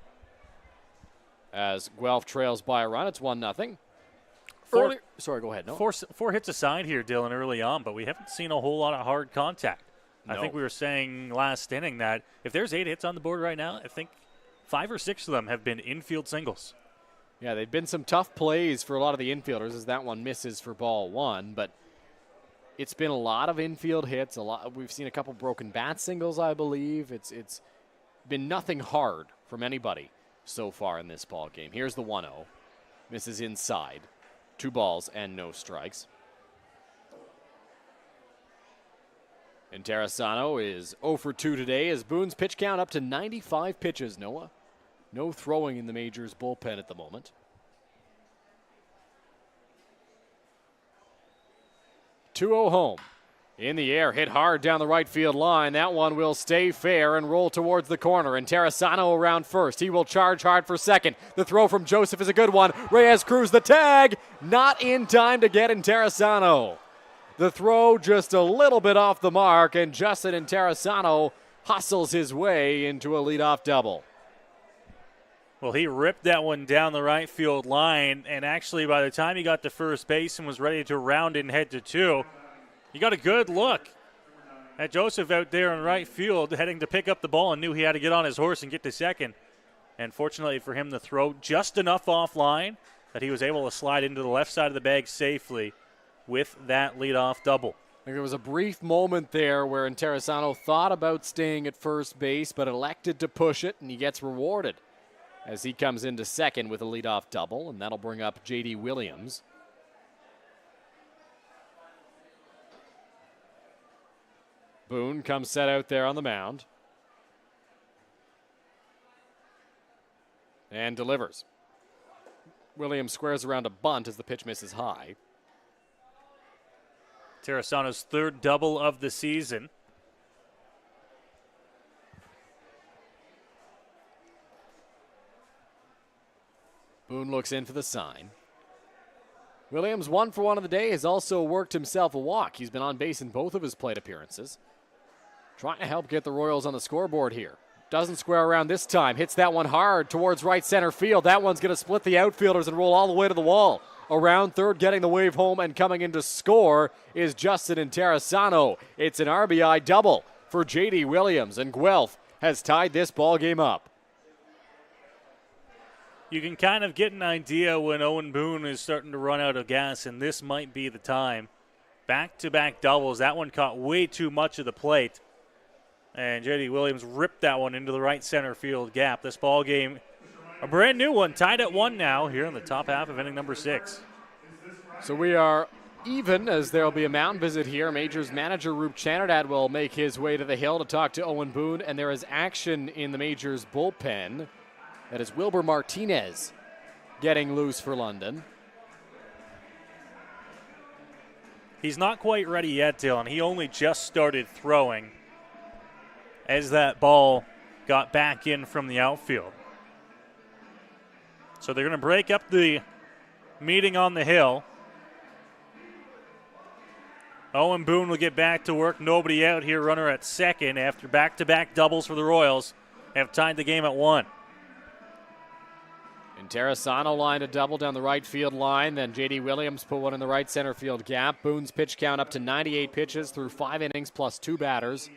As Guelph trails by a run, it's 1-0. Sorry, go ahead. No. Four hits aside here, Dylan, early on, but we haven't seen a whole lot of hard contact. No. I think we were saying last inning that if there's 8 hits on the board right now, I think 5 or 6 of them have been infield singles. Yeah, they've been some tough plays for a lot of the infielders as that one misses for ball 1, but it's been a lot of infield hits. We've seen a couple broken bat singles, I believe. It's been nothing hard from anybody so far in this ball game. Here's the 1-0. Misses inside. 2 balls and no strikes. And Terrasano is 0 for 2 today as Boone's pitch count up to 95 pitches, Noah. No throwing in the Majors bullpen at the moment. 2-0 home. In the air, hit hard down the right field line. That one will stay fair and roll towards the corner. And Terrasano around first. He will charge hard for second. The throw from Joseph is a good one. Reyes Cruz the tag. Not in time to get in Terrasano. The throw just a little bit off the mark, and Justin Terrasano hustles his way into a leadoff double. Well, he ripped that one down the right field line, and actually by the time he got to first base and was ready to round and head to 2, he got a good look at Joseph out there in right field heading to pick up the ball and knew he had to get on his horse and get to second. And fortunately for him, the throw just enough offline that he was able to slide into the left side of the bag safely with that leadoff double. I think there was a brief moment there where Terrasano thought about staying at first base but elected to push it, and he gets rewarded as he comes into second with a leadoff double, and that'll bring up J.D. Williams. Boone comes set out there on the mound and delivers. Williams squares around a bunt as the pitch misses high. Terrasano's 3rd double of the season. Boone looks in for the sign. Williams, 1 for 1 of the day, has also worked himself a walk. He's been on base in both of his plate appearances. Trying to help get the Royals on the scoreboard here. Doesn't square around this time. Hits that one hard towards right center field. That one's going to split the outfielders and roll all the way to the wall. Around third, getting the wave home and coming in to score is Justin Terrasano. It's an RBI double for J.D. Williams, and Guelph has tied this ball game up. You can kind of get an idea when Owen Boone is starting to run out of gas, and this might be the time. Back-to-back doubles. That one caught way too much of the plate. And J.D. Williams ripped that one into the right center field gap. This ball game A brand new one, tied at 1 now here in the top half of inning number 6. So we are even as there will be a mound visit here. Majors manager Roop Chanardad will make his way to the hill to talk to Owen Boone, and there is action in the Majors bullpen. That is Wilber Martinez getting loose for London. He's not quite ready yet, Dylan. He only just started throwing as that ball got back in from the outfield. So they're going to break up the meeting on the hill. Owen Boone will get back to work. Nobody out here. Runner at second after back-to-back doubles for the Royals have tied the game at 1. And Terrasano lined a double down the right field line. Then J.D. Williams put one in the right center field gap. Boone's pitch count up to 98 pitches through 5 innings plus 2 batters.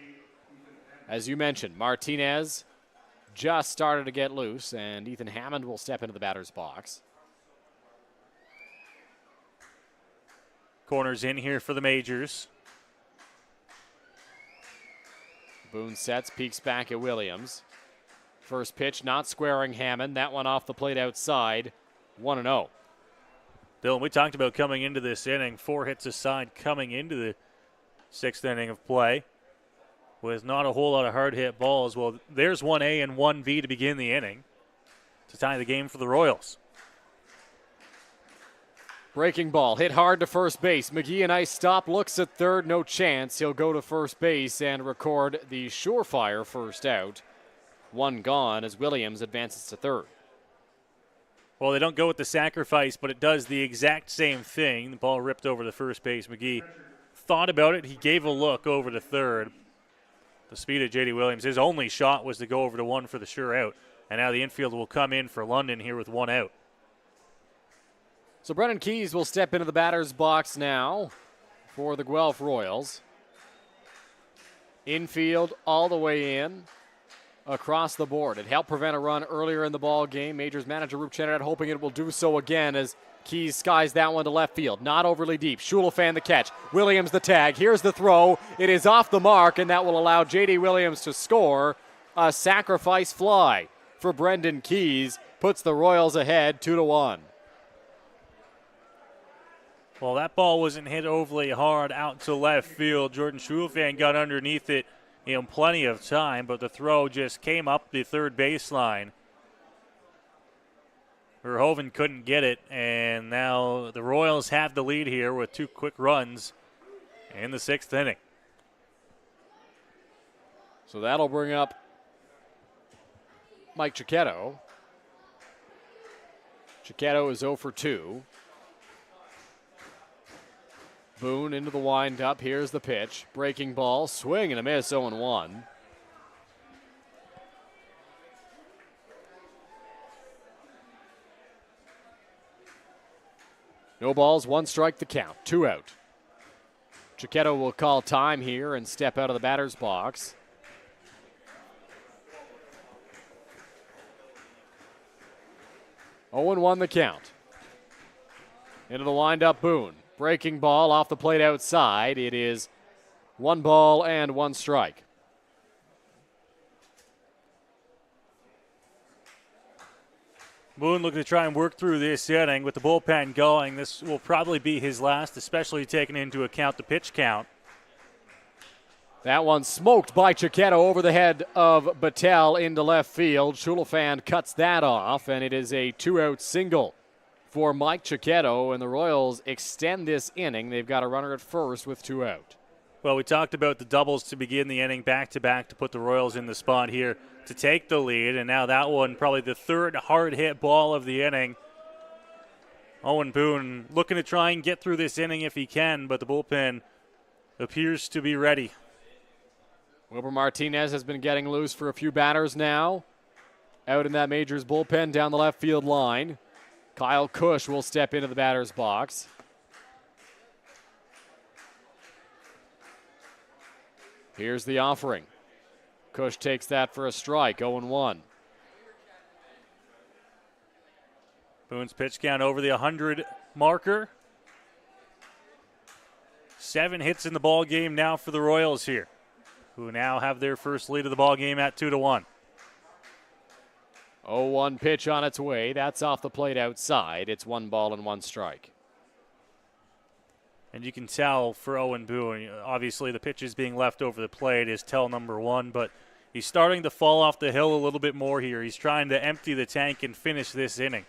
As you mentioned, Martinez just started to get loose, and Ethan Hammond will step into the batter's box. Corners in here for the Majors. Boone sets, peeks back at Williams. First pitch not squaring Hammond. That one off the plate outside. 1-0. Dylan, we talked about coming into this inning, 4 hits aside coming into the 6th inning of play with not a whole lot of hard hit balls. Well, there's 1A and 1B to begin the inning to tie the game for the Royals. Breaking ball, hit hard to first base. McGee, a nice stop, looks at third, no chance. He'll go to first base and record the surefire first out. 1 gone as Williams advances to third. Well, they don't go with the sacrifice, but it does the exact same thing. The ball ripped over the first base. McGee thought about it. He gave a look over to third. The speed of J.D. Williams, his only shot was to go over to 1 for the sure out. And now the infield will come in for London here with 1 out. So Brennan Keys will step into the batter's box now for the Guelph Royals. Infield all the way in, across the board. It helped prevent a run earlier in the ball game. Majors manager Roop Chanardad hoping it will do so again as Keys skies that one to left field. Not overly deep. Schulafan the catch. Williams the tag. Here's the throw. It is off the mark, and that will allow J.D. Williams to score. A sacrifice fly for Brendan Keys puts the Royals ahead 2-1. Well, that ball wasn't hit overly hard out to left field. Jordan Schulafan got underneath it in plenty of time, but the throw just came up the third baseline. Verhoeven couldn't get it, and now the Royals have the lead here with 2 quick runs in the 6th inning. So that'll bring up Mike Chiquetto. Chiquetto is 0 for 2. Boone into the windup. Here's the pitch. Breaking ball. Swing and a miss. 0-1. No balls. 1 strike the count. 2 out. Chiquetto will call time here and step out of the batter's box. Oh, 0-1 the count. Into the windup, Boone. Breaking ball off the plate outside. It is 1 ball and 1 strike. Boone looking to try and work through this inning with the bullpen going. This will probably be his last, especially taking into account the pitch count. That one smoked by Chiquetto over the head of Battelle into left field. Schulafan cuts that off, and it is a 2-out single for Mike Chiquetto, and the Royals extend this inning. They've got a runner at first with 2 out. Well, we talked about the doubles to begin the inning back-to-back to put the Royals in the spot here to take the lead, and now that one probably the 3rd hard-hit ball of the inning. Owen Boone looking to try and get through this inning if he can, but the bullpen appears to be ready. Wilber Martinez has been getting loose for a few batters now. Out in that Majors bullpen down the left field line. Kyle Cush will step into the batter's box. Here's the offering. Cush takes that for a strike, 0-1. Boone's pitch count over the 100 marker. 7 hits in the ball game now for the Royals here, who now have their first lead of the ball game at 2-1. 0-1 pitch on its way. That's off the plate outside. It's 1 ball and 1 strike. And you can tell for Owen Boone, obviously the pitches being left over the plate is tell number 1, but he's starting to fall off the hill a little bit more here. He's trying to empty the tank and finish this inning.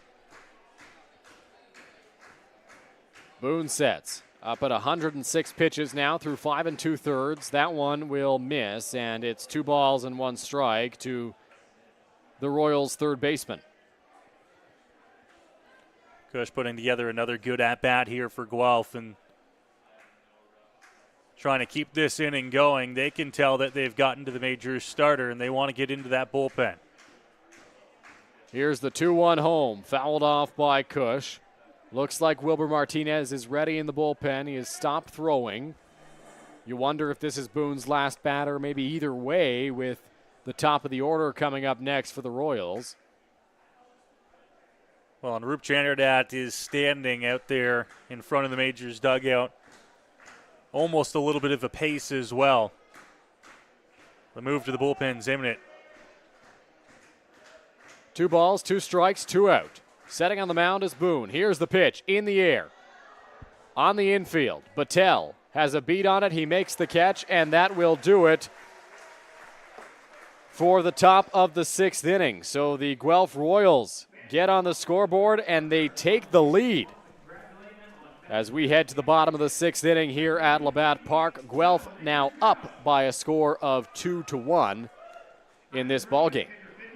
Boone sets up at 106 pitches now through 5 2/3. That one will miss, and it's 2 balls and 1 strike to the Royals' third baseman. Kush putting together another good at-bat here for Guelph and trying to keep this inning going. They can tell that they've gotten to the Majors starter, and they want to get into that bullpen. Here's the 2-1 home, fouled off by Kush. Looks like Wilber Martinez is ready in the bullpen. He has stopped throwing. You wonder if this is Boone's last batter, maybe either way, with the top of the order coming up next for the Royals. Well, and Roop Janardat is standing out there in front of the Majors dugout. Almost a little bit of a pace as well. The move to the bullpen's imminent. 2 balls, 2 strikes, 2 out. Setting on the mound is Boone. Here's the pitch in the air. On the infield, Battelle has a beat on it. He makes the catch, and that will do it for the top of the 6th inning. So the Guelph Royals get on the scoreboard, and they take the lead. As we head to the bottom of the 6th inning here at Labatt Park, Guelph now up by a score of 2-1 in this ballgame.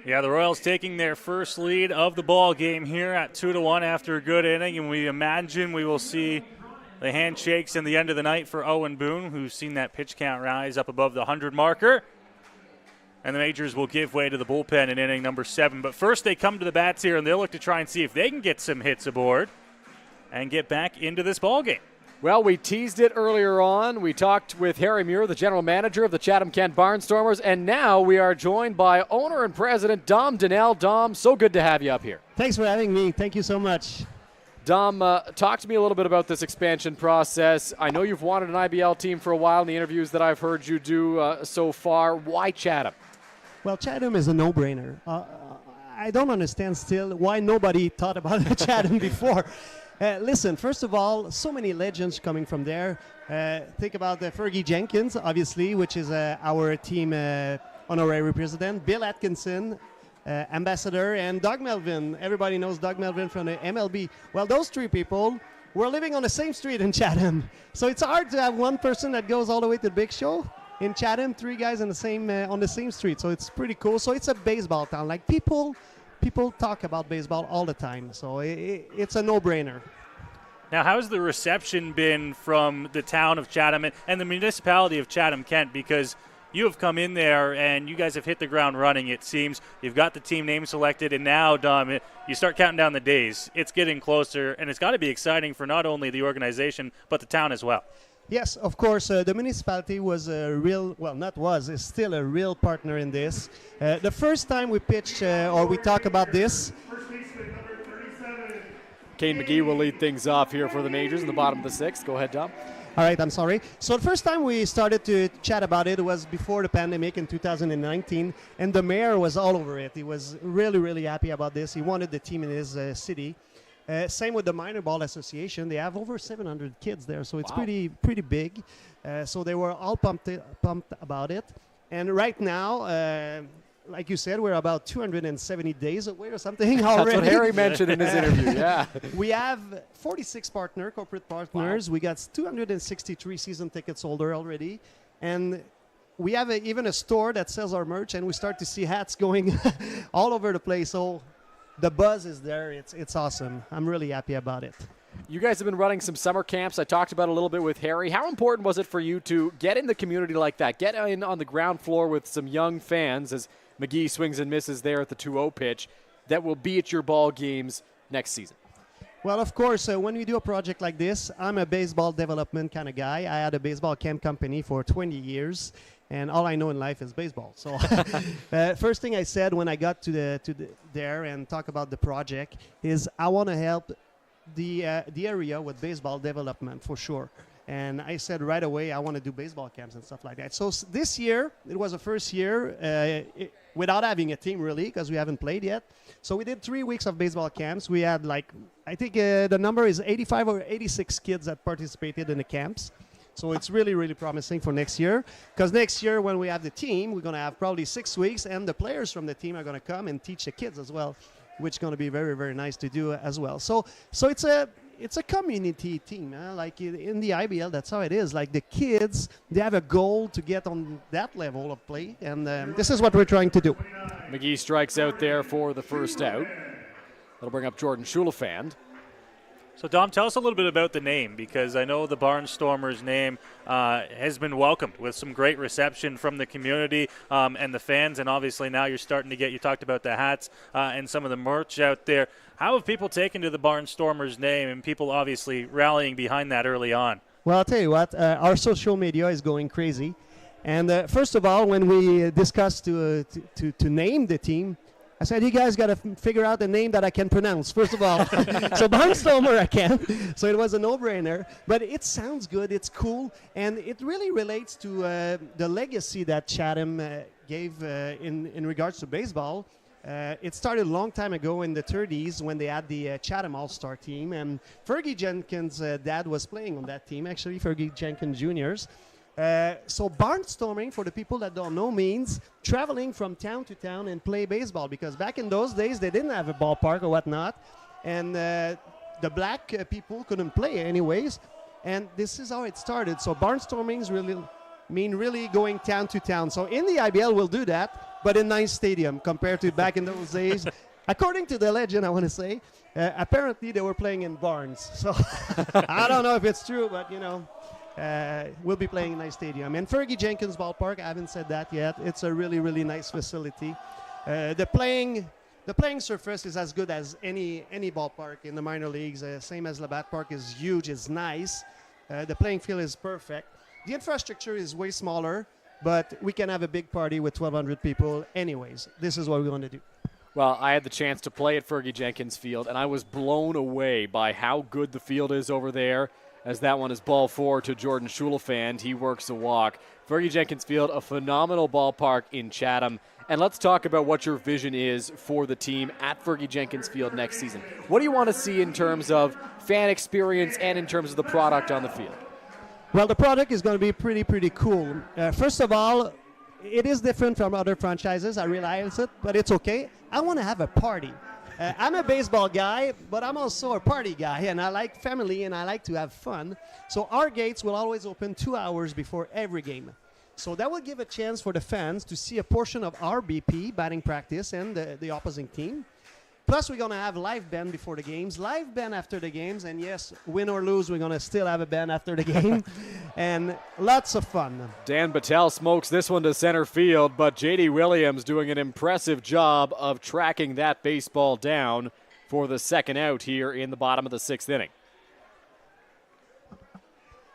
Yeah, the Royals taking their first lead of the ball game here at 2-1 after a good inning, and we imagine we will see the handshakes in the end of the night for Owen Boone, who's seen that pitch count rise up above the 100 marker. And the Majors will give way to the bullpen in inning number 7. But first they come to the bats here, and they'll look to try and see if they can get some hits aboard and get back into this ball game. Well, we teased it earlier on. We talked with Harry Muir, the general manager of the Chatham-Kent Barnstormers, and now we are joined by owner and president Dom Donnell. Dom, so good to have you up here. Thanks for having me. Thank you so much. Dom, talk to me a little bit about this expansion process. I know you've wanted an IBL team for a while in the interviews that I've heard you do so far. Why Chatham? Well, Chatham is a no-brainer. I don't understand still why nobody thought about Chatham before. Listen, first of all, so many legends coming from there. Think about Fergie Jenkins, obviously, which is our team honorary president. Bill Atkinson, ambassador, and Doug Melvin. Everybody knows Doug Melvin from the MLB. Well, those 3 people were living on the same street in Chatham. So it's hard to have one person that goes all the way to the big show. In Chatham, 3 guys on the same street. So it's pretty cool. So it's a baseball town. Like people talk about baseball all the time, so it's a no-brainer. Now, how's the reception been from the town of Chatham and the municipality of Chatham-Kent? Because you have come in there and you guys have hit the ground running, it seems. You've got the team name selected, and now, Dom, you start counting down the days. It's getting closer, and it's got to be exciting for not only the organization but the town as well. Yes, of course. The municipality was a real, well, not was, is still a real partner in this. The first time we pitched or we talk about this. Kane McGee will lead things off here for the Majors in the bottom of the 6th. Go ahead, Dom. All right, I'm sorry. So the first time we started to chat about it was before the pandemic in 2019, and the mayor was all over it. He was really, really happy about this. He wanted the team in his city. Same with the Minor Ball Association. They have over 700 kids there, so it's pretty big. So they were all pumped about it. And right now, like you said, we're about 270 days away or something already. That's what Harry mentioned in his interview, yeah. We have 46 corporate partners. We got 263 season tickets holder already. And we have even a store that sells our merch, and we start to see hats going all over the place. So the buzz is there. It's awesome. I'm really happy about it. You guys have been running some summer camps. I talked about it a little bit with Harry. How important was it for you to get in the community like that, get in on the ground floor with some young fans as McGee swings and misses there at the 2-0 pitch that will be at your ball games next season? Well, of course, when we do a project like this, I'm a baseball development kind of guy. I had a baseball camp company for 20 years, and all I know in life is baseball. So first thing I said when I got to there and talk about the project is I want to help the area with baseball development for sure. And I said right away, I want to do baseball camps and stuff like that. So this year, it was the first year without having a team, really, because we haven't played yet. So we did 3 weeks of baseball camps. We had, I think the number is 85 or 86 kids that participated in the camps. So it's really, really promising for next year. Because next year, when we have the team, we're going to have probably 6 weeks, and the players from the team are going to come and teach the kids as well, which is going to be very, very nice to do as well. So it's a community team. Like in the IBL, that's how it is. Like the kids, they have a goal to get on that level of play, and this is what we're trying to do. McGee strikes out there for the first out. That'll bring up Jordan Schulefand. So, Dom, tell us a little bit about the name, because I know the Barnstormers name has been welcomed with some great reception from the community and the fans, and obviously now you're starting to you talked about the hats and some of the merch out there. How have people taken to the Barnstormers name, and people obviously rallying behind that early on? Well, I'll tell you what, our social media is going crazy. And first of all, when we discussed to name the team, I said, you guys got to figure out a name that I can pronounce, first of all. So Barnstormer I can. So it was a no-brainer. But it sounds good. It's cool. And it really relates to the legacy that Chatham gave in regards to baseball. It started a long time ago in the 30s when they had the Chatham All-Star team. And Fergie Jenkins' dad was playing on that team, actually, Fergie Jenkins Jr.'s. So barnstorming, for the people that don't know, means traveling from town to town and play baseball, because back in those days they didn't have a ballpark or whatnot, and the black people couldn't play anyways, and this is how it started. So barnstorming really going town to town. So in the IBL we'll do that, but in nice stadium compared to back in those days. According to the legend, I want to say, apparently they were playing in barns. So I don't know if it's true, but you know. We'll be playing in a nice stadium. And Fergie Jenkins Ballpark, I haven't said that yet. It's a really, really nice facility. The playing surface is as good as any ballpark in the minor leagues. Same as Labatt Park is huge, it's nice. The playing field is perfect. The infrastructure is way smaller, but we can have a big party with 1,200 people anyways. This is what we want to do. Well, I had the chance to play at Fergie Jenkins Field, and I was blown away by how good the field is over there. As that one is ball 4 to Jordan Schulefand. He works a walk. Fergie Jenkins Field, a phenomenal ballpark in Chatham. And let's talk about what your vision is for the team at Fergie Jenkins Field next season. What do you want to see in terms of fan experience and in terms of the product on the field? Well, the product is going to be pretty cool. First of all, it is different from other franchises. I realize it, but it's okay. I want to have a party. I'm a baseball guy, but I'm also a party guy, and I like family, and I like to have fun. So our gates will always open 2 hours before every game. So that will give a chance for the fans to see a portion of our BP, batting practice, and the opposing team. Plus, we're going to have live band before the games, live band after the games, and yes, win or lose, we're going to still have a band after the game, and lots of fun. Dan Battelle smokes this one to center field, but J.D. Williams doing an impressive job of tracking that baseball down for the second out here in the bottom of the 6th inning.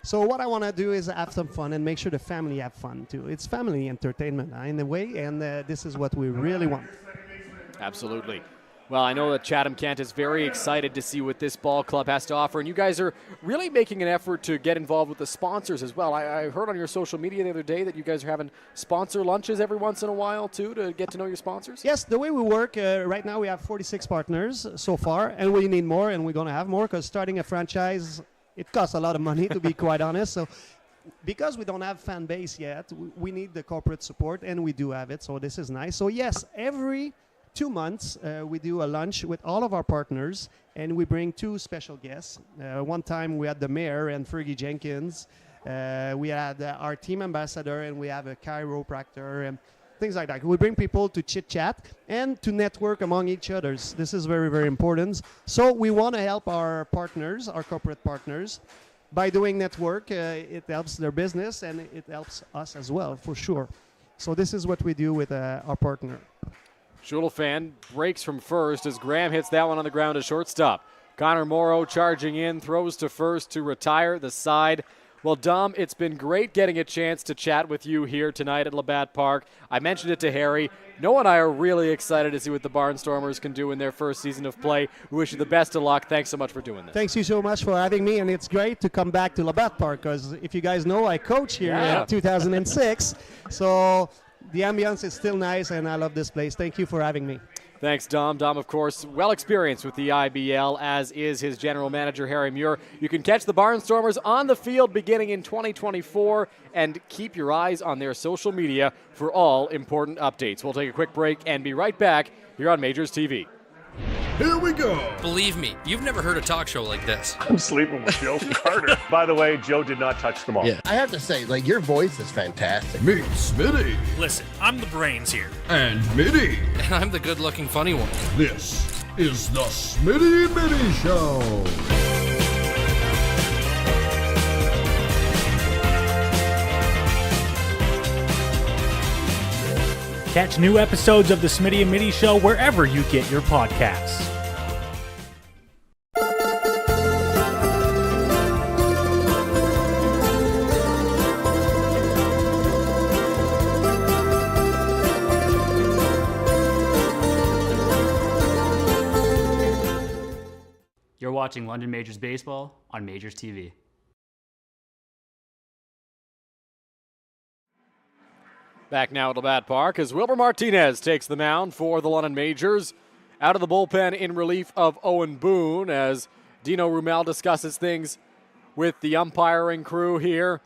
So what I want to do is have some fun and make sure the family have fun, too. It's family entertainment in a way, and this is what we really want. Absolutely. Well, I know that Chatham Kent is very excited to see what this ball club has to offer, and you guys are really making an effort to get involved with the sponsors as well. I heard on your social media the other day that you guys are having sponsor lunches every once in a while, too, to get to know your sponsors? Yes, the way we work, right now we have 46 partners so far, and we need more, and we're going to have more, because starting a franchise, it costs a lot of money, to be quite honest. So because we don't have fan base yet, we need the corporate support, and we do have it, so this is nice. So yes, every 2 months, we do a lunch with all of our partners, and we bring 2 special guests. One time we had the mayor and Fergie Jenkins. We had our team ambassador, and we have a chiropractor and things like that. We bring people to chit-chat and to network among each other. This is very, very important. So we want to help our partners, our corporate partners. By doing network, it helps their business, and it helps us as well, for sure. So this is what we do with our partner. Schulefand breaks from first as Graham hits that one on the ground to shortstop. Connor Morrow charging in, throws to first to retire the side. Well, Dom, it's been great getting a chance to chat with you here tonight at Labatt Park. I mentioned it to Harry. Noah and I are really excited to see what the Barnstormers can do in their first season of play. We wish you the best of luck. Thanks so much for doing this. Thanks you so much for having me, and it's great to come back to Labatt Park because if you guys know, I coach here in 2006. So the ambience is still nice, and I love this place. Thank you for having me. Thanks, Dom. Dom, of course, well experienced with the IBL, as is his general manager, Harry Muir. You can catch the Barnstormers on the field beginning in 2024, and keep your eyes on their social media for all important updates. We'll take a quick break and be right back here on Majors TV. Here we go. Believe me, you've never heard a talk show like this. I'm sleeping with Joe Carter. By the way, Joe did not touch them all. Yeah, I have to say, like, your voice is fantastic. Meet Smitty. Listen, I'm the brains here. And Mitty. And I'm the good-looking funny one. This is the Smitty Mitty Show. Catch new episodes of the Smitty and Mitty Show wherever you get your podcasts. You're watching London Majors Baseball on Majors TV. Back now at Labatt Park as Wilber Martinez takes the mound for the London Majors. Out of the bullpen in relief of Owen Boone as Dino Rumel discusses things with the umpiring crew here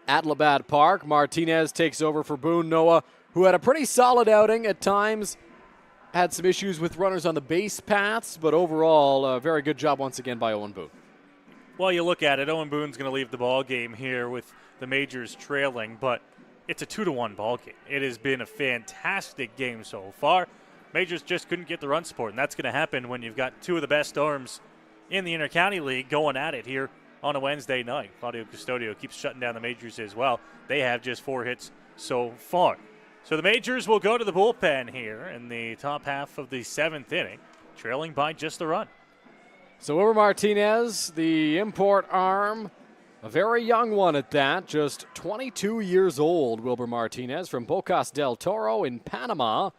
at Labatt Park. Martinez takes over for Boone. Noah, who had a pretty solid outing at times, had some issues with runners on the base paths, but overall, a very good job once again by Owen Boone. Well, you look at it, Owen Boone's going to leave the ball game here with the Majors trailing, but it's a 2-1 ball game. It has been a fantastic game so far. Majors just couldn't get the run support, and that's going to happen when you've got two of the best arms in the Intercounty League going at it here on a Wednesday night. Claudio Custodio keeps shutting down the Majors as well. They have just 4 hits so far. So the Majors will go to the bullpen here in the top half of the 7th inning, trailing by just a run. So Wilber Martinez, the import arm, a very young one at that, just 22 years old, Wilber Martinez from Bocas del Toro in Panama,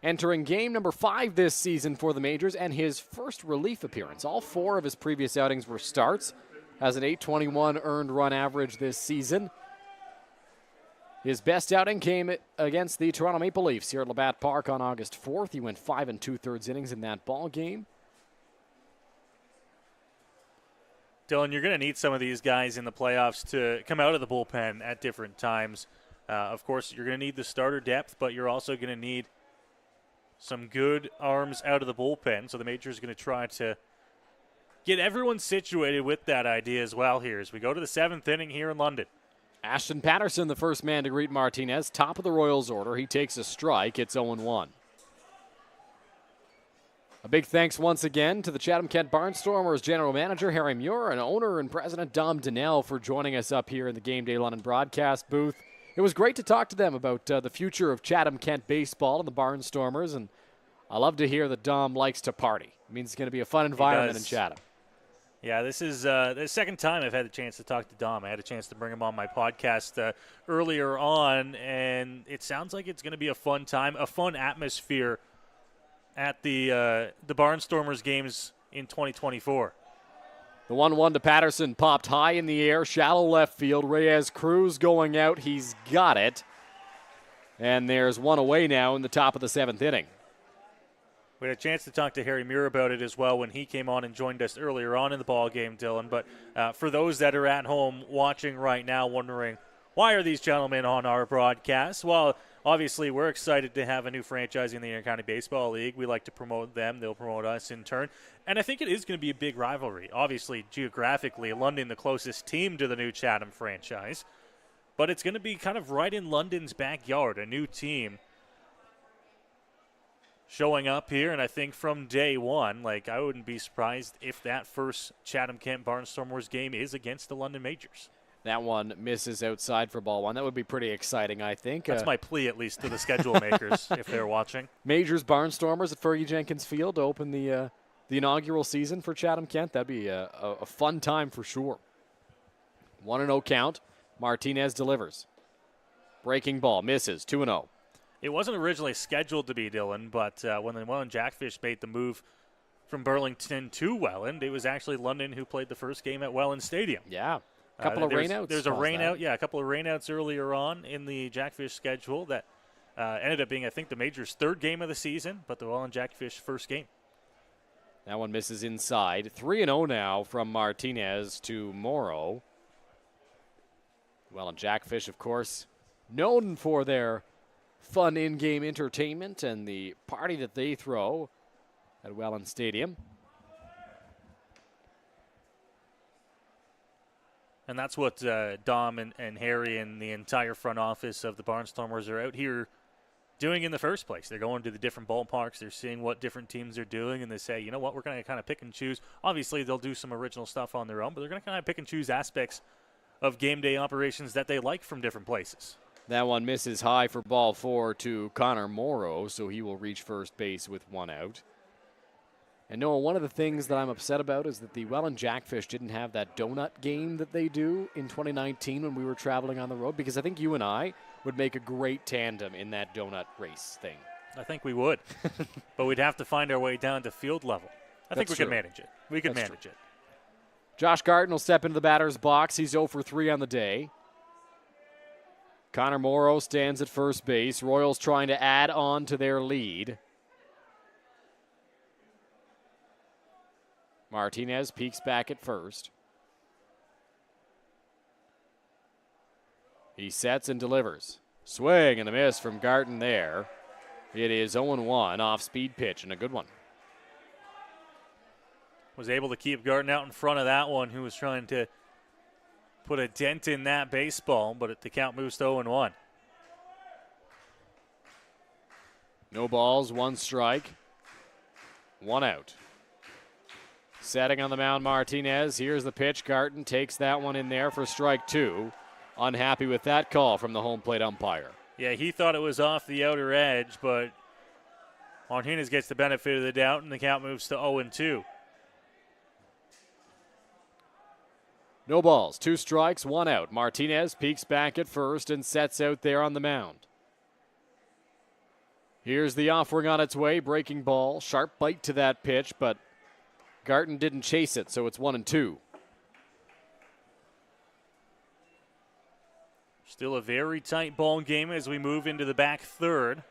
entering game number 5 this season for the Majors and his first relief appearance. All 4 of his previous outings were starts, has an .821 earned run average this season. His best outing came against the Toronto Maple Leafs here at Labatt Park on August 4th. He went 5 2/3 innings in that ball game. Dylan, you're going to need some of these guys in the playoffs to come out of the bullpen at different times. Of course, you're going to need the starter depth, but you're also going to need some good arms out of the bullpen. So the Majors are going to try to get everyone situated with that idea as well here as we go to the 7th inning here in London. Ashton Patterson, the first man to greet Martinez, top of the Royals order. He takes a strike. It's 0-1. A big thanks once again to the Chatham-Kent Barnstormers general manager Harry Muir and owner and president Dom Donnell for joining us up here in the Game Day London broadcast booth. It was great to talk to them about the future of Chatham-Kent baseball and the Barnstormers, and I love to hear that Dom likes to party. It means it's going to be a fun environment in Chatham. Yeah, this is the second time I've had a chance to talk to Dom. I had a chance to bring him on my podcast earlier on, and it sounds like it's going to be a fun time, a fun atmosphere at the Barnstormers games in 2024. The 1-1 to Patterson popped high in the air, shallow left field. Reyes Cruz going out. He's got it. And there's one away now in the top of the 7th inning. We had a chance to talk to Harry Muir about it as well when he came on and joined us earlier on in the ball game, Dylan. But for those that are at home watching right now wondering, why are these gentlemen on our broadcast? Well, obviously, we're excited to have a new franchise in the Intercounty Baseball League. We like to promote them. They'll promote us in turn. And I think it is going to be a big rivalry. Obviously, geographically, London the closest team to the new Chatham franchise. But it's going to be kind of right in London's backyard, a new team showing up here. And I think from day one, I wouldn't be surprised if that first Chatham-Kent Barnstormers game is against the London Majors. That one misses outside for ball 1. That would be pretty exciting, I think. That's my plea, at least, to the schedule makers, if they're watching. Majors Barnstormers at Fergie Jenkins Field to open the inaugural season for Chatham-Kent. That'd be a fun time for sure. 1-0 count. Martinez delivers. Breaking ball, misses, 2-0. It wasn't originally scheduled to be, Dylan, but when the Welland Jackfish made the move from Burlington to Welland, it was actually London who played the first game at Welland Stadium. Yeah, a couple of rainouts. There's a rainout, a couple of rainouts earlier on in the Jackfish schedule that ended up being, I think, the Majors' third game of the season, but the Welland Jackfish first game. That one misses inside. 3-0 now from Martinez to Morrow. Welland Jackfish, of course, known for their fun in-game entertainment and the party that they throw at Welland Stadium. And that's what Dom and Harry and the entire front office of the Barnstormers are out here doing in the first place. They're going to the different ballparks. They're seeing what different teams are doing, and they say, you know what, we're going to kind of pick and choose. Obviously, they'll do some original stuff on their own, but they're going to kind of pick and choose aspects of game day operations that they like from different places. That one misses high for ball 4 to Connor Morrow, so he will reach first base with 1 out. And Noah, one of the things that I'm upset about is that the Welland Jackfish didn't have that donut game that they do in 2019 when we were traveling on the road, because I think you and I would make a great tandem in that donut race thing. I think we would, but we'd have to find our way down to field level. I think we could manage it. We could manage it. Josh Garten will step into the batter's box. He's 0 for 3 on the day. Connor Morrow stands at first base. Royals trying to add on to their lead. Martinez peeks back at first. He sets and delivers. Swing and a miss from Garten there. It is 0-1 off-speed pitch and a good one. Was able to keep Garten out in front of that one, who was trying to put a dent in that baseball, but the count moves to 0-1. No balls, 1 strike, 1 out. Setting on the mound, Martinez. Here's the pitch. Garten takes that one in there for strike 2. Unhappy with that call from the home plate umpire. Yeah, he thought it was off the outer edge, but Martinez gets the benefit of the doubt, and the count moves to 0-2. No balls, 2 strikes, 1 out. Martinez peeks back at first and sets out there on the mound. Here's the offering on its way. Breaking ball. Sharp bite to that pitch, but Garten didn't chase it, so it's 1-2. Still a very tight ball game as we move into the back third.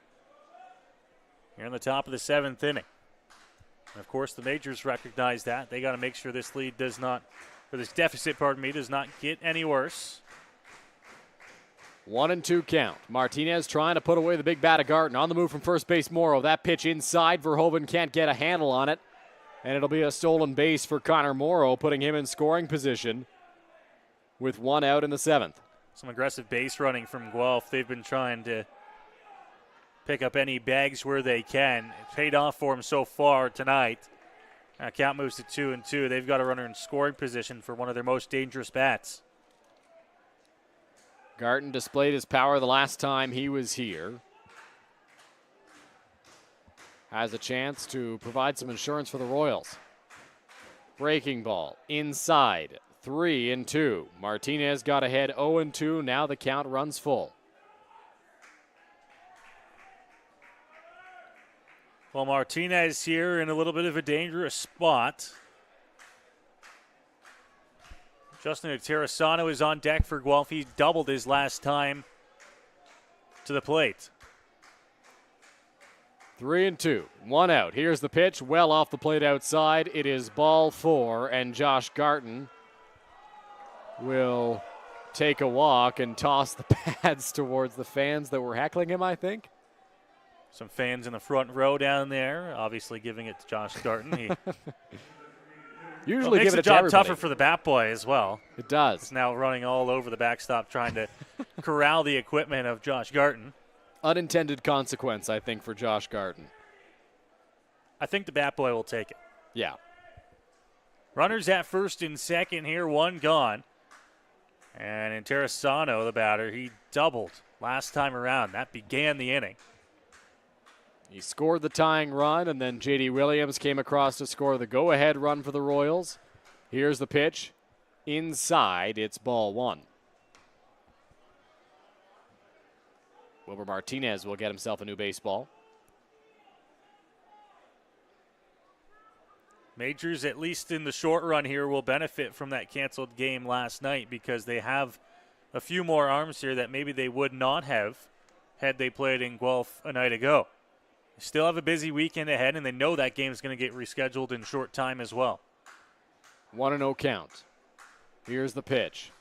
Here in the top of the 7th inning. And of course, the Majors recognize that. They got to make sure this lead does not, or this deficit, does not get any worse. 1-2 count. Martinez trying to put away the big bat of Garten. On the move from first base, Morrow. That pitch inside. Verhoeven can't get a handle on it. And it'll be a stolen base for Connor Morrow, putting him in scoring position with 1 out in the 7th. Some aggressive base running from Guelph. They've been trying to pick up any bags where they can. It's paid off for them so far tonight. Count moves to 2-2. They've got a runner in scoring position for one of their most dangerous bats. Garten displayed his power the last time he was here. Has a chance to provide some insurance for the Royals. Breaking ball inside, 3-2. Martinez got ahead 0-2. Now the count runs full. Well, Martinez here in a little bit of a dangerous spot. Justin Terrasano is on deck for Guelph. He doubled his last time to the plate. 3-2, 1 out. Here's the pitch, well off the plate outside. It is ball 4, and Josh Garten will take a walk and toss the pads towards the fans that were heckling him, I think. Some fans in the front row down there, obviously giving it to Josh Garten. He usually makes give it the job to tougher for the bat boy as well. It does. He's now running all over the backstop trying to corral the equipment of Josh Garten. Unintended consequence, I think, for Josh Garten. I think the bat boy will take it. Yeah. Runners at first and second here, 1 gone. And in Terrasano, the batter, he doubled last time around. That began the inning. He scored the tying run, and then J.D. Williams came across to score the go-ahead run for the Royals. Here's the pitch. Inside, it's ball one. Wilbur Martinez will get himself a new baseball. Majors, at least in the short run here, will benefit from that canceled game last night because they have a few more arms here that maybe they would not have had they played in Guelph a night ago. They still have a busy weekend ahead, and they know that game is going to get rescheduled in short time as well. 1-0 count. Here's the pitch.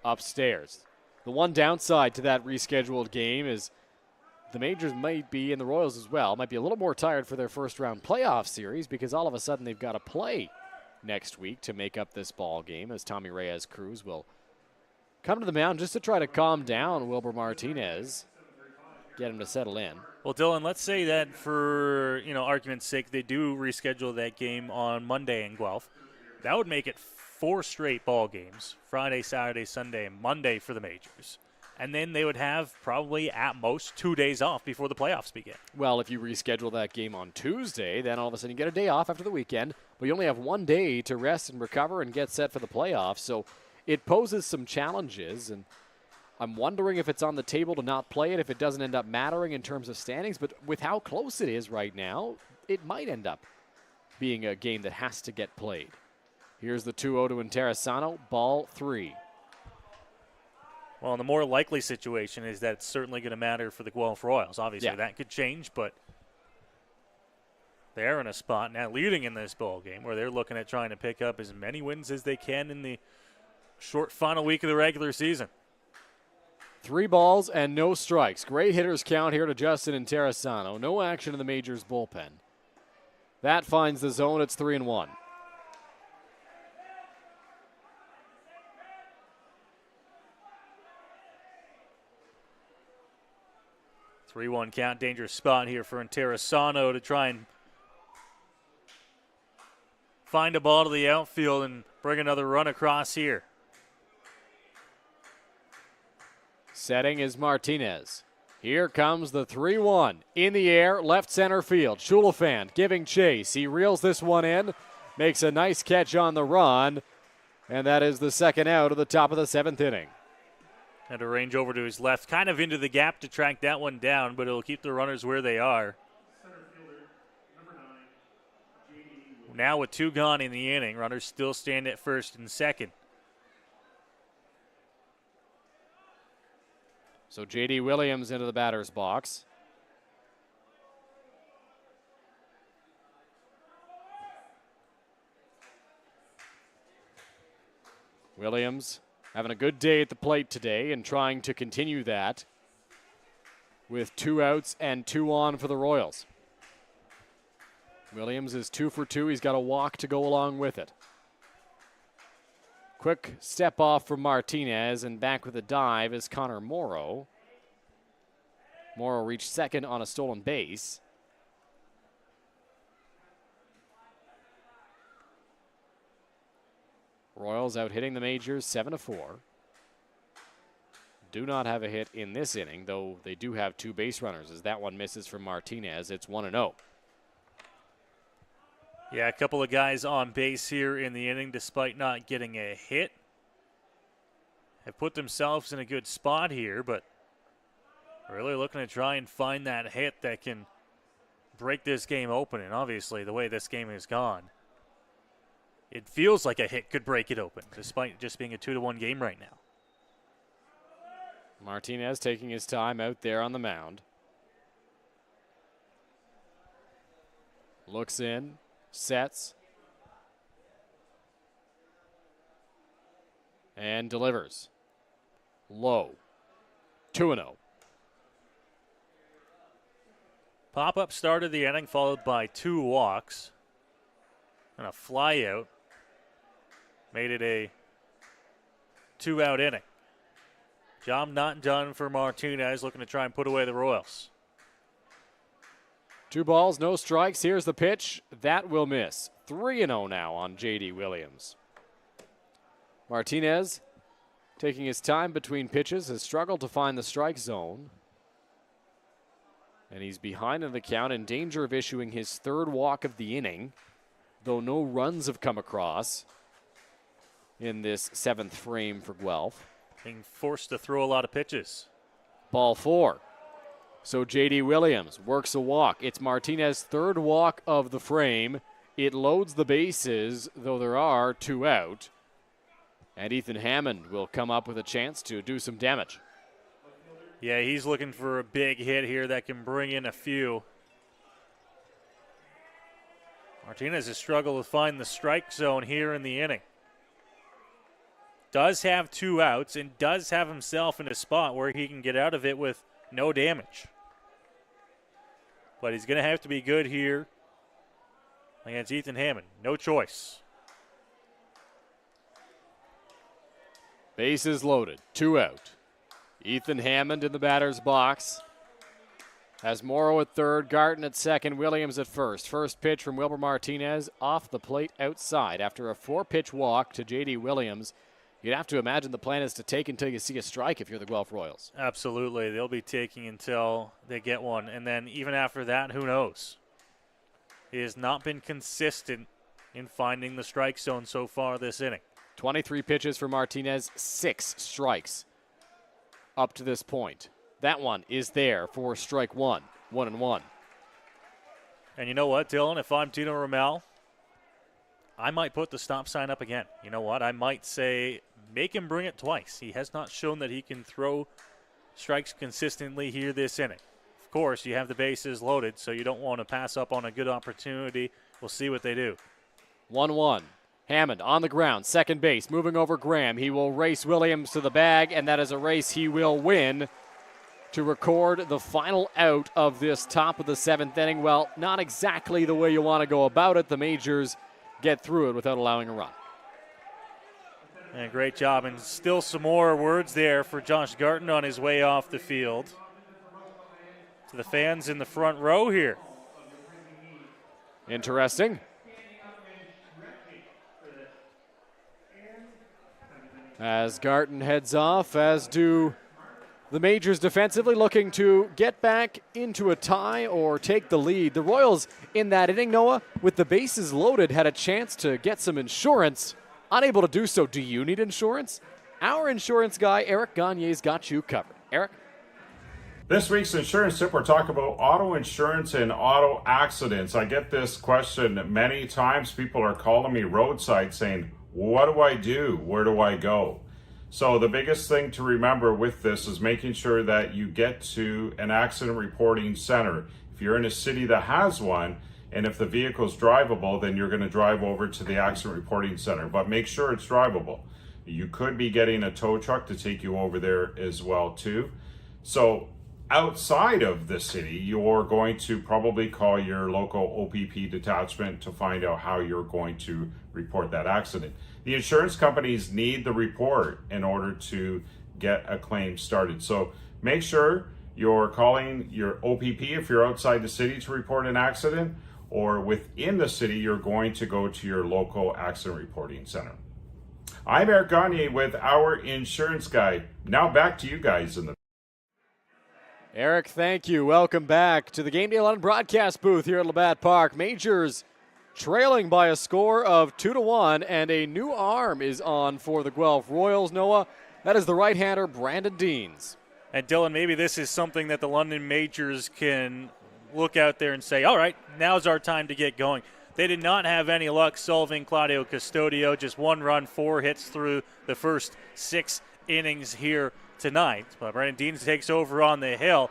Upstairs. The one downside to that rescheduled game is the Majors might be, and the Royals as well, might be a little more tired for their first round playoff series because all of a sudden they've got to play next week to make up this ball game, as Tommy Reyes Cruz will come to the mound just to try to calm down Wilbur Martinez, get him to settle in. Well, Dylan, let's say that for argument's sake, they do reschedule that game on Monday in Guelph. That would make it 4 straight ball games, Friday, Saturday, Sunday, and Monday for the Majors. And then they would have probably at most 2 days off before the playoffs begin. Well, if you reschedule that game on Tuesday, then all of a sudden you get a day off after the weekend, but you only have 1 day to rest and recover and get set for the playoffs. So it poses some challenges, and I'm wondering if it's on the table to not play it, if it doesn't end up mattering in terms of standings. But with how close it is right now, it might end up being a game that has to get played. Here's the 2-0 to Interessano, ball 3. Well, the more likely situation is that it's certainly going to matter for the Guelph Royals. Obviously, that could change, but they're in a spot now leading in this ball game where they're looking at trying to pick up as many wins as they can in the short final week of the regular season. 3 balls and no strikes. Great hitters count here to Justin Interessano. No action in the Majors bullpen. That finds the zone. It's 3-1. Three-one count, dangerous spot here for Interessano to try and find a ball to the outfield and bring another run across here. Setting is Martinez. Here comes the 3-1. In the air, left center field. Schulafand giving chase. He reels this one in, makes a nice catch on the run, and that is the second out of the top of the 7th inning. Had to range over to his left, kind of into the gap to track that one down, but it'll keep the runners where they are. Now with 2 gone in the inning, runners still stand at first and second. So J.D. Williams into the batter's box. Williams having a good day at the plate today and trying to continue that with 2 outs and 2 on for the Royals. Williams is 2 for 2. He's got a walk to go along with it. Quick step off from Martinez, and back with a dive is Connor Morrow. Morrow reached second on a stolen base. Royals out hitting the Majors 7-4. Do not have a hit in this inning, though they do have 2 base runners. As that one misses from Martinez, it's 1-0. Yeah, a couple of guys on base here in the inning despite not getting a hit. Have put themselves in a good spot here, but really looking to try and find that hit that can break this game open. And obviously, the way this game has gone, it feels like a hit could break it open, despite just being a 2-1 game right now. Martinez taking his time out there on the mound. Looks in, sets, and delivers. Low. 2-0. Pop-up started the inning, followed by 2 walks and a fly out. Made it a 2-out inning. Job not done for Martinez, looking to try and put away the Royals. 2 balls, no strikes. Here's the pitch. That will miss. 3-0 now on J.D. Williams. Martinez, taking his time between pitches, has struggled to find the strike zone. And he's behind in the count, in danger of issuing his 3rd walk of the inning, though no runs have come across. in this 7th frame for Guelph. Being forced to throw a lot of pitches. Ball 4. So J.D. Williams works a walk. It's Martinez's 3rd walk of the frame. It loads the bases, though there are 2 out. And Ethan Hammond will come up with a chance to do some damage. Yeah, he's looking for a big hit here that can bring in a few. Martinez has struggled to find the strike zone here in the inning. Does have 2 outs and does have himself in a spot where he can get out of it with no damage. But he's going to have to be good here against Ethan Hammond. No choice. Bases loaded, 2 out. Ethan Hammond in the batter's box. Has Morrow at 3rd, Garton at 2nd, Williams at 1st. First pitch from Wilber Martinez off the plate outside after a 4-pitch walk to J.D. Williams. You'd have to imagine the plan is to take until you see a strike if you're the Guelph Royals. Absolutely. They'll be taking until they get one. And then even after that, who knows? He has not been consistent in finding the strike zone so far this inning. 23 pitches for Martinez, 6 strikes up to this point. That one is there for strike 1, 1-1. And you know what, Dylan? If I'm Tino Rommel, I might put the stop sign up again. You know what? I might say make him bring it twice. He has not shown that he can throw strikes consistently here this inning. Of course, you have the bases loaded, so you don't want to pass up on a good opportunity. We'll see what they do. 1-1. Hammond on the ground, second base, moving over Graham. He will race Williams to the bag, and that is a race he will win to record the final out of this top of the 7th inning. Well, not exactly the way you want to go about it. The Majors get through it without allowing a run. And great job. And still some more words there for Josh Garton on his way off the field. To the fans in the front row here. Interesting. As Garton heads off, as do the Majors defensively, looking to get back into a tie or take the lead. The Royals in that inning, Noah, with the bases loaded, had a chance to get some insurance. Unable to do so. Do you need insurance? Our insurance guy, Eric Gagne's got you covered. Eric? This week's insurance tip, we're talking about auto insurance and auto accidents. I get this question many times. People are calling me roadside saying, what do I do? Where do I go? So the biggest thing to remember with this is making sure that you get to an accident reporting center. If you're in a city that has one, and if the vehicle's drivable, then you're going to drive over to the accident reporting center. But make sure it's drivable. You could be getting a tow truck to take you over there as well too. So outside of the city, you're going to probably call your local OPP detachment to find out how you're going to report that accident. The insurance companies need the report in order to get a claim started. So make sure you're calling your OPP if you're outside the city to report an accident, or within the city, you're going to go to your local accident reporting center. I'm Eric Gagne with our insurance guy. Now back to you guys in the Eric, thank you. Welcome back to the Game Day London broadcast booth here at Labatt Park. Majors trailing by a score of 2-1, and a new arm is on for the Guelph Royals. Noah, that is the right-hander Brandon Deans. And Dylan, maybe this is something that the London Majors can look out there and say, all right, now's our time to get going. They did not have any luck solving Claudio Custodio. Just 1 run, 4 hits through the first 6 innings here tonight. But Brandon Deans takes over on the hill.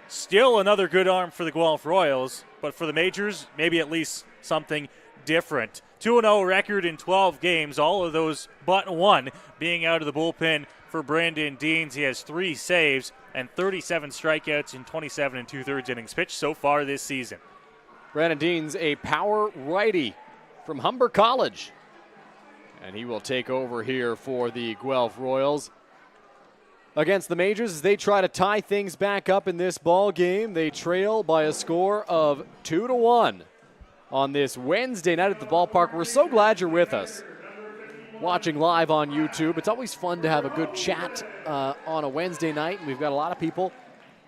Still another good arm for the Guelph Royals, but for the Majors, maybe at least something different. 2-0 record in 12 games, all of those but 1 being out of the bullpen for Brandon Deans. He has 3 saves and 37 strikeouts in 27 2/3 innings pitched so far this season. Brandon Deans, a power righty from Humber College. And he will take over here for the Guelph Royals against the Majors as they try to tie things back up in this ball game. They trail by a score of 2-1 on this Wednesday night at the ballpark. We're so glad you're with us watching live on YouTube. It's always fun to have a good chat on a Wednesday night, and we've got a lot of people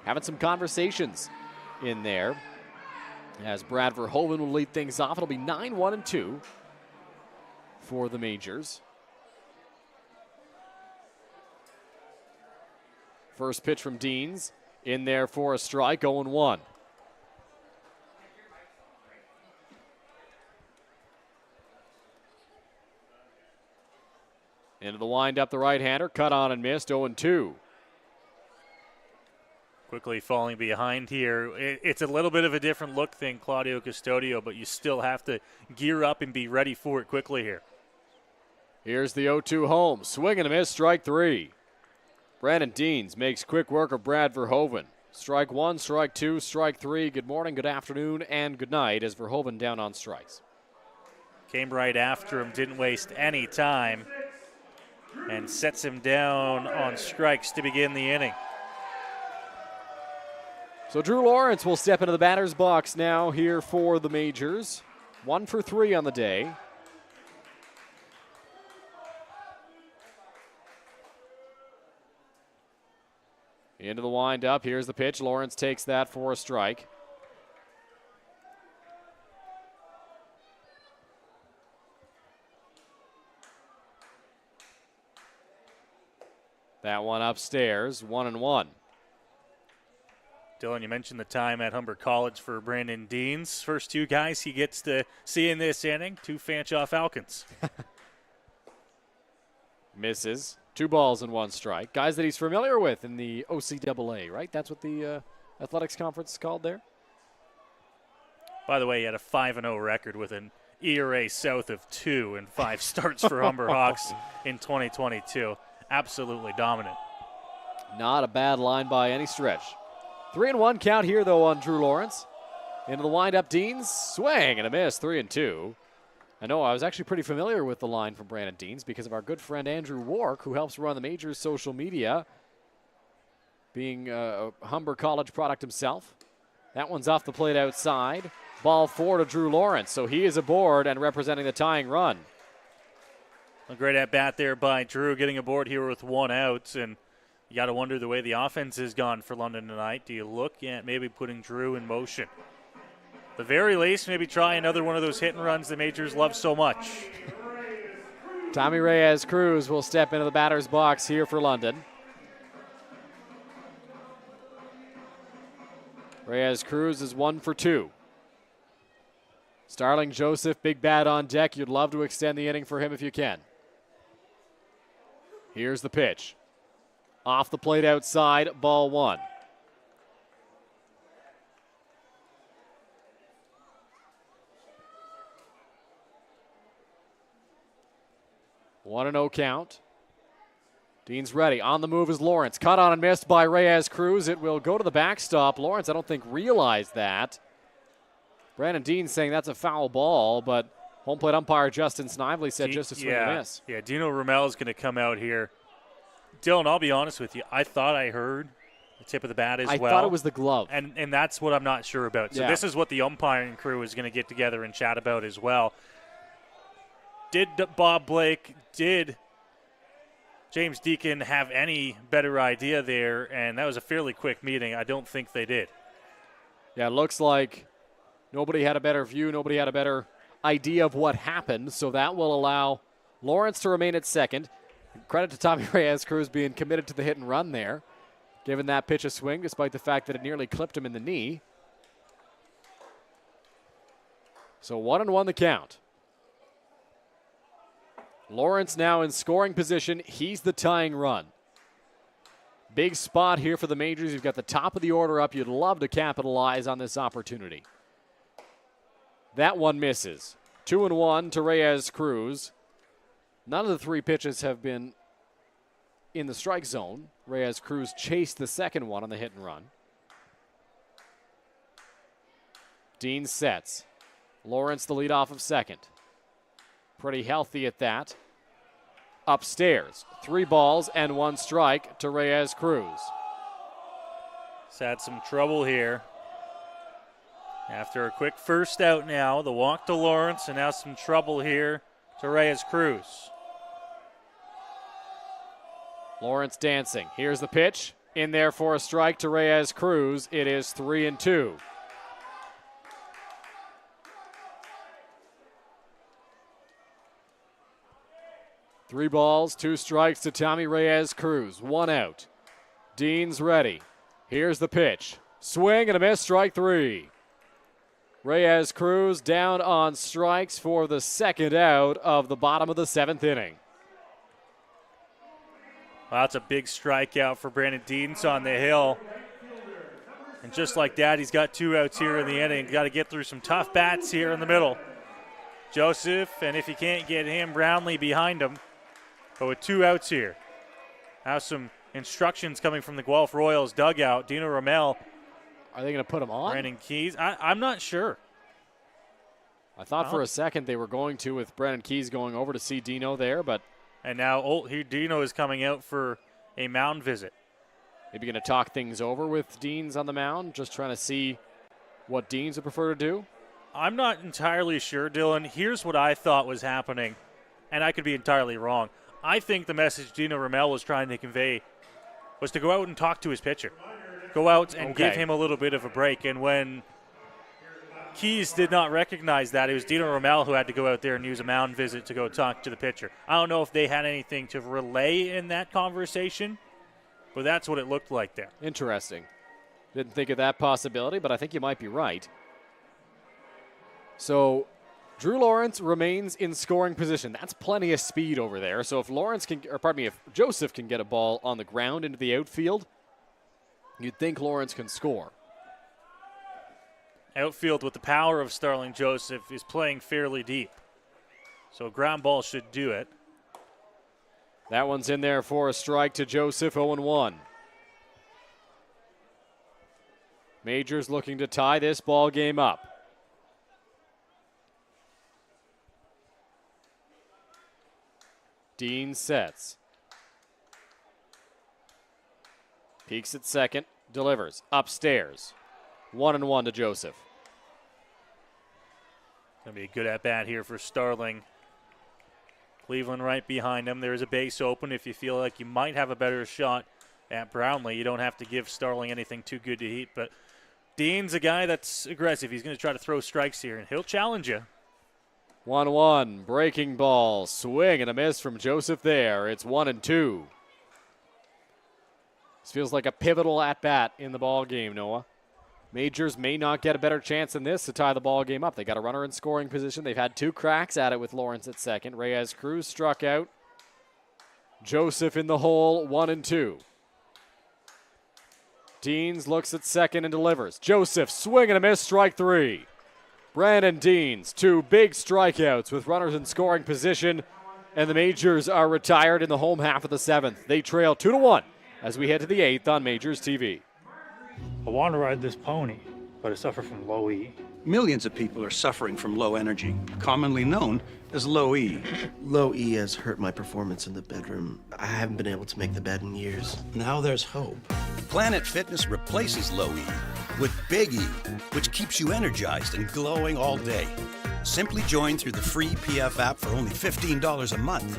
having some conversations in there. As Brad Verhoeven will lead things off, it'll be 9-1-2 for the Majors. First pitch from Deans. In there for a strike, 0-1. Into the windup, the right-hander, cut on and missed, 0-2. Quickly falling behind here. It's a little bit of a different look than Claudio Custodio, but you still have to gear up and be ready for it quickly here. Here's the 0-2 home. Swing and a miss, strike 3. Brandon Deans makes quick work of Brad Verhoeven. Strike 1, strike 2, strike 3. Good morning, good afternoon, and good night as Verhoeven down on strikes. Came right after him, didn't waste any time, and sets him down on strikes to begin the inning. So Drew Lawrence will step into the batter's box now here for the Majors. 1 for 3 on the day. Into the windup. Here's the pitch. Lawrence takes that for a strike. That one upstairs, 1-1. Dylan, you mentioned the time at Humber College for Brandon Deans. First two guys he gets to see in this inning, 2 Fanshawe Falcons. Misses. 2 balls and 1 strike. Guys that he's familiar with in the OCAA, right? That's what the athletics conference is called there. By the way, he had a 5-0 record with an ERA south of 2 and 5 starts for Humber Hawks in 2022. Absolutely dominant. Not a bad line by any stretch. 3-1 count here, though, on Drew Lawrence. Into the windup, Deans. Swing and a miss, 3-2. I know I was actually pretty familiar with the line from Brandon Deans because of our good friend Andrew Wark, who helps run the Majors' social media, being a Humber College product himself. That one's off the plate outside. Ball 4 to Drew Lawrence, so he is aboard and representing the tying run. A great at-bat there by Drew, getting aboard here with 1 out, and you got to wonder the way the offense has gone for London tonight. Do you look at maybe putting Drew in motion? The very least, maybe try another one of those hit and runs the Majors love so much. Tommy Reyes-Cruz will step into the batter's box here for London. Reyes-Cruz is 1 for 2. Starling Joseph, big bat on deck. You'd love to extend the inning for him if you can. Here's the pitch. Off the plate outside, ball 1. One and 0 count. Dean's ready. On the move is Lawrence. Cut on and missed by Reyes-Cruz. It will go to the backstop. Lawrence, I don't think, realized that. Brandon Dean saying that's a foul ball, but home plate umpire Justin Snively said just a swing and a miss. Yeah, Dino Ramel is going to come out here. Dylan, I'll be honest with you. I thought I heard the tip of the bat as well. I thought it was the glove. And that's what I'm not sure about. So this is what the umpiring crew is going to get together and chat about as well. Did Bob Blake, did James Deacon have any better idea there? And that was a fairly quick meeting. I don't think they did. Yeah, it looks like nobody had a better view. Nobody had a better idea of what happened. So that will allow Lawrence to remain at second. Credit to Tommy Reyes-Cruz being committed to the hit and run there, giving that pitch a swing despite the fact that it nearly clipped him in the knee. So 1-1 the count. Lawrence now in scoring position. He's the tying run. Big spot here for the Majors. You've got the top of the order up. You'd love to capitalize on this opportunity. That one misses. 2-1 to Reyes-Cruz. None of the 3 pitches have been in the strike zone. Reyes-Cruz chased the second one on the hit and run. Dean sets. Lawrence the leadoff of second. Pretty healthy at that. Upstairs, 3 balls and 1 strike to Reyes-Cruz. He's had some trouble here. After a quick first out now, the walk to Lawrence, and now some trouble here to Reyes-Cruz. Lawrence dancing. Here's the pitch. In there for a strike to Reyes-Cruz. It is 3-2. Three balls, 2 strikes to Tommy Reyes-Cruz. 1 out. Dean's ready. Here's the pitch. Swing and a miss, strike 3. Reyes Cruz down on strikes for the second out of the bottom of the 7th inning. Well, that's a big strikeout for Brandon Deans on the hill. And just like that, he's got 2 outs here in the inning. Got to get through some tough bats here in the middle. Joseph, and if you can't get him, Brownlee behind him. But with 2 outs here. Now some instructions coming from the Guelph Royals dugout. Dino Ramel. Are they going to put him on? Brandon Keys. I'm not sure. I thought for a second they were going to, with Brandon Keys going over to see Dino there, but. And now Dino is coming out for a mound visit. Maybe going to talk things over with Deans on the mound, just trying to see what Deans would prefer to do. I'm not entirely sure, Dylan. Here's what I thought was happening, and I could be entirely wrong. I think the message Dino Ramel was trying to convey was to go out and talk to his pitcher. Go out and give him a little bit of a break. And when Keys did not recognize that, it was Dino Ramel who had to go out there and use a mound visit to go talk to the pitcher. I don't know if they had anything to relay in that conversation, but that's what it looked like there. Interesting. Didn't think of that possibility, but I think you might be right. So Drew Lawrence remains in scoring position. That's plenty of speed over there. So if if Joseph can get a ball on the ground into the outfield, you'd think Lawrence can score. Outfield with the power of Starling Joseph is playing fairly deep. So a ground ball should do it. That one's in there for a strike to Joseph, 0-1. Majors looking to tie this ball game up. Dean sets. Peeks at second, delivers, upstairs. 1-1 to Joseph. Going to be a good at-bat here for Starling. Cleveland right behind him. There's a base open. If you feel like you might have a better shot at Brownlee, you don't have to give Starling anything too good to eat. But Dean's a guy that's aggressive. He's going to try to throw strikes here, and he'll challenge you. 1-1, breaking ball, swing and a miss from Joseph there. It's 1-2. This feels like a pivotal at-bat in the ball game, Noah. Majors may not get a better chance than this to tie the ball game up. They got a runner in scoring position. They've had 2 cracks at it with Lawrence at second. Reyes Cruz struck out. Joseph in the hole, 1-2. Deans looks at second and delivers. Joseph, swing and a miss, strike 3. Brandon Deans, 2 big strikeouts with runners in scoring position, and the Majors are retired in the home half of the 7th. They trail 2-1 as we head to the 8th on Majors TV. I want to ride this pony, but I suffer from low E. Millions of people are suffering from low energy, commonly known as low E. Low E has hurt my performance in the bedroom. I haven't been able to make the bed in years. Now there's hope. Planet Fitness replaces low E with Big E, which keeps you energized and glowing all day. Simply join through the free PF app for only $15 a month.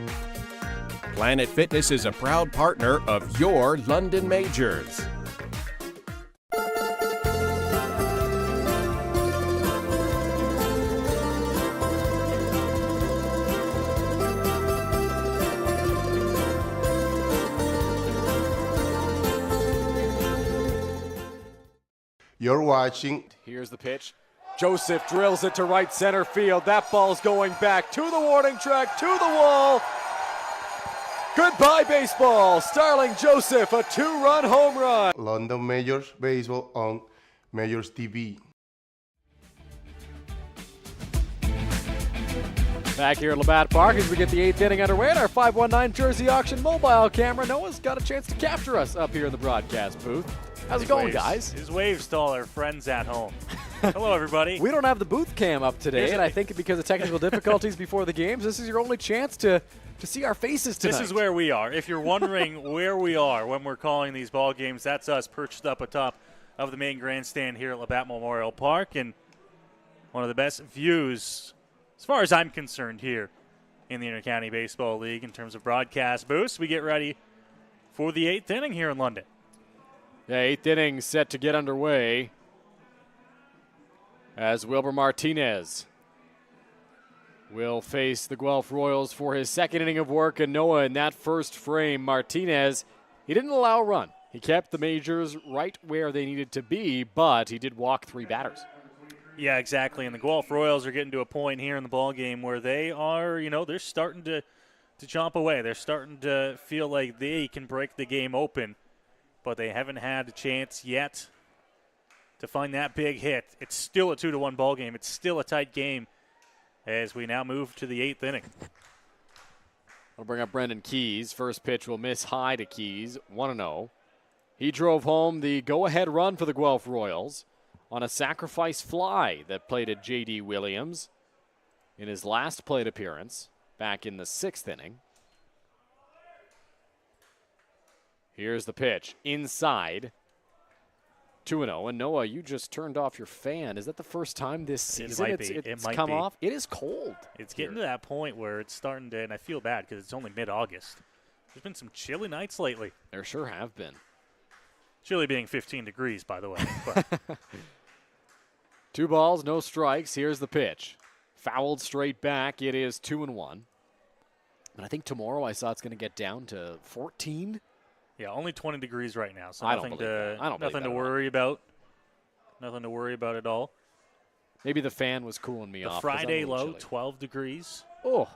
Planet Fitness is a proud partner of your London Majors. You're watching. Here's the pitch. Joseph drills it to right center field. That ball's going back to the warning track, to the wall. Goodbye, baseball. Starling Joseph, a 2-run home run. London Majors Baseball on MajorsTV. Back here at Labatt Park as we get the 8th inning underway at our 519 Jersey Auction mobile camera. Noah's got a chance to capture us up here in the broadcast booth. How's it going, guys? His waves to all our friends at home. Hello, everybody. We don't have the booth cam up today, and I think because of technical difficulties before the games, this is your only chance to see our faces tonight. This is where we are. If you're wondering where we are when we're calling these ball games, that's us perched up atop of the main grandstand here at Labatt Memorial Park, and one of the best views, as far as I'm concerned, here in the Intercounty Baseball League in terms of broadcast booths. We get ready for the 8th inning here in London. Yeah, 8th inning set to get underway as Wilber Martinez will face the Guelph Royals for his 2nd inning of work. And Noah, in that first frame, Martinez, he didn't allow a run. He kept the Majors right where they needed to be, but he did walk 3 batters. Yeah, exactly. And the Guelph Royals are getting to a point here in the ballgame where they are, they're starting to chomp away. They're starting to feel like they can break the game open, but they haven't had a chance yet to find that big hit. It's still a 2-1 ball game. It's still a tight game as we now move to the 8th inning. I'll bring up Brendan Keys. First pitch will miss high to Keys, 1-0. He drove home the go-ahead run for the Guelph Royals on a sacrifice fly that plated J.D. Williams in his last plate appearance back in the 6th inning. Here's the pitch. Inside. 2-0. And Noah, you just turned off your fan. Is that the first time this season it's come off? It is cold. It's getting to that point where it's starting to, and I feel bad because it's only mid-August. There's been some chilly nights lately. There sure have been. Chilly being 15 degrees, by the way. But 2 balls, no strikes. Here's the pitch. Fouled straight back. It is 2-1. And I think tomorrow I saw it's going to get down to 14. Yeah, only 20 degrees right now, so nothing to worry about. Nothing to worry about at all. Maybe the fan was cooling me off. The Friday low, 12 degrees. Oh.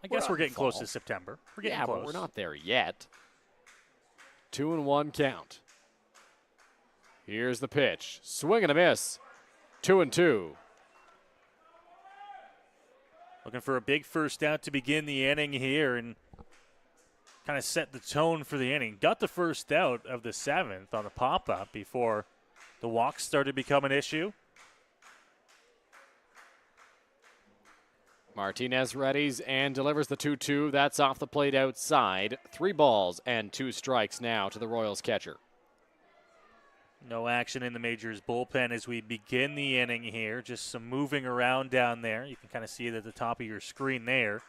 I guess we're getting close to September. We're getting close. But we're not there yet. 2-1 count. Here's the pitch. Swing and a miss. 2-2. Looking for a big first out to begin the inning here and kind of set the tone for the inning. Got the first out of the 7th on the pop-up before the walks started to become an issue. Martinez readies and delivers the 2-2. That's off the plate outside. 3 balls and 2 strikes now to the Royals catcher. No action in the Majors bullpen as we begin the inning here. Just some moving around down there. You can kind of see it at the top of your screen there.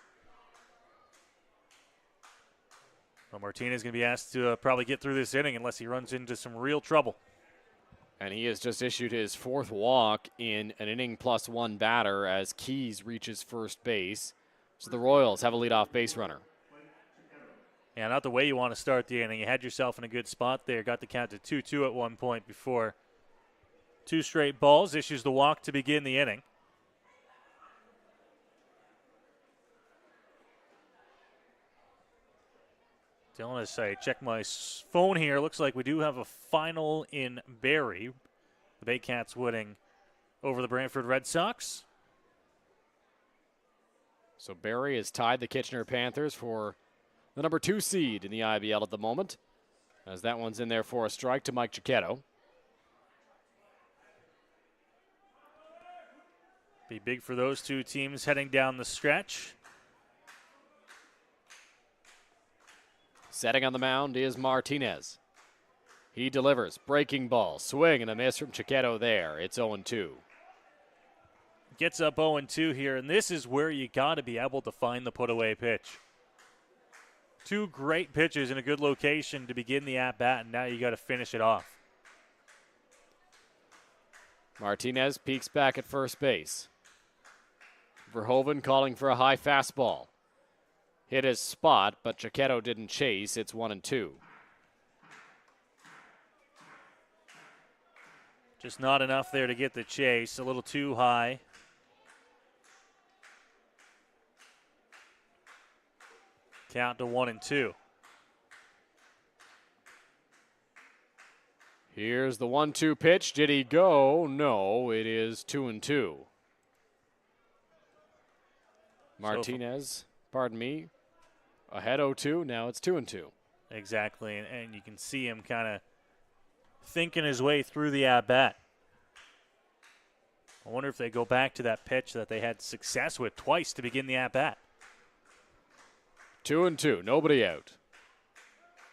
Well, Martinez is going to be asked to probably get through this inning unless he runs into some real trouble. And he has just issued his 4th walk in an inning plus 1 batter as Keys reaches first base. So the Royals have a leadoff base runner. Yeah, not the way you want to start the inning. You had yourself in a good spot there. Got the count to 2-2 at one point before 2 straight balls. Issues the walk to begin the inning. Dylan, as I check my phone here, looks like we do have a final in Barrie. The Baycats winning over the Brantford Red Sox. So Barrie has tied the Kitchener Panthers for the number 2 seed in the IBL at the moment, as that one's in there for a strike to Mike Cicchetto. Be big for those 2 teams heading down the stretch. Setting on the mound is Martinez. He delivers. Breaking ball. Swing and a miss from Cicchetto there. It's 0-2. Gets up 0-2 here, and this is where you got to be able to find the put-away pitch. 2 great pitches in a good location to begin the at-bat, and now you got to finish it off. Martinez peeks back at first base. Verhoeven calling for a high fastball. Hit his spot, but Cicchetto didn't chase. It's 1-2. Just not enough there to get the chase. A little too high. Count to 1-2. Here's the 1-2 pitch. Did he go? No, it is 2-2. Martinez, pardon me, ahead 0-2. Now it's 2-2. Exactly, and you can see him kind of thinking his way through the at-bat. I wonder if they go back to that pitch that they had success with twice to begin the at-bat. 2-2, nobody out.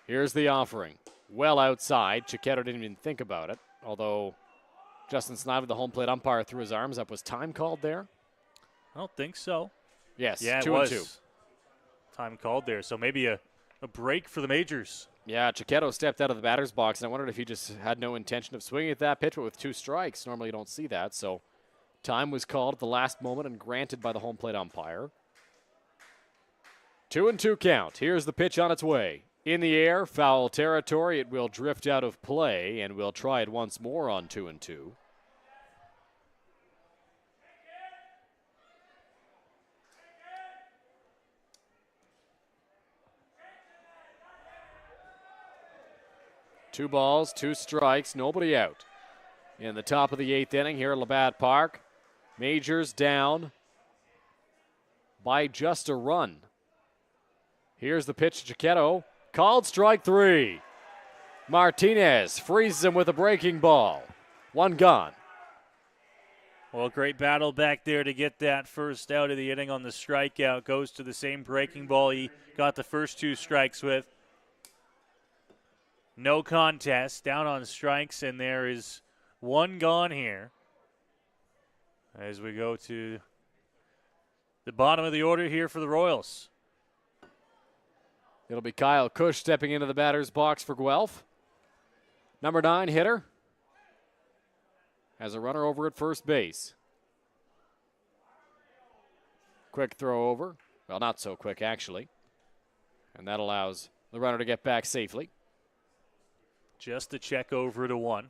Here's the offering. Well outside. Cicchetto didn't even think about it, although Justin Snyder, the home plate umpire, threw his arms up. Was time called there? I don't think so. Yes, yeah, 2-2. Time called there, so maybe a break for the Majors. Yeah, Cicchetto stepped out of the batter's box, and I wondered if he just had no intention of swinging at that pitch, but with 2 strikes, normally you don't see that. So time was called at the last moment and granted by the home plate umpire. 2-2 count. Here's the pitch on its way. In the air, foul territory. It will drift out of play, and we'll try it once more on 2-2. Two balls, two strikes, nobody out. In the top of the 8th inning here at Labatt Park, Majors down by just a run. Here's the pitch to Chiquetto. Called strike 3. Martinez freezes him with a breaking ball. One gone. Well, great battle back there to get that first out of the inning on the strikeout. Goes to the same breaking ball he got the first 2 strikes with. No contest, down on strikes, and there is one gone here as we go to the bottom of the order here for the Royals. It'll be Kyle Cush stepping into the batter's box for Guelph. Number 9 hitter has a runner over at first base. Quick throw over. Well, not so quick, actually. And that allows the runner to get back safely. Just a check over to 1.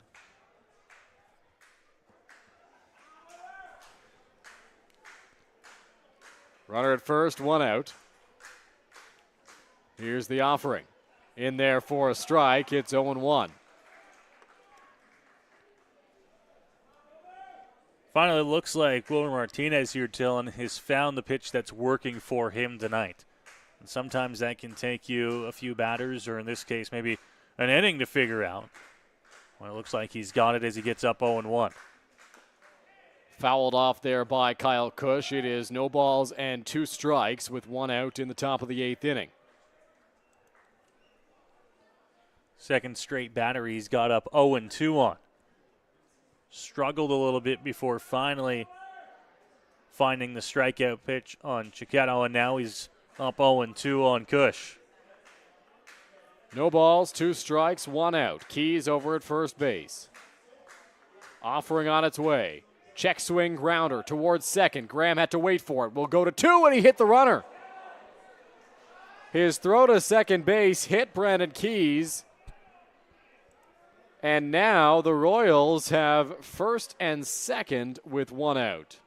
Runner at first, 1 out. Here's the offering. In there for a strike. It's 0-1. Finally, it looks like Wilmer Martinez here, Dylan, has found the pitch that's working for him tonight. And sometimes that can take you a few batters, or in this case, maybe an inning to figure out. Well, it looks like he's got it as he gets up 0-1. Fouled off there by Kyle Cush. It is no balls and 2 strikes with 1 out in the top of the 8th inning. Second straight batter he's got up 0-2 on. Struggled a little bit before finally finding the strikeout pitch on Chiquetto, and now he's up 0-2 on Cush. No balls, 2 strikes, 1 out. Keys over at first base. Offering on its way. Check swing grounder towards second. Graham had to wait for it. Will go to 2, and he hit the runner. His throw to second base hit Brandon Keys. And now the Royals have first and second with 1 out.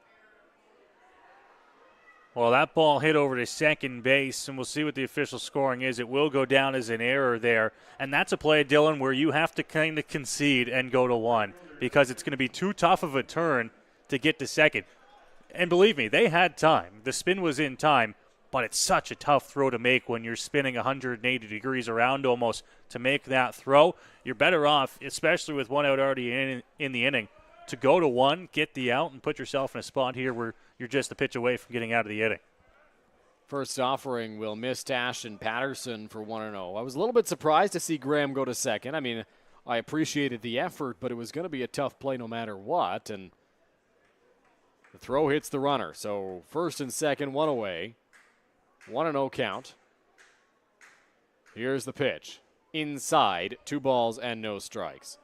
Well, that ball hit over to second base, and we'll see what the official scoring is. It will go down as an error there. And that's a play, Dylan, where you have to kind of concede and go to 1 because it's going to be too tough of a turn to get to second. And believe me, they had time. The spin was in time, but it's such a tough throw to make when you're spinning 180 degrees around almost to make that throw. You're better off, especially with 1 out already in the inning, to go to 1, get the out, and put yourself in a spot here where you're just a pitch away from getting out of the inning. First offering will miss Ashton Patterson for 1-0. I was a little bit surprised to see Graham go to second. I mean, I appreciated the effort, but it was going to be a tough play no matter what. And the throw hits the runner. So first and second, 1 away. 1-0 count. Here's the pitch. Inside, 2 balls and no strikes.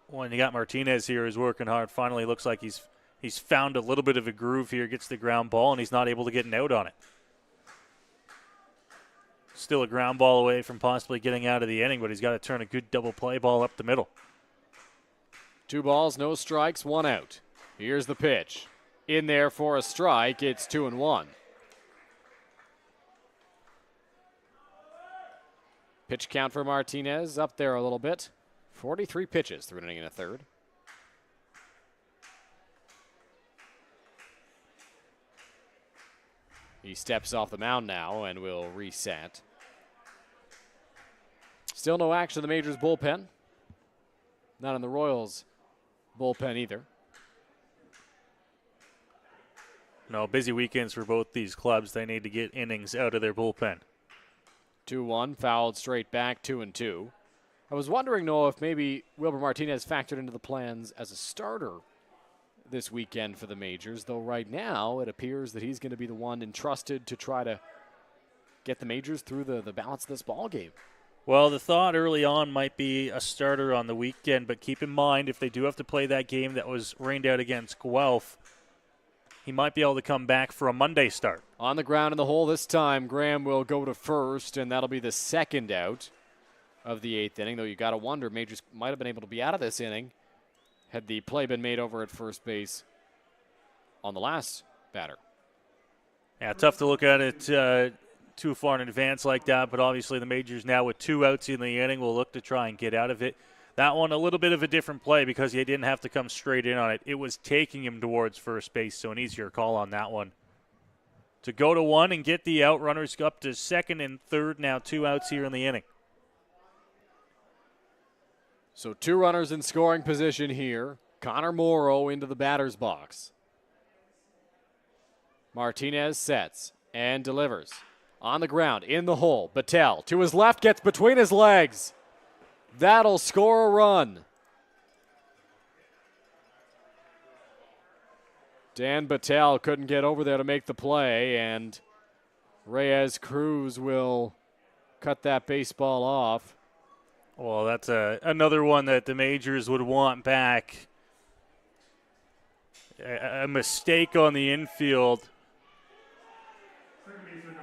When you got Martinez here, who's working hard. Finally, looks like he's found a little bit of a groove here. Gets the ground ball, and he's not able to get an out on it. Still a ground ball away from possibly getting out of the inning, but he's got to turn a good double play ball up the middle. 2 balls, no strikes, 1 out. Here's the pitch. In there for a strike. It's 2-1. Pitch count for Martinez up there a little bit. 43 pitches through an inning and a third. He steps off the mound now and will reset. Still no action in the Majors bullpen. Not in the Royals bullpen either. No, busy weekends for both these clubs. They need to get innings out of their bullpen. 2-1, fouled straight back, 2-2. I was wondering, Noah, if maybe Wilber Martinez factored into the plans as a starter this weekend for the Majors, though right now it appears that he's going to be the one entrusted to try to get the Majors through the balance of this ball game. Well, the thought early on might be a starter on the weekend, but keep in mind if they do have to play that game that was rained out against Guelph, he might be able to come back for a Monday start. On the ground in the hole this time, Graham will go to first, and that'll be the second out of the 8th inning, though you got to wonder, Majors might have been able to be out of this inning had the play been made over at first base on the last batter. Yeah, tough to look at it too far in advance like that, but obviously the Majors now with 2 outs in the inning will look to try and get out of it. That one a little bit of a different play because he didn't have to come straight in on it. It was taking him towards first base, so an easier call on that one. To go to 1 and get the out, runners up to second and third, now 2 outs here in the inning. So 2 runners in scoring position here. Connor Morrow into the batter's box. Martinez sets and delivers. On the ground, in the hole, Battelle to his left, gets between his legs. That'll score a run. Dan Battelle couldn't get over there to make the play, and Reyes Cruz will cut that baseball off. Well, that's another one that the Majors would want back. A mistake on the infield,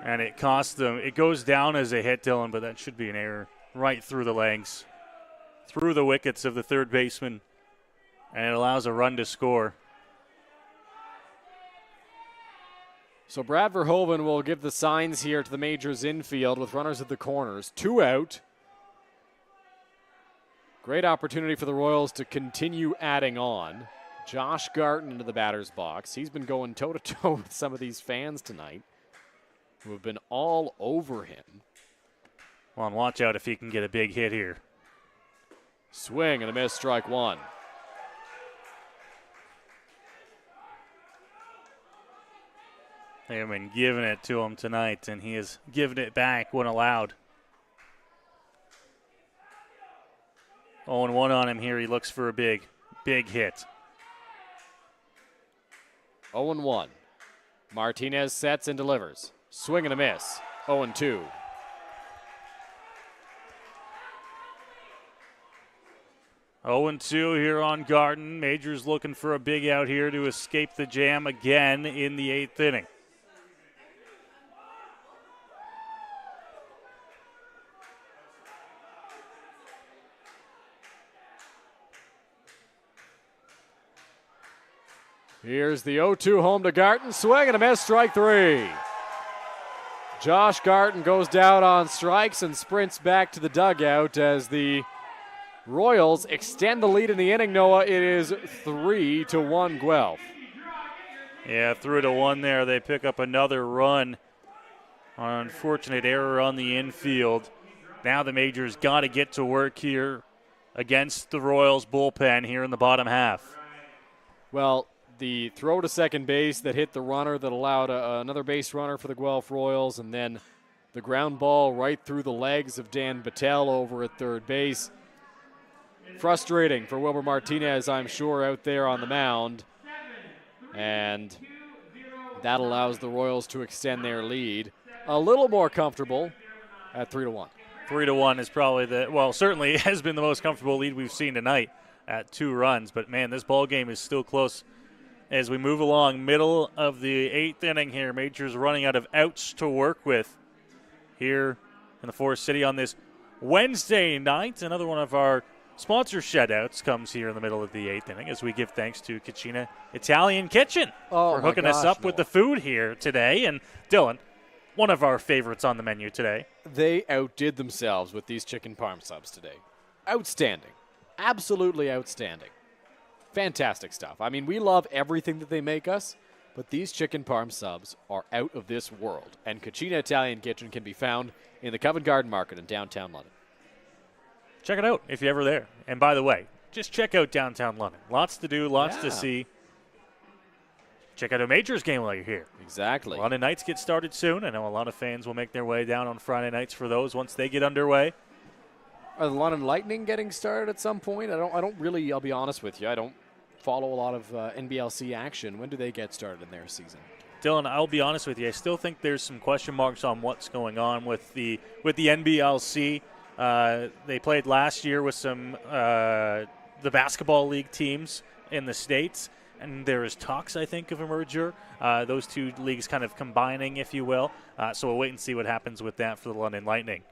and it cost them. It goes down as a hit, Dylan, but that should be an error. Right through the legs, through the wickets of the third baseman, and it allows a run to score. So Brad Verhoeven will give the signs here to the Majors infield with runners at the corners. 2 out. Great opportunity for the Royals to continue adding on. Josh Garton into the batter's box. He's been going toe-to-toe with some of these fans tonight who have been all over him. Well, and watch out if he can get a big hit here. Swing and a miss, strike 1. They have been giving it to him tonight, and he has given it back when allowed. 0-1 on him here. He looks for a big hit. 0-1. Martinez sets and delivers. Swing and a miss. 0-2. Oh, 2 here on Garden. Majors looking for a big out here to escape the jam again in the 8th inning. Here's the 0-2 home to Garton. Swing and a miss, strike 3. Josh Garton goes down on strikes and sprints back to the dugout as the Royals extend the lead in the inning, Noah. It is 3-1 Guelph. Yeah, 3-1 there. They pick up another run. Unfortunate error on the infield. Now the Majors got to get to work here against the Royals bullpen here in the bottom half. Well, the throw to second base that hit the runner that allowed another base runner for the Guelph Royals, and then the ground ball right through the legs of Dan Battelle over at third base. Frustrating for Wilber Martinez, I'm sure, out there on the mound. And that allows the Royals to extend their lead a little more comfortable at 3-1. 3-1 is probably certainly has been the most comfortable lead we've seen tonight at 2 runs. But, man, this ball game is still close as we move along. Middle of the 8th inning here. Majors running out of outs to work with here in the Forest City on this Wednesday night. Another one of our sponsor shout-outs comes here in the middle of the 8th inning as we give thanks to Cucina Italian Kitchen for hooking us up with the food here today. And, Dylan, one of our favorites on the menu today. They outdid themselves with these chicken parm subs today. Outstanding. Absolutely outstanding. Fantastic stuff. I mean, we love everything that they make us, but these chicken parm subs are out of this world. And Cucina Italian Kitchen can be found in the Covent Garden Market in downtown London. Check it out if you're ever there. And by the way, just check out downtown London. Lots to do, lots to see. Check out a Majors game while you're here. Exactly. London Knights get started soon. I know a lot of fans will make their way down on Friday nights for those once they get underway. Are the London Lightning getting started at some point? I don't really, I'll be honest with you, I don't follow a lot of NBLC action. When do they get started in their season? Dylan, I'll be honest with you, I still think there's some question marks on what's going on with the NBLC. They played last year with some the basketball league teams in the States, and there is talks, I think, of a merger. Those two leagues kind of combining, if you will. So we'll wait and see what happens with that for the London Lightning.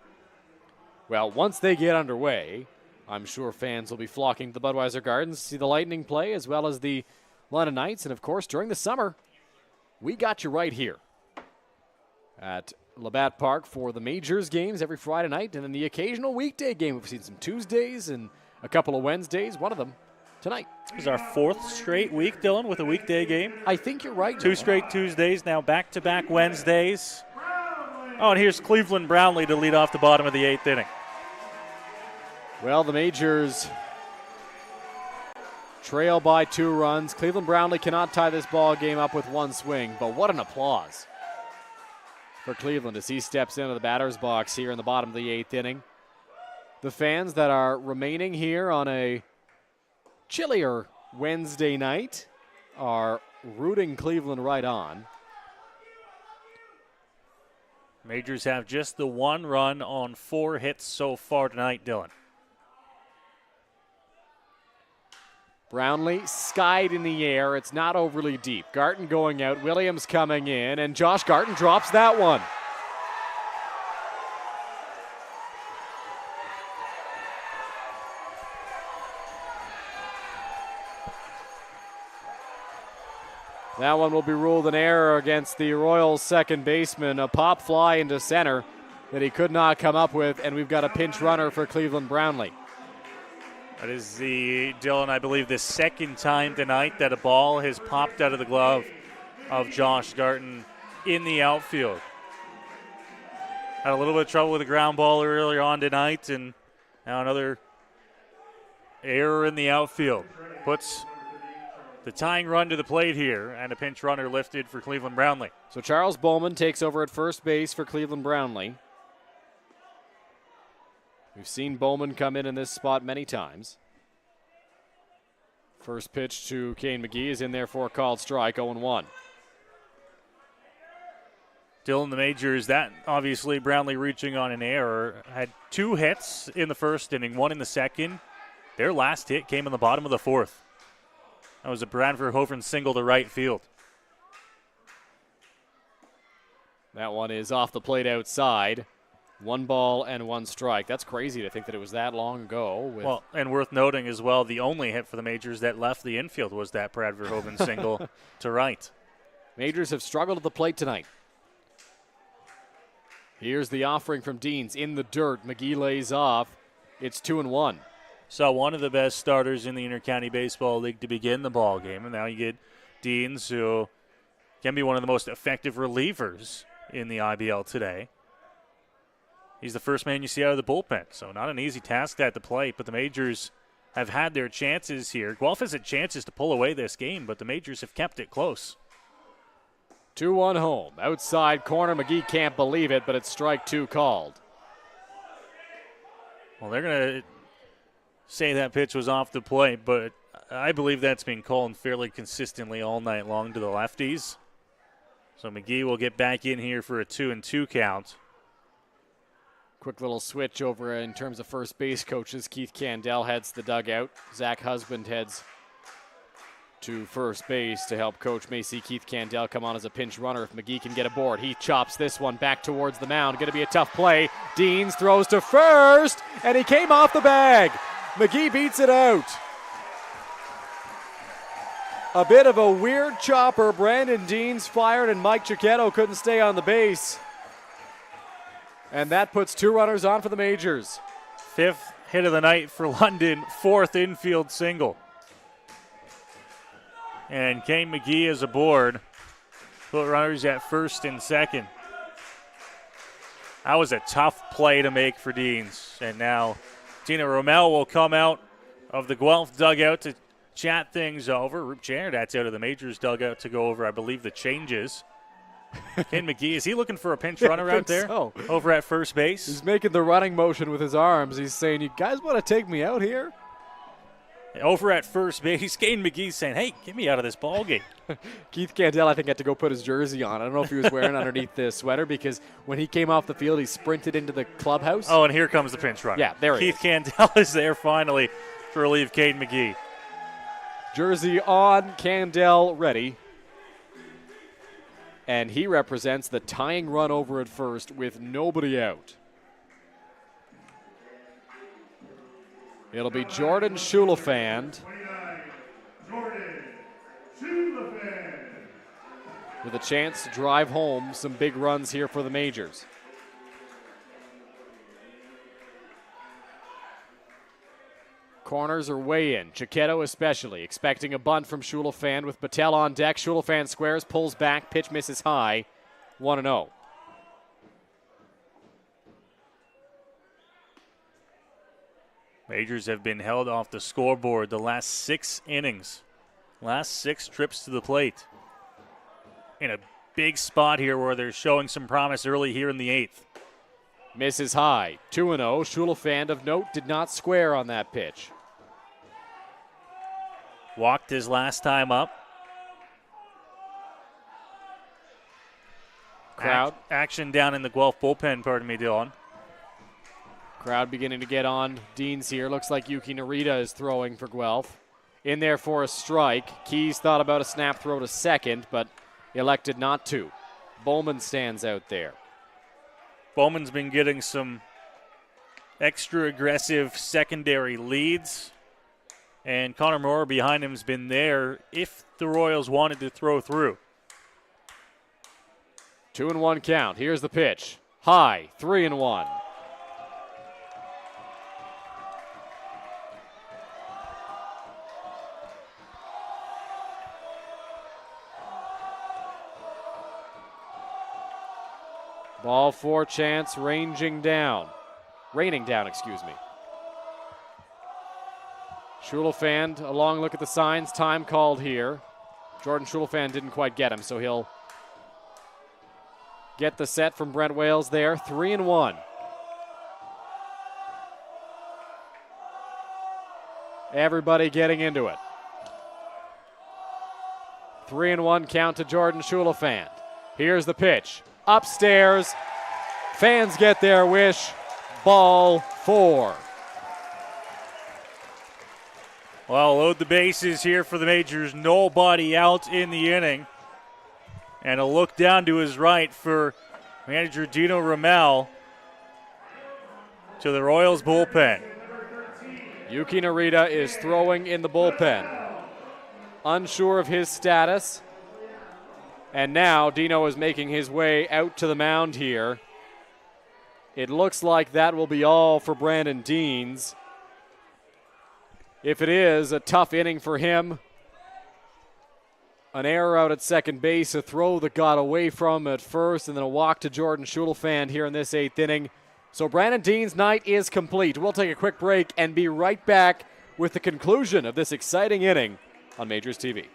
Well, once they get underway, I'm sure fans will be flocking to the Budweiser Gardens to see the Lightning play as well as the London Knights. And, of course, during the summer, we got you right here at Labatt Park for the Majors games every Friday night and then the occasional weekday game. We've seen some Tuesdays and a couple of Wednesdays, one of them tonight. This is our 4th straight week, Dylan, with a weekday game. I think you're right. 2 straight Tuesdays, now back-to-back Wednesdays. Oh, and here's Cleveland Brownlee to lead off the bottom of the 8th inning. Well, the Majors trail by 2 runs. Cleveland Brownlee cannot tie this ball game up with one swing, but what an applause for Cleveland as he steps into the batter's box here in the bottom of the 8th inning. The fans that are remaining here on a chillier Wednesday night are rooting Cleveland right on. Majors have just the 1 run on 4 hits so far tonight, Dylan. Brownlee skied in the air. It's not overly deep. Garten going out. Williams coming in. And Josh Garten drops that one. That one will be ruled an error against the Royals' second baseman. A pop fly into center that he could not come up with. And we've got a pinch runner for Cleveland Brownlee. That is Dylan, I believe, the second time tonight that a ball has popped out of the glove of Josh Garten in the outfield. Had a little bit of trouble with the ground ball earlier on tonight, and now another error in the outfield. Puts the tying run to the plate here, and a pinch runner lifted for Cleveland Brownlee. So Charles Bowman takes over at first base for Cleveland Brownlee. We've seen Bowman come in this spot many times. First pitch to Kane McGee is in there for a called strike, 0-1. Dylan, the Majors, that obviously Brownlee reaching on an error. Had 2 hits in the first inning, 1 in the second. Their last hit came in the bottom of the 4th. That was a Brad Verhoeven single to right field. That one is off the plate outside. 1 ball and 1 strike. That's crazy to think that it was that long ago. Well, and worth noting as well, the only hit for the Majors that left the infield was that Brad Verhoeven single to right. Majors have struggled at the plate tonight. Here's the offering from Deans in the dirt. McGee lays off. It's 2-1. So one of the best starters in the Intercounty Baseball League to begin the ball game, and now you get Deans, who can be one of the most effective relievers in the IBL today. He's the first man you see out of the bullpen, so not an easy task at the plate, but the Majors have had their chances here. Guelph has had chances to pull away this game, but the Majors have kept it close. 2-1 home. Outside corner. McGee can't believe it, but it's strike 2 called. Well, they're going to say that pitch was off the plate, but I believe that's been called fairly consistently all night long to the lefties. So McGee will get back in here for a 2-2 count. Quick little switch over in terms of first base coaches. Keith Candell heads to the dugout. Zach Husband heads to first base to help coach. May see Keith Candell come on as a pinch runner if McGee can get aboard. He chops this one back towards the mound. Going to be a tough play. Deans throws to first, and he came off the bag. McGee beats it out. A bit of a weird chopper. Brandon Deans fired, and Mike Chiquetto couldn't stay on the base. And that puts 2 runners on for the Majors. 5th hit of the night for London, 4th infield single. And Kane McGee is aboard. Put runners at first and second. That was a tough play to make for Deans. And now Tina Rommel will come out of the Guelph dugout to chat things over. Rube Janardats out of the Majors dugout to go over, I believe, the changes. Ken McGee, is he looking for a pinch runner out there over at first base? He's making the running motion with his arms. He's saying, you guys want to take me out here? Over at first base, Kane McGee's saying, hey, get me out of this ball game. Keith Candell, I think, had to go put his jersey on. I don't know if he was wearing underneath the sweater because when he came off the field, he sprinted into the clubhouse. Oh, and here comes the pinch runner. Yeah, there he is. Keith Candell is there finally to relieve Kane McGee. Jersey on, Candell ready. And he represents the tying run over at first with nobody out. It'll be Jordan Schulafand with a chance to drive home some big runs here for the Majors. Corners are way in. Chiquetto especially, expecting a bunt from Schulafand with Patel on deck. Schulafand squares, pulls back, pitch misses high. 1-0. Majors have been held off the scoreboard the last 6 innings. Last 6 trips to the plate. In a big spot here where they're showing some promise early here in the 8th. Misses high. 2-0. Schulafand of note did not square on that pitch. Walked his last time up. Crowd. Action down in the Guelph bullpen, pardon me, Dylan. Crowd beginning to get on Deans here. Looks like Yuki Narita is throwing for Guelph. In there for a strike. Keys thought about a snap throw to second, but elected not to. Bowman stands out there. Bowman's been getting some extra aggressive secondary leads. And Connor Moore behind him has been there if the Royals wanted to throw through. 2-1 count. Here's the pitch. High. 3-1. Ball 4 chance, raining down, excuse me. Schulafand, a long look at the signs, time called here. Jordan Schulafand didn't quite get him, so he'll get the set from Brent Wales there. 3-1. Everybody getting into it. 3-1 count to Jordan Schulafand. Here's the pitch. Upstairs. Fans get their wish. Ball 4. Well, load the bases here for the Majors. Nobody out in the inning. And a look down to his right for manager Dino Ramel to the Royals bullpen. Yuki Narita is throwing in the bullpen. Unsure of his status. And now Dino is making his way out to the mound here. It looks like that will be all for Brandon Deans. If it is, a tough inning for him. An error out at second base, a throw that got away from at first, and then a walk to Jordan Schulafand here in this 8th inning. So Brandon Deans' night is complete. We'll take a quick break and be right back with the conclusion of this exciting inning on Majors TV.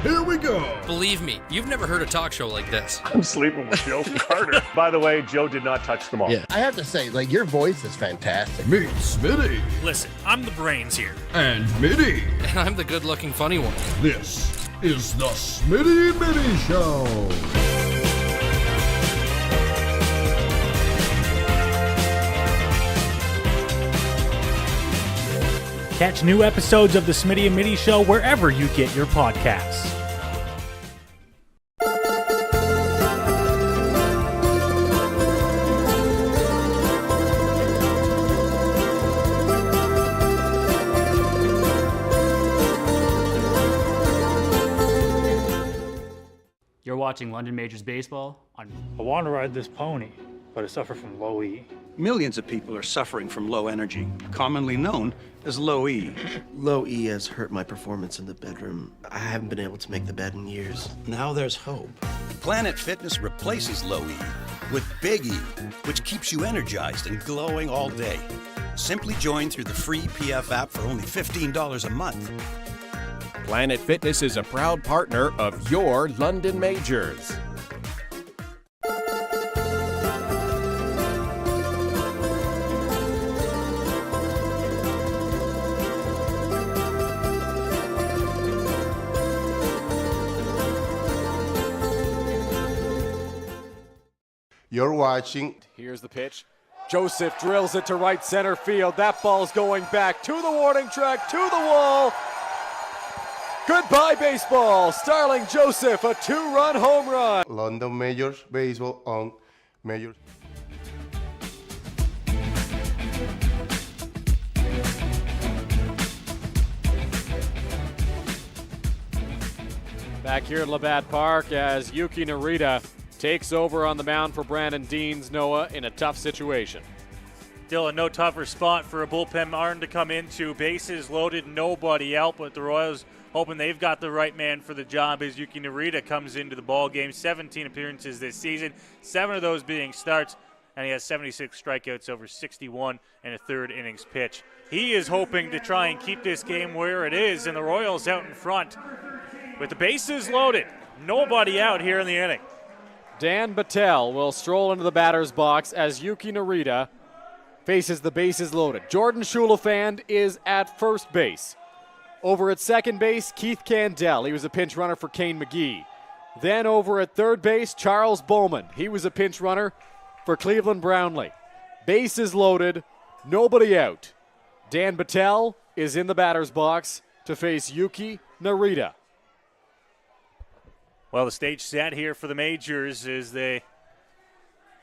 Here we go. Believe me, you've never heard a talk show like this. I'm sleeping with Joe Carter. By the way, Joe did not touch them all. Yeah, I have to say, like, your voice is fantastic. Meet Smitty. Listen, I'm the brains here. And Mitty. And I'm the good-looking funny one. This is the Smitty Mitty Show. Catch new episodes of the Smitty and Mitty Show wherever you get your podcasts. You're watching London Majors Baseball on... I want to ride this pony, but I suffer from low E. Millions of people are suffering from low energy, commonly known as low E. Low E has hurt my performance in the bedroom. I haven't been able to make the bed in years. Now there's hope. Planet Fitness replaces low E with Big E, which keeps you energized and glowing all day. Simply join through the free PF app for only $15 a month. Planet Fitness is a proud partner of your London Majors. You're watching. Here's the pitch. Joseph drills it to right center field. That ball's going back to the warning track, to the wall. Goodbye, baseball. Starling Joseph, a 2-run home run. London Majors Baseball on Majors. Back here at Labatt Park as Yuki Narita takes over on the mound for Brandon Deans, Noah, in a tough situation. Dylan, no tougher spot for a bullpen arm to come into. Bases loaded, nobody out, but the Royals hoping they've got the right man for the job as Yuki Narita comes into the ball game. 17 appearances this season, 7 of those being starts, and he has 76 strikeouts over 61 and a third innings pitch. He is hoping to try and keep this game where it is, and the Royals out in front with the bases loaded. Nobody out here in the inning. Dan Battelle will stroll into the batter's box as Yuki Narita faces the bases loaded. Jordan Schulafand is at first base. Over at second base, Keith Candell. He was a pinch runner for Kane McGee. Then over at third base, Charles Bowman. He was a pinch runner for Cleveland Brownlee. Bases loaded, nobody out. Dan Battelle is in the batter's box to face Yuki Narita. Well, the stage set here for the Majors as they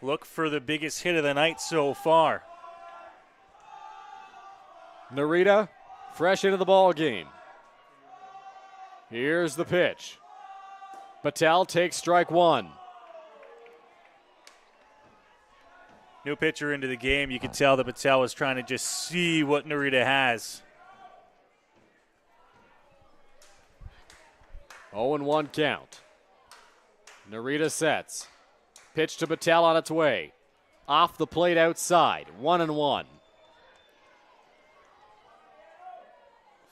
look for the biggest hit of the night so far. Narita fresh into the ball game. Here's the pitch. Battelle takes strike one. New pitcher into the game. You can tell that Battelle was trying to just see what Narita has. 0-1 count. Narita sets. Pitch to Battelle on its way. Off the plate outside. 1-1.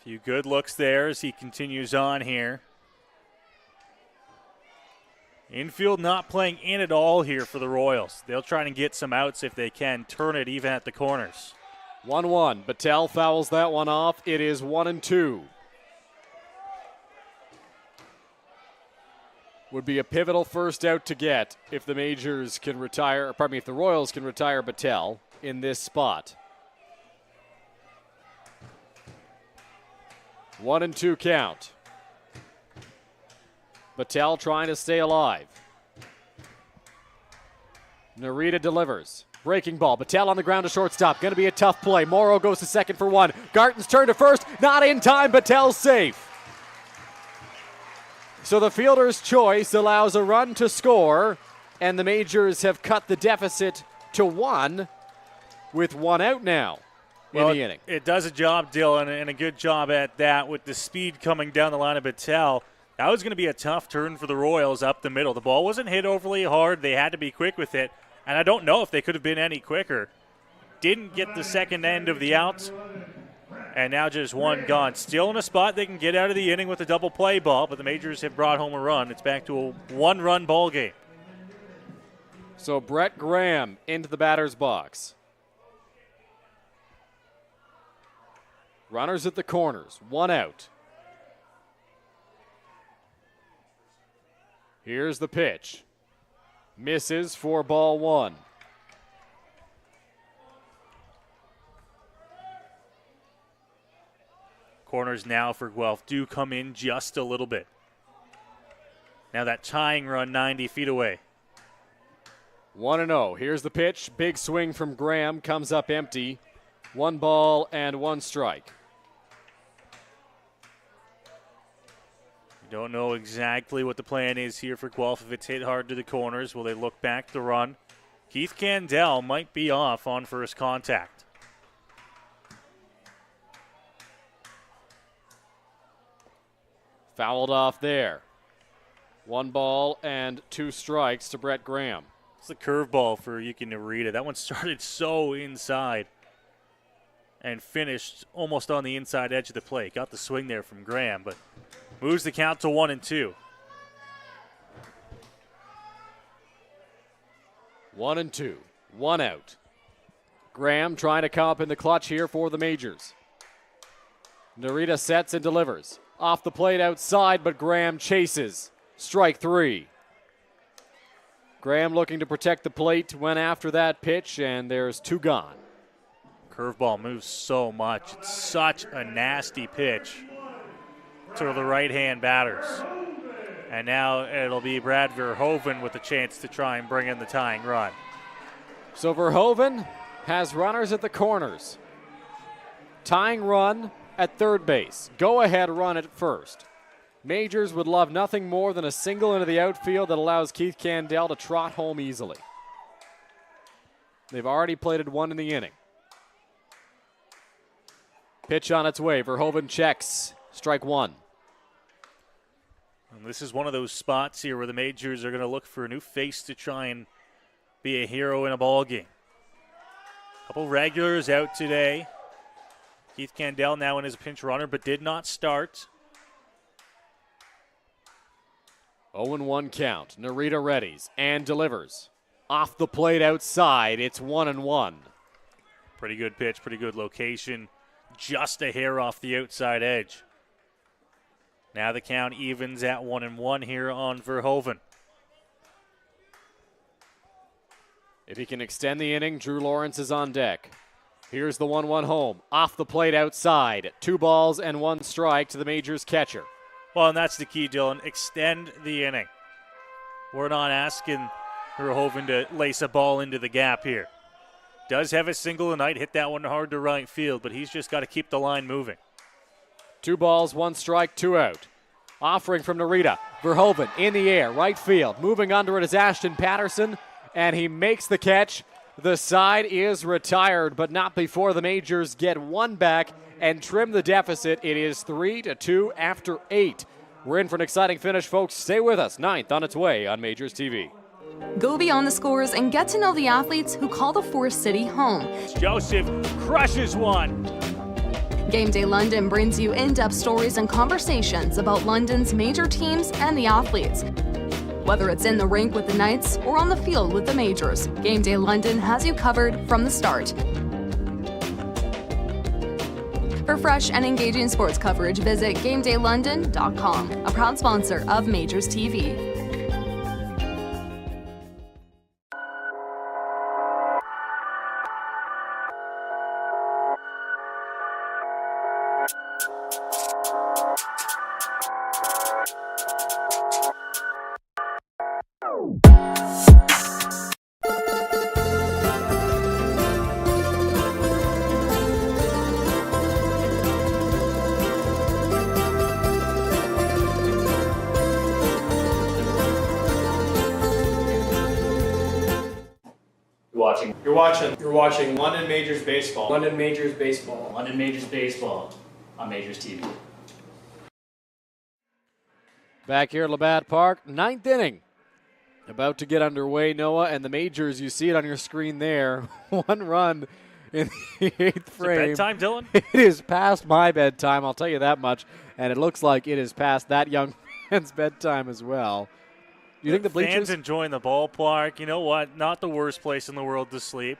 A few good looks there as he continues on here. Infield not playing in at all here for the Royals. They'll try and get some outs if they can. Turn it even at the corners. 1-1. Battelle fouls that one off. It is 1-2. Would be a pivotal first out to get if the Majors can retire, if the Royals can retire Battelle in this spot. 1-2 count. Battelle trying to stay alive. Narita delivers. Breaking ball. Battelle on the ground to shortstop. Going to be a tough play. Morrow goes to second for one. Garton's turn to first. Not in time. Battelle's safe. So the fielder's choice allows a run to score, and the Majors have cut the deficit to 1 with 1 out now in the inning. It does a job, Dylan, and a good job at that with the speed coming down the line of Battelle. That was going to be a tough turn for the Royals up the middle. The ball wasn't hit overly hard. They had to be quick with it, and I don't know if they could have been any quicker. Didn't get the second end of the outs. And now just one gone. Still in a spot they can get out of the inning with a double play ball, but the Majors have brought home a run. It's back to a 1-run ball game. So Brett Graham into the batter's box. Runners at the corners. 1 out. Here's the pitch. Misses for ball 1. Corners now for Guelph do come in just a little bit. Now that tying run 90 feet away. 1-0. Here's the pitch. Big swing from Graham. Comes up empty. 1 ball and 1 strike. Don't know exactly what the plan is here for Guelph. If it's hit hard to the corners, will they look back the run? Keith Candell might be off on first contact. Fouled off there. 1 ball and 2 strikes to Brett Graham. It's a curveball for Yuki Narita. That one started so inside and finished almost on the inside edge of the plate. Got the swing there from Graham, but moves the count to 1-2. 1-2. 1 out. Graham trying to come up in the clutch here for the Majors. Narita sets and delivers. Off the plate outside, but Graham chases. Strike 3. Graham looking to protect the plate, went after that pitch, and there's 2 gone. Curveball moves so much. It's such a nasty pitch. to the right-hand batters. And now it'll be Brad Verhoeven with a chance to try and bring in the tying run. So Verhoeven has runners at the corners. Tying run at third base. Go-ahead run at first. Majors would love nothing more than a single into the outfield that allows Keith Candell to trot home easily. They've already plated one in the inning. Pitch on its way. Verhoeven checks. Strike one. And this is one of those spots here where the Majors are going to look for a new face to try and be a hero in a ball game. Couple regulars out today. Keith Candell now in his pinch runner, but did not start. 0-1 count. Narita readies and delivers. Off the plate outside. It's 1-1. Pretty good pitch, pretty good location. Just a hair off the outside edge. Now the count evens at 1-1 here on Verhoeven. If he can extend the inning, Drew Lawrence is on deck. Here's the 1-1 home. Off the plate outside. 2 balls and 1 strike to the Majors catcher. Well, and that's the key, Dylan. Extend the inning. We're not asking Verhoeven to lace a ball into the gap here. Does have a single tonight, hit that one hard to right field, but he's just got to keep the line moving. 2 balls, 1 strike, 2 out. Offering from Narita. Verhoeven in the air, right field. Moving under it is Ashton Patterson, and he makes the catch. The side is retired, but not before the Majors get 1 back and trim the deficit. It is 3-2 after 8. We're in for an exciting finish, folks. Stay with us. 9th on its way on Majors TV. Go beyond the scores and get to know the athletes who call the Forest City home. Joseph crushes one. Game Day London brings you in-depth stories and conversations about London's major teams and the athletes. Whether it's in the rink with the Knights or on the field with the Majors, Game Day London has you covered from the start. For fresh and engaging sports coverage, visit GameDayLondon.com, a proud sponsor of Majors TV. You're watching London Majors Baseball. London Majors Baseball. London Majors Baseball on Majors TV. Back here at Labatt Park, 9th inning. About to get underway, Noah, and the Majors, you see it on your screen there. 1 run in the 8th frame. Is it bedtime, Dylan? It is past my bedtime, I'll tell you that much. And it looks like it is past that young man's bedtime as well. You think the bleachers? Fans enjoying the ballpark. You know what? Not the worst place in the world to sleep.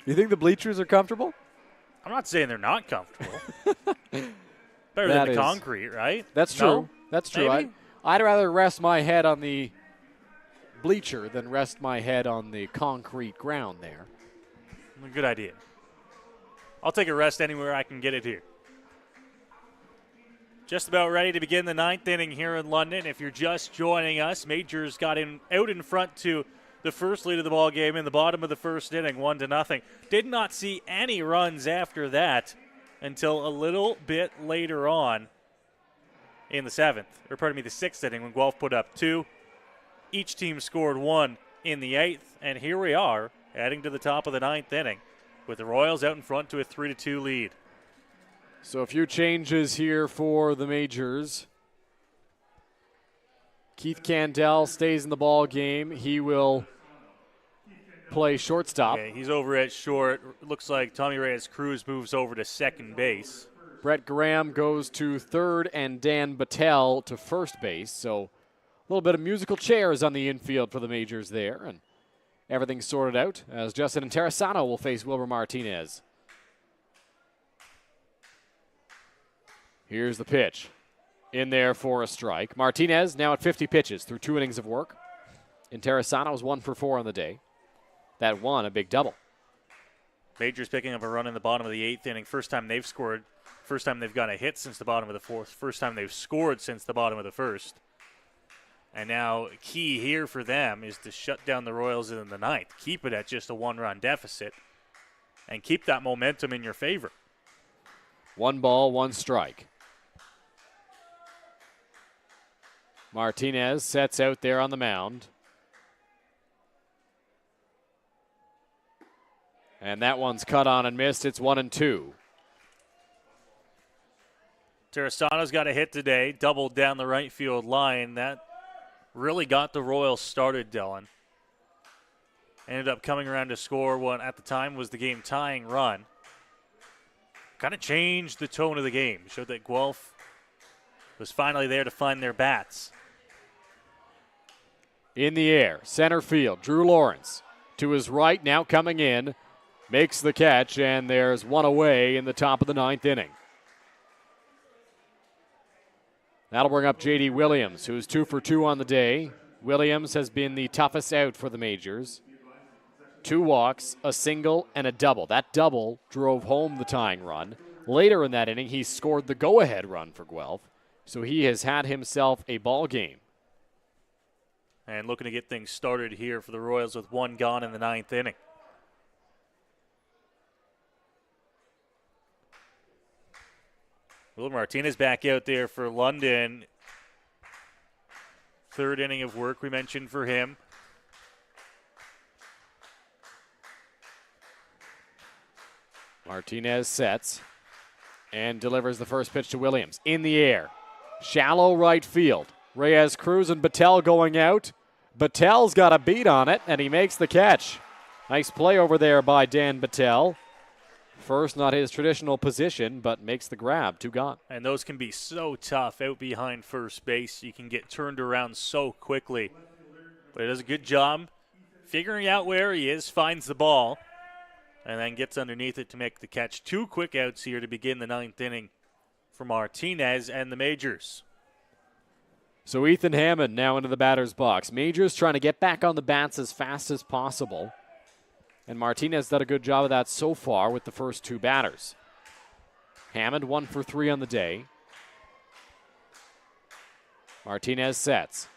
You think the bleachers are comfortable? I'm not saying they're not comfortable. Better than the concrete, right? That's true. No? That's true. Maybe? I'd rather rest my head on the bleacher than rest my head on the concrete ground there. Good idea. I'll take a rest anywhere I can get it here. Just about ready to begin the 9th inning here in London. If you're just joining us, Majors got out in front to the first lead of the ball game in the bottom of the first inning, 1-0. Did not see any runs after that until a little bit later on in the 6th inning when Guelph put up 2. Each team scored 1 in the 8th, and here we are heading to the top of the 9th inning with the Royals out in front to a 3-2 lead. So a few changes here for the Majors. Keith Candell stays in the ball game. He will play shortstop. Yeah, he's over at short. Looks like Tommy Reyes-Cruz moves over to second base. Brett Graham goes to third and Dan Battelle to first base. So a little bit of musical chairs on the infield for the Majors there. And everything's sorted out as Justin Interessano will face Wilber Martinez. Here's the pitch. In there for a strike. Martinez now at 50 pitches through 2 innings of work. Interessano was 1 for 4 on the day. That one, a big double. Majors picking up a run in the bottom of the 8th inning. First time they've scored First time they've got a hit since the bottom of the fourth. First time they've scored since the bottom of the first. And now key here for them is to shut down the Royals in the ninth. Keep it at just a 1-run deficit and keep that momentum in your favor. 1 ball, 1 strike. Martinez sets out there on the mound. And that one's cut on and missed. It's 1-2. Terrasano's got a hit today, doubled down the right field line. That really got the Royals started, Dylan. Ended up coming around to score what at the time was the game-tying run. Kind of changed the tone of the game. Showed that Guelph was finally there to find their bats. In the air, center field, Drew Lawrence. To his right, now coming in, makes the catch, and there's one away in the top of the 9th inning. That'll bring up J.D. Williams, who's 2 for 2 on the day. Williams has been the toughest out for the Majors. 2 walks, a single, and a double. That double drove home the tying run. Later in that inning, he scored the go-ahead run for Guelph, so he has had himself a ball game. And looking to get things started here for the Royals with 1 gone in the 9th inning. Will Martinez back out there for London. 3rd inning of work we mentioned for him. Martinez sets and delivers the first pitch to Williams. In the air, shallow right field. Reyes Cruz and Battelle going out. Battelle's got a beat on it, and he makes the catch. Nice play over there by Dan Battelle. First, not his traditional position, but makes the grab. 2 gone. And those can be so tough out behind first base. You can get turned around so quickly. But he does a good job figuring out where he is, finds the ball, and then gets underneath it to make the catch. 2 quick outs here to begin the 9th inning for Martinez and the Majors. So Ethan Hammond now into the batter's box. Majors trying to get back on the bats as fast as possible. And Martinez done a good job of that so far with the first 2 batters. Hammond 1 for 3 on the day. Martinez sets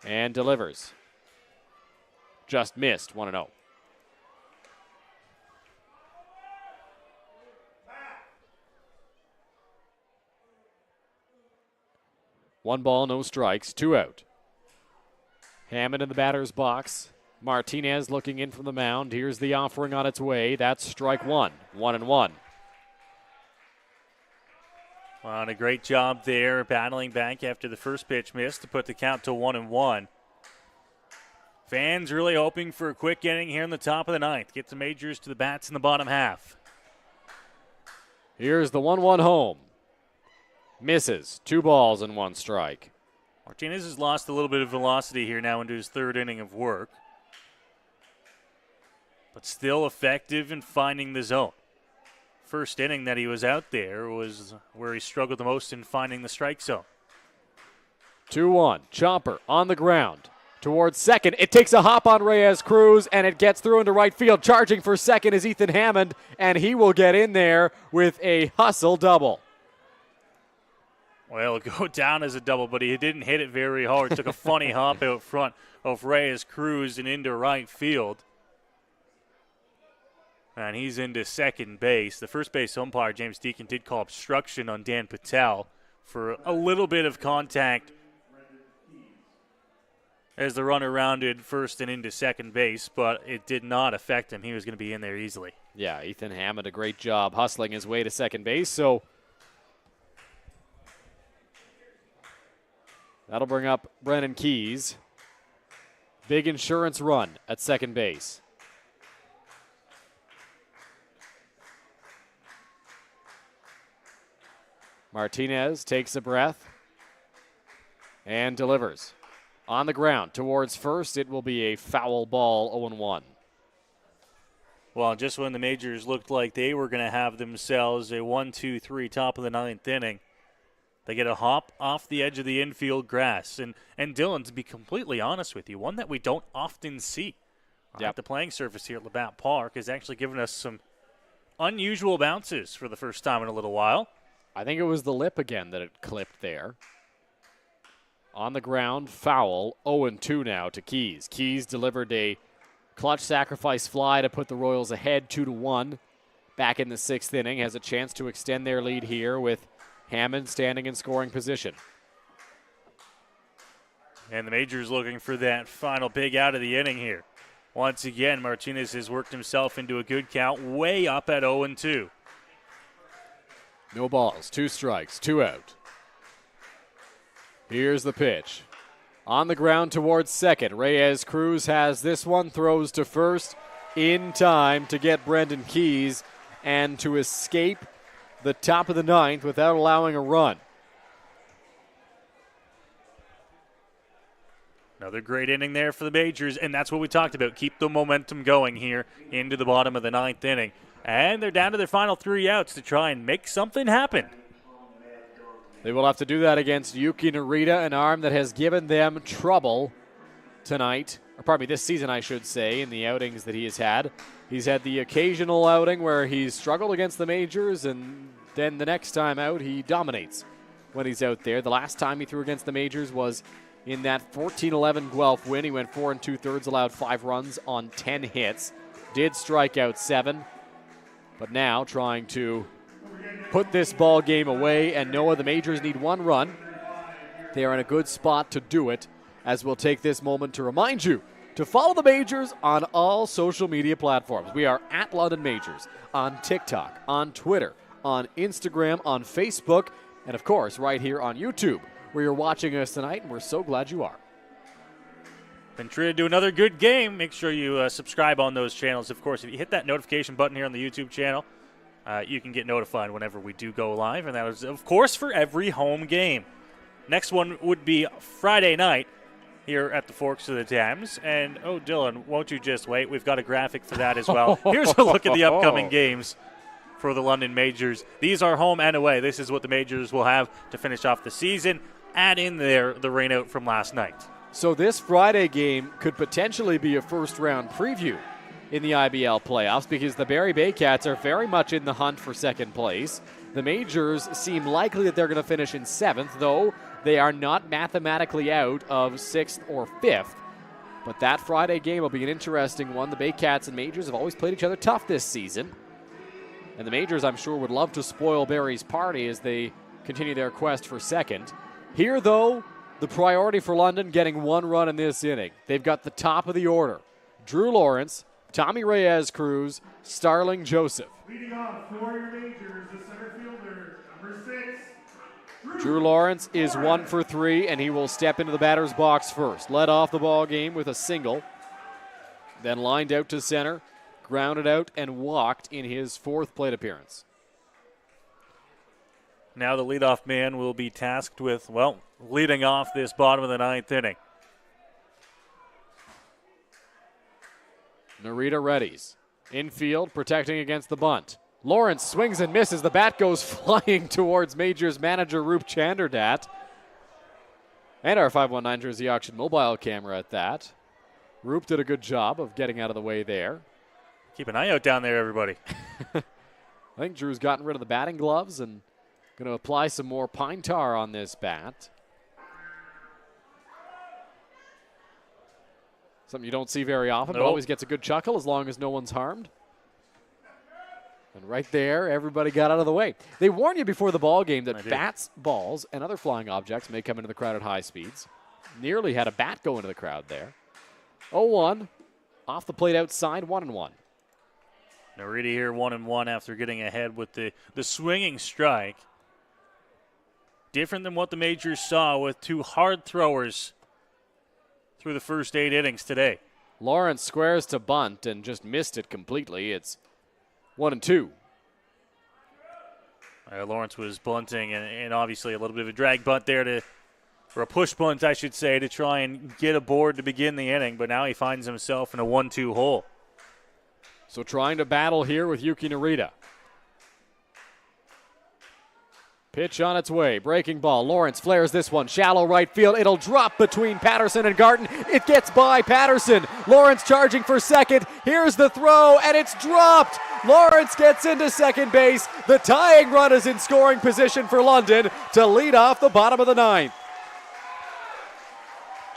and delivers. Just missed, 1-0. One ball, no strikes, 2 out. Hammond in the batter's box. Martinez looking in from the mound. Here's the offering on its way. That's strike 1. 1-1. Well, and a great job there, battling back after the first pitch missed to put the count to 1-1. Fans really hoping for a quick inning here in the top of the 9th. Get the Majors to the bats in the bottom half. Here's the 1-1 home. Misses. 2 balls and 1 strike. Martinez has lost a little bit of velocity here now into his 3rd inning of work, but still effective in finding the zone. First inning that he was out there was where he struggled the most in finding the strike zone. 2-1. Chopper on the ground towards second. It takes a hop on Reyes Cruz, and it gets through into right field. Charging for second is Ethan Hammond, and he will get in there with a hustle double. Well, it'll go down as a double, but he didn't hit it very hard. Took a funny hop out front of Reyes Cruz and into right field. And he's into second base. The first base umpire, James Deacon, did call obstruction on Dan Patel for a little bit of contact as the runner rounded first and into second base, but it did not affect him. He was going to be in there easily. Yeah, Ethan Hammond, a great job hustling his way to second base. So that'll bring up Brennan Keys. Big insurance run at second base. Martinez takes a breath and delivers. On the ground towards first, it will be a foul ball, 0-1. Well, just when the Majors looked like they were going to have themselves a 1-2-3 top of the 9th inning, they get a hop off the edge of the infield grass. And Dylan, to be completely honest with you, one that we don't often see at the playing surface here at Labatt Park has actually given us some unusual bounces for the first time in a little while. I think it was the lip again that it clipped there. On the ground, foul, 0-2 now to Keys. Keys delivered a clutch sacrifice fly to put the Royals ahead 2-1. Back in the 6th inning, has a chance to extend their lead here with Hammond standing in scoring position. And the Majors looking for that final big out of the inning here. Once again, Martinez has worked himself into a good count, way up at 0-2. No balls, 2 strikes, 2 out. Here's the pitch. On the ground towards second. Reyes Cruz has this one, throws to first in time to get Brendan Keys and to escape the top of the 9th without allowing a run. Another great inning there for the Majors, and that's what we talked about. Keep the momentum going here into the bottom of the 9th inning. And they're down to their final 3 outs to try and make something happen. They will have to do that against Yuki Narita, an arm that has given them trouble tonight. Or pardon me, this season, I should say, in the outings that he has had. He's had the occasional outing where he's struggled against the Majors, and then the next time out, he dominates when he's out there. The last time he threw against the Majors was in that 14-11 Guelph win. He went 4 2/3, allowed 5 runs on 10 hits. Did strike out 7, but now trying to put this ball game away, and Noah, the Majors need 1 run. They are in a good spot to do it, as we'll take this moment to remind you to follow the Majors on all social media platforms. We are at London Majors on TikTok, on Twitter, on Instagram, on Facebook, and of course right here on YouTube, where you're watching us tonight, and we're so glad you are. Been trying to do another good game. Make sure you subscribe on those channels. Of course, if you hit that notification button here on the YouTube channel, you can get notified whenever we do go live, and that is, of course, for every home game. Next one would be Friday night here at the Forks of the Thames. And, oh, Dylan, won't you just wait? We've got a graphic for that as well. Here's a look at the upcoming games for the London Majors. These are home and away. This is what the Majors will have to finish off the season. Add in there the rain out from last night. So this Friday game could potentially be a first-round preview in the IBL playoffs, because the Barrie Baycats are very much in the hunt for second place. The Majors seem likely that they're going to finish in 7th, though they are not mathematically out of 6th or 5th. But that Friday game will be an interesting one. The Baycats and Majors have always played each other tough this season. And the Majors, I'm sure, would love to spoil Barrie's party as they continue their quest for second. Here, though, the priority for London, getting 1 run in this inning. They've got the top of the order. Drew Lawrence, Tommy Reyes Cruz, Starling Joseph. Leading off for your Majors, the center fielder, number 6. Drew Lawrence is 1 for 3, and he will step into the batter's box first. Led off the ball game with a single, then lined out to center, grounded out, and walked in his 4th plate appearance. Now the leadoff man will be tasked with, well, leading off this bottom of the 9th inning. Narita readies. Infield, protecting against the bunt. Lawrence swings and misses. The bat goes flying towards Majors manager Roop Chanderdat. And our 519 Jersey Auction mobile camera at that. Roop did a good job of getting out of the way there. Keep an eye out down there, everybody. I think Drew's gotten rid of the batting gloves and going to apply some more pine tar on this bat. Something you don't see very often, but always gets a good chuckle as long as no one's harmed. And right there, everybody got out of the way. They warn you before the ball game that bats, balls, and other flying objects may come into the crowd at high speeds. Nearly had a bat go into the crowd there. 0-1, off the plate outside, 1-1. Narita here 1-1 after getting ahead with the swinging strike. Different than what the Majors saw with 2 hard throwers through the first 8 innings today. Lawrence squares to bunt and just missed it completely. It's 1-2. Lawrence was bunting and obviously a little bit of a drag bunt there or a push bunt, I should say, to try and get aboard to begin the inning, but now he finds himself in a 1-2 hole. So trying to battle here with Yuki Narita. Pitch on its way. Breaking ball. Lawrence flares this one. Shallow right field. It'll drop between Patterson and Garten. It gets by Patterson. Lawrence charging for second. Here's the throw, and it's dropped. Lawrence gets into second base. The tying run is in scoring position for London to lead off the bottom of the ninth.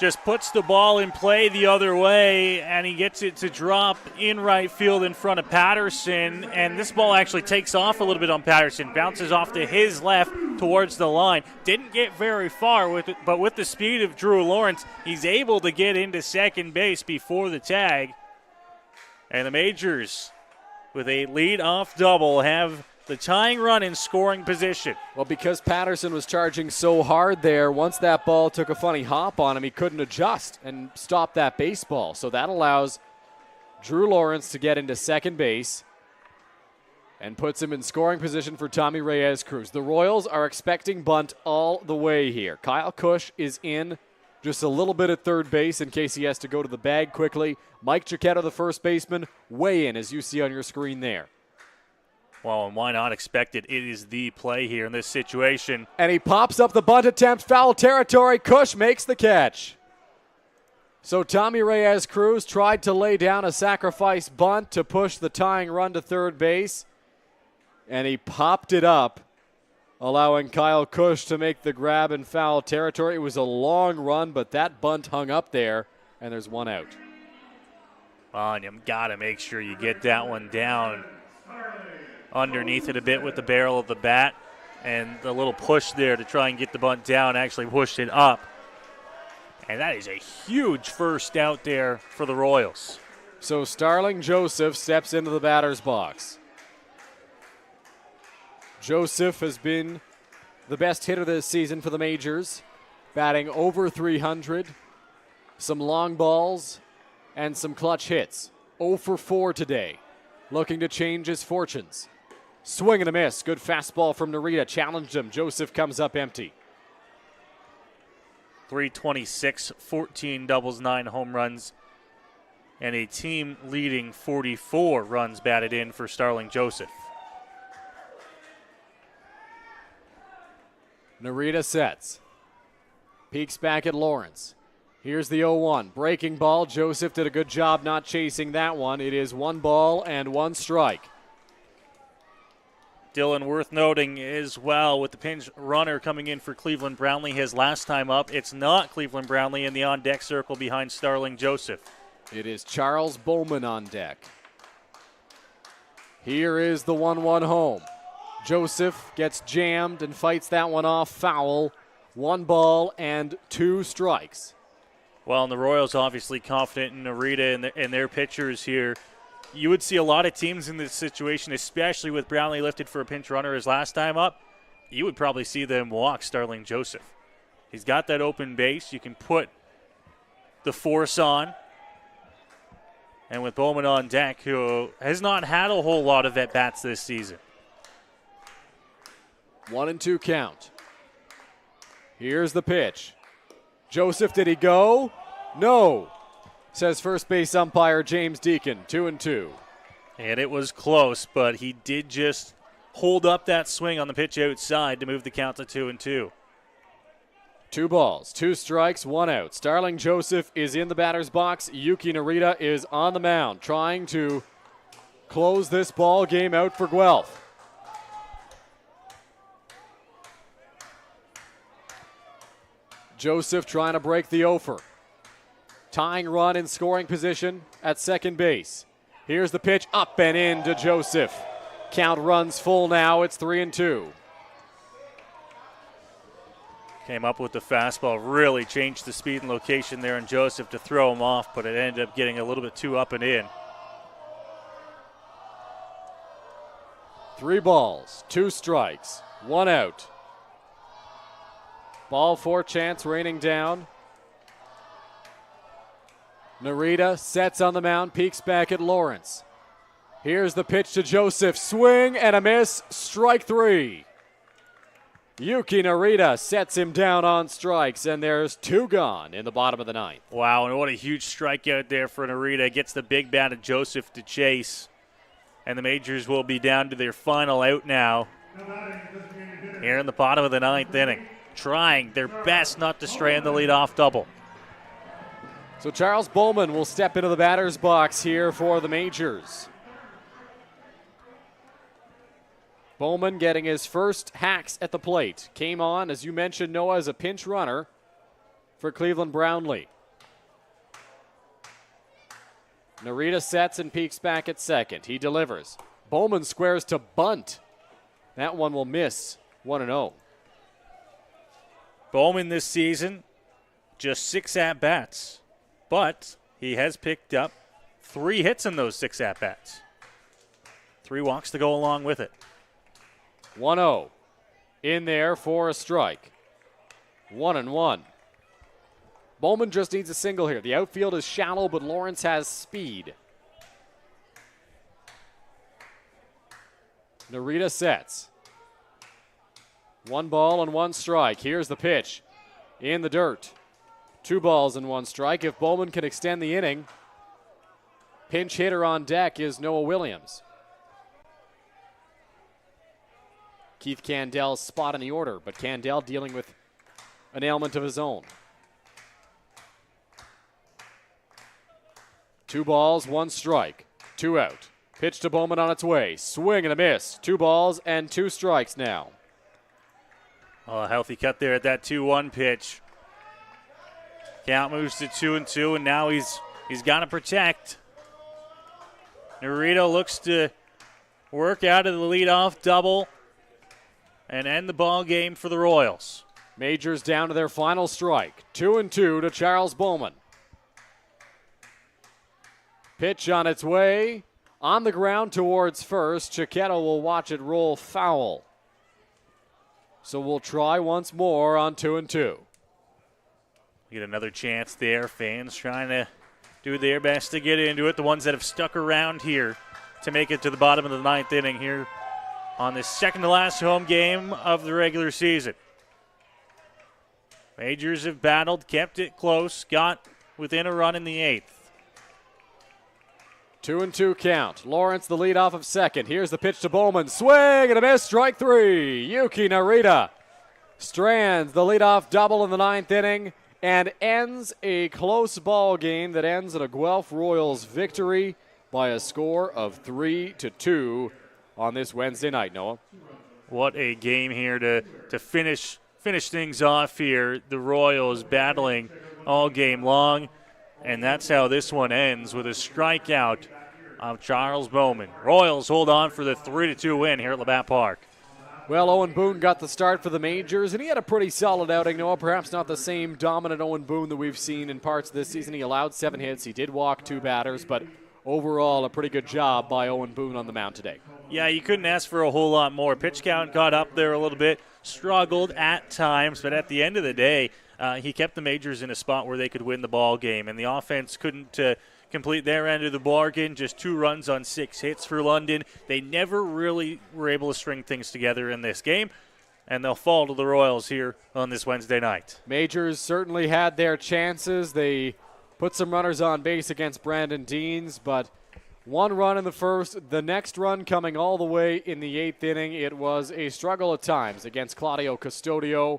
Just puts the ball in play the other way, and he gets it to drop in right field in front of Patterson. And this ball actually takes off a little bit on Patterson, bounces off to his left towards the line. Didn't get very far with it, but with the speed of Drew Lawrence, he's able to get into second base before the tag. And the Majors, with a lead-off double, have the tying run in scoring position. Well, because Patterson was charging so hard there, once that ball took a funny hop on him, he couldn't adjust and stop that baseball. So that allows Drew Lawrence to get into second base and puts him in scoring position for Tommy Reyes-Cruz. The Royals are expecting bunt all the way here. Kyle Cush is in just a little bit at third base in case he has to go to the bag quickly. Mike Chiquetta, the first baseman, way in, as you see on your screen there. Well, and why not expect it? It is the play here in this situation. And he pops up the bunt attempt, foul territory. Cush makes the catch. So Tommy Reyes-Cruz tried to lay down a sacrifice bunt to push the tying run to third base, and he popped it up, allowing Kyle Cush to make the grab in foul territory. It was a long run, but that bunt hung up there, and there's one out. Well, and you got to make sure you get that one down underneath it a bit with the barrel of the bat, and the little push there to try and get the bunt down actually pushed it up. And that is a huge first out there for the Royals. So Starling Joseph steps into the batter's box. Joseph has been the best hitter this season for the Majors, batting over 300, some long balls, and some clutch hits. 0 for 4 today, looking to change his fortunes. Swing and a miss. Good fastball from Narita. Challenged him. Joseph comes up empty. 326, 14 doubles, 9 home runs, and a team-leading 44 runs batted in for Starling Joseph. Narita sets. Peeks back at Lawrence. Here's the 0-1. Breaking ball. Joseph did a good job not chasing that one. It is 1 ball and 1 strike. Dylan, worth noting as well, with the pinch runner coming in for Cleveland Brownlee his last time up, it's not Cleveland Brownlee in the on-deck circle behind Starling Joseph. It is Charles Bowman on deck. Here is the 1-1 home. Joseph gets jammed and fights that one off foul. 1 ball and 2 strikes. Well, and the Royals obviously confident in Narita and their pitchers here. You would see a lot of teams in this situation, especially with Brownlee lifted for a pinch runner his last time up. You would probably see them walk Starling Joseph. He's got that open base. You can put the force on. And with Bowman on deck, who has not had a whole lot of at-bats this season. 1-2 count. Here's the pitch. Joseph, did he go? No, says first base umpire James Deacon. 2-2. And it was close, but he did just hold up that swing on the pitch outside to move the count to 2-2. 2 balls, 2 strikes, 1 out. Starling Joseph is in the batter's box. Yuki Narita is on the mound, trying to close this ball game out for Guelph. Joseph trying to break the offer. Tying run in scoring position at second base. Here's the pitch, up and in to Joseph. Count runs full now, it's 3-2. Came up with the fastball, really changed the speed and location there in Joseph to throw him off, but it ended up getting a little bit too up and in. 3 balls, 2 strikes, 1 out. Ball 4 chance raining down. Narita sets on the mound, peeks back at Lawrence. Here's the pitch to Joseph. Swing and a miss, strike 3. Yuki Narita sets him down on strikes, and there's 2 gone in the bottom of the 9th. Wow, and what a huge strikeout there for Narita. Gets the big bat of Joseph to chase, and the Majors will be down to their final out now here in the bottom of the 9th inning, trying their best not to stray in the leadoff double. So Charles Bowman will step into the batter's box here for the Majors. Bowman getting his first hacks at the plate. Came on, as you mentioned, Noah, as a pinch runner for Cleveland Brownlee. Narita sets and peeks back at second. He delivers. Bowman squares to bunt. That one will miss. 1-0. Bowman this season, just 6 at-bats, but he has picked up 3 hits in those 6 at-bats. 3 walks to go along with it. 1-0. In there for a strike. 1-1. Bowman just needs a single here. The outfield is shallow, but Lawrence has speed. Narita sets. 1 ball and 1 strike. Here's the pitch. In the dirt. 2 balls and 1 strike. If Bowman can extend the inning, pinch hitter on deck is Noah Williams. Keith Candel's spot in the order, but Candel dealing with an ailment of his own. 2 balls, 1 strike. 2 out. Pitch to Bowman on its way. Swing and a miss. 2 balls and 2 strikes now. Oh, a healthy cut there at that 2-1 pitch. Count moves to 2-2, and now he's got to protect. Narita looks to work out of the leadoff double and end the ball game for the Royals. Majors down to their final strike. 2-2 to Charles Bowman. Pitch on its way. On the ground towards first. Chiquetto will watch it roll foul. So we'll try once more on 2-2. Get another chance there. Fans trying to do their best to get into it. The ones that have stuck around here to make it to the bottom of the 9th inning here on this second to last home game of the regular season. Majors have battled, kept it close, got within a run in the 8th. 2-2 count. Lawrence the lead off of second. Here's the pitch to Bowman. Swing and a miss. Strike 3. Yuki Narita strands the leadoff double in the 9th inning and ends a close ball game that ends in a Guelph Royals victory by a score of 3-2 on this Wednesday night, Noah. What a game here to finish things off here. The Royals battling all game long, and that's how this one ends, with a strikeout of Charles Bowman. Royals hold on for the 3-2 win here at Labatt Park. Well, Owen Boone got the start for the Majors, and he had a pretty solid outing, Noah. Perhaps not the same dominant Owen Boone that we've seen in parts of this season. He allowed 7 hits. He did walk 2 batters, but overall a pretty good job by Owen Boone on the mound today. Yeah, you couldn't ask for a whole lot more. Pitch count got up there a little bit, struggled at times, but at the end of the day, he kept the Majors in a spot where they could win the ball game, and the offense couldn't complete their end of the bargain. Just 2 runs on 6 hits for London. They never really were able to string things together in this game, and they'll fall to the Royals here on this Wednesday night. Majors certainly had their chances. They put some runners on base against Brandon Deans, but 1 run in the first, the next run coming all the way in the 8th inning. It was a struggle at times against Claudio Custodio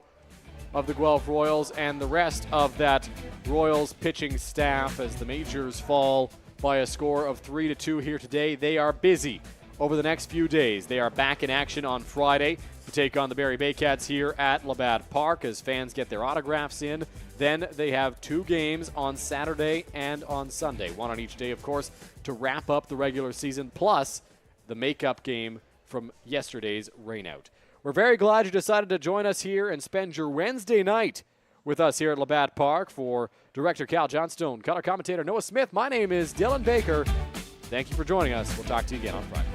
of the Guelph Royals and the rest of that Royals pitching staff as the Majors fall by a score of 3-2 here today. They are busy over the next few days. They are back in action on Friday to take on the Barrie Baycats here at Labatt Park as fans get their autographs in. Then they have 2 games on Saturday and on Sunday, 1 on each day, of course, to wrap up the regular season, plus the makeup game from yesterday's rainout. We're very glad you decided to join us here and spend your Wednesday night with us here at Labatt Park. For Director Cal Johnstone, color commentator Noah Smith, my name is Dylan Baker. Thank you for joining us. We'll talk to you again on Friday.